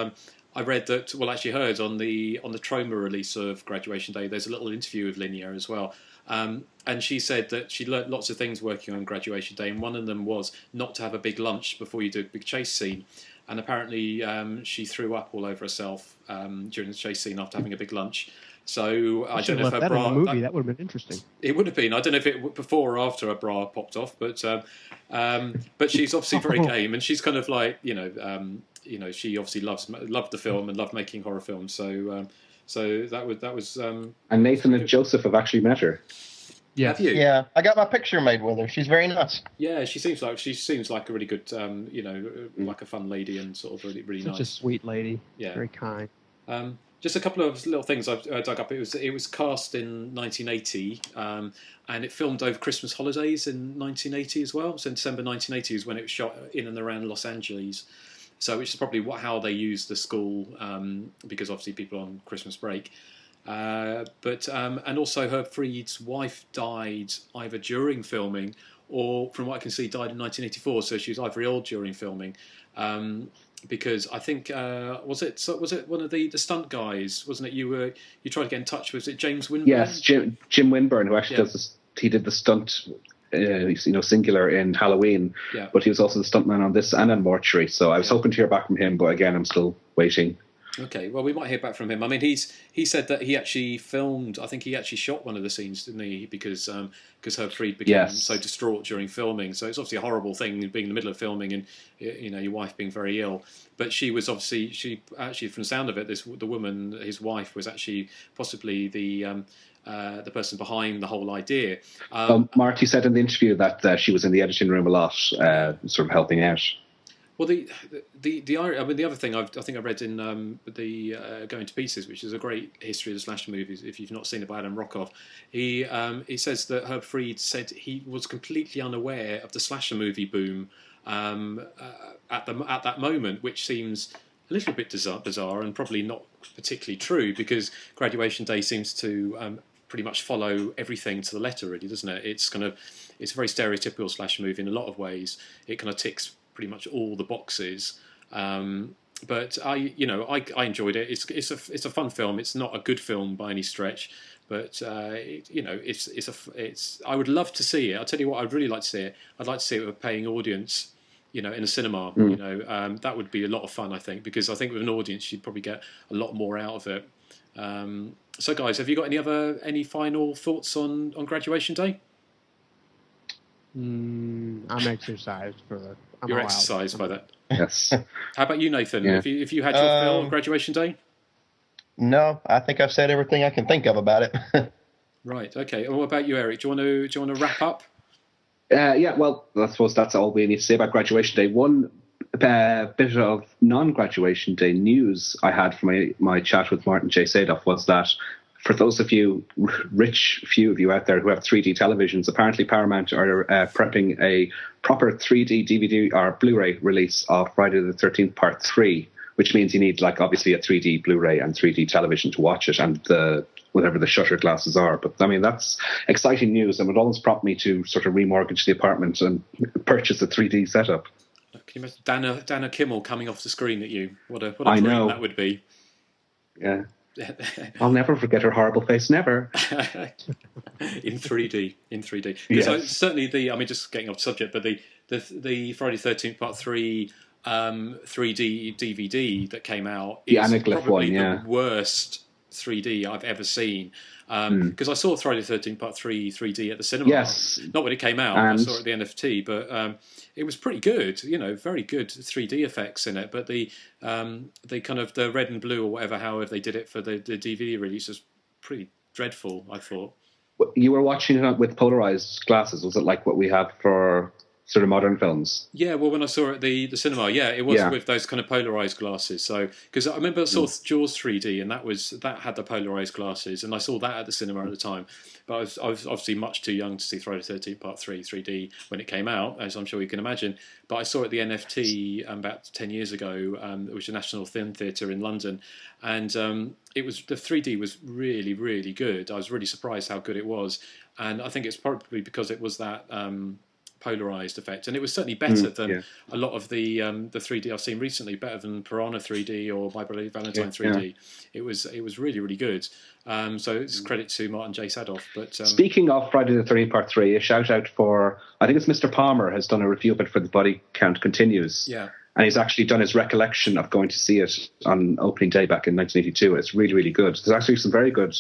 I read that, actually heard on the Troma release of Graduation Day, there's a little interview with Linnea as well. And she said that she learnt lots of things working on Graduation Day, and one of them was not to have a big lunch before you do a big chase scene. And apparently she threw up all over herself during the chase scene after having a big lunch. So I don't know if her bra... that would have been interesting. It would have been. I don't know if it before or after her bra popped off, but she's obviously very game, and she's kind of like, she obviously loved the film and loved making horror films. So that was. And Nathan and Joseph have actually met her. Yeah. Have you? Yeah, I got my picture made with her. She's very nice. Yeah, she seems like a really good, like a fun lady and sort of really really nice. Such a sweet lady. Yeah, very kind. Just a couple of little things I've dug up. It was cast in 1980, and it filmed over Christmas holidays in 1980 as well. So in December 1980 is when it was shot in and around Los Angeles. So which is probably how they used the school, because obviously people on Christmas break. And also Herb Fried's wife died either during filming or, from what I can see, died in 1984. So she was either ill during filming, because I think was it one of the stunt guys, wasn't it? You tried to get in touch with, was it James Winburn? Yes, Jim Winburn, who actually does this. He did the stunt, singular in Halloween, but he was also the stuntman on this and on Mortuary. So I was hoping to hear back from him, but again, I'm still waiting. Okay, well, we might hear back from him. I mean, he said that he actually filmed. I think he actually shot one of the scenes, didn't he? Because Herb Fried became so distraught during filming. So it's obviously a horrible thing being in the middle of filming and your wife being very ill. But she actually from the sound of it, the woman, his wife, was actually possibly the person behind the whole idea. Marty said in the interview that she was in the editing room a lot, sort of helping out. Well, the other thing I think I read in the Going to Pieces, which is a great history of the slasher movies. If you've not seen it by Adam Rockoff, he says that Herb Fried said he was completely unaware of the slasher movie boom at that moment, which seems a little bit bizarre and probably not particularly true, because Graduation Day seems to pretty much follow everything to the letter, really, doesn't it? It's a very stereotypical slasher movie in a lot of ways. It kind of ticks pretty much all the boxes, but I enjoyed it. It's a fun film. It's not a good film by any stretch, but I would love to see it. I'll tell you what, I'd really like to see it. I'd like to see it with a paying audience, in a cinema. That would be a lot of fun, I think, because I think with an audience you'd probably get a lot more out of it. So guys, have you got any final thoughts on Graduation Day? I'm exercised for. You're exercised by that. Yes. How about you, Nathan? Yeah. If you had your fill on Graduation Day? No, I think I've said everything I can think of about it. Right. Okay. And what about you, Eric? Do you want to wrap up? Yeah. Well, I suppose that's all we need to say about Graduation Day. One bit of non-Graduation Day news I had from my chat with Martin J. Sadoff was that, for those of you, rich few of you out there who have 3D televisions, apparently Paramount are prepping a proper 3D DVD or Blu-ray release of Friday the 13th Part 3, which means you need, obviously a 3D Blu-ray and 3D television to watch it, and whatever the shutter glasses are. But, I mean, that's exciting news, and would always prompt me to sort of remortgage the apartment and purchase a 3D setup. Can you imagine Dana Kimmel coming off the screen at you? What a dream that would be. Yeah. I'll never forget her horrible face. Never. in 3D. Because certainly just getting off subject, but the Friday 13th Part 3 3D DVD that came out is probably the worst 3D I've ever seen. Because I saw Friday the 13th Part 3 3D at the cinema. Yes. Not when it came out, I saw it at the NFT, but it was pretty good, very good 3D effects in it. But the kind of the red and blue or whatever, however they did it for the DVD release was pretty dreadful, I thought. You were watching it with polarized glasses. Was it like what we have for sort of modern films? Yeah, well, when I saw it at the cinema, it was with those kind of polarized glasses. So, because I remember I saw Jaws 3D, and that had the polarized glasses, and I saw that at the cinema at the time. But I was obviously much too young to see Friday the 13th Part 3 3D when it came out, as I'm sure you can imagine. But I saw it at the NFT about 10 years ago, which is the National Film Theatre in London, and the 3D was really, really good. I was really surprised how good it was, and I think it's probably because it was that polarized effect, and it was certainly better than a lot of the 3D I've seen recently, better than Piranha 3D or My Bloody Valentine 3D. It was really, really good. So it's credit to Martin J. Sadoff. But speaking of Friday the 13th Part 3, a shout out for, I think it's Mr. Palmer has done a review of it for The Body Count Continues. Yeah. And he's actually done his recollection of going to see it on opening day back in 1982. It's really, really good. There's actually some very good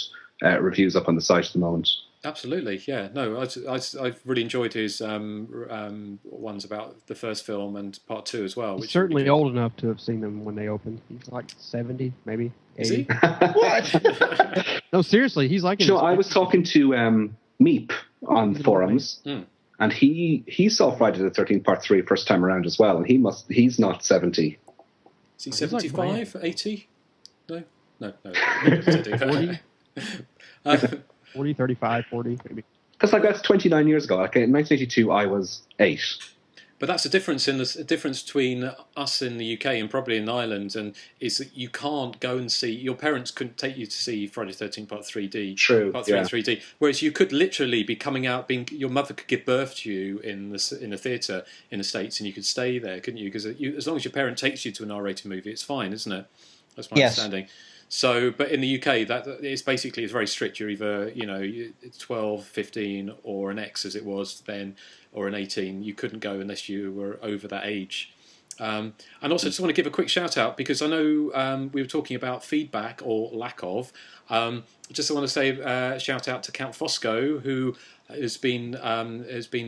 reviews up on the site at the moment. Absolutely, yeah. No, I've really enjoyed his ones about the first film and Part 2 as well. He's certainly old enough to have seen them when they opened. He's like 70, maybe 80. Is he? What? No, seriously, he's like... I was talking to Meep on the forums, and he saw Friday the 13th Part 3 first time around as well, and he's not 70. Is he 75, like 80? No. 40? 40, 35, 40, maybe. Because that's 29 years ago. Like in 1982, I was 8. But that's a difference between us in the UK and probably in Ireland, and is that you can't go and see. Your parents couldn't take you to see Friday the 13th Part 3D. True. Part 3 3D. Whereas you could literally be coming out, your mother could give birth to you in a theatre in the States, and you could stay there, couldn't you? Because as long as your parent takes you to an R-rated movie, it's fine, isn't it? That's my understanding. So, but in the UK, it's very strict. You're either 12, 15, or an X as it was then, or an 18. You couldn't go unless you were over that age. And also, just want to give a quick shout out because I know we were talking about feedback or lack of. Just want to say shout out to Count Fosco, who has been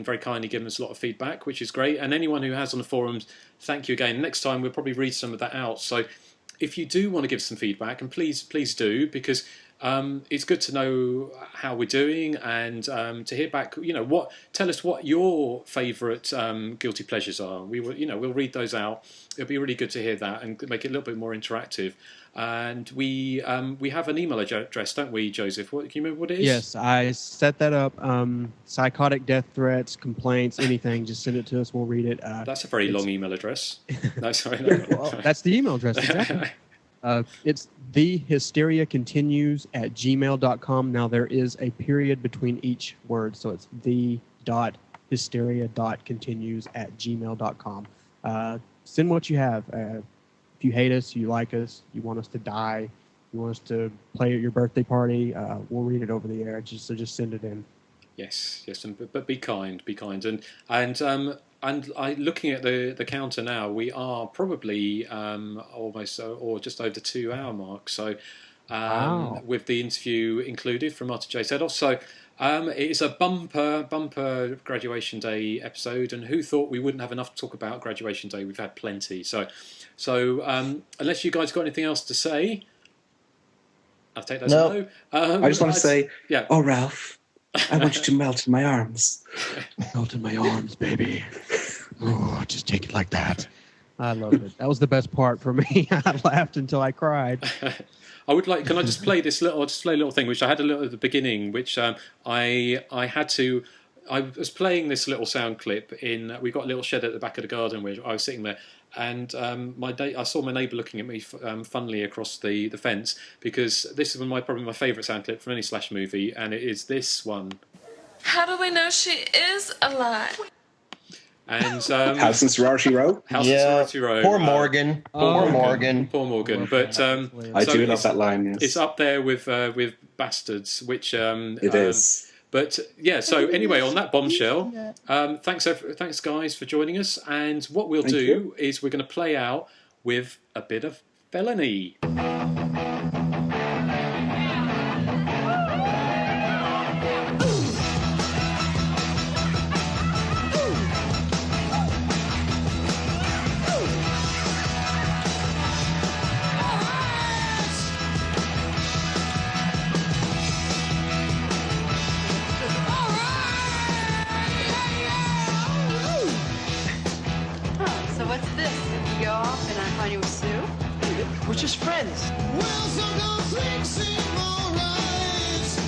very kindly given us a lot of feedback, which is great. And anyone who has on the forums, thank you again. Next time we'll probably read some of that out. So if you do want to give some feedback, and please do, because it's good to know how we're doing and to hear back. Tell us what your favourite guilty pleasures are. We'll read those out. It'll be really good to hear that and make it a little bit more interactive. And we have an email address, don't we, Joseph? Can you remember what it is? Yes, I set that up. Psychotic death threats, complaints, anything, just send it to us. We'll read it. That's a very long email address. No, sorry. No. Well, that's the email address, exactly. It's thehysteriacontinues@gmail.com. Now, there is a period between each word, so it's the.hysteria.continues@gmail.com. Send what you have. If you hate us, you like us, you want us to die, you want us to play at your birthday party, we'll read it over the air. So just send it in. Yes, but be kind, and looking at the counter now, we are probably almost or just over the 2 hour mark. So wow. With the interview included from Martin J. Sedoff. So it is a bumper graduation day episode, and who thought we wouldn't have enough to talk about graduation day? We've had plenty. So unless you guys got anything else to say, I'll take that. No. I just want to say, yeah. Oh, Ralph, I want you to melt in my arms. Melt in my arms, baby. Oh, just take it like that. I loved it. That was the best part for me. I laughed until I cried. I would like. Can I just play this little? Just play a little thing, which I had a little at the beginning, which I had to. I was playing this little sound clip in. We got a little shed at the back of the garden where I was sitting there, and I saw my neighbour looking at me funnily across the fence, because this is probably my favourite sound clip from any slash movie, and it is this one. How do we know she is alive? And House and Sorority Row. House and Sorority Row. Poor Morgan. Poor Morgan. But I do love that line. Yes. It's up there with Bastards, which it is. But yeah, so anyway, on that bombshell, thanks guys for joining us. And what we'll do is we're going to play out with a bit of Felony. So what's this? If you go off and I find you with Sue? We're just friends. Well, sometimes things seem alright.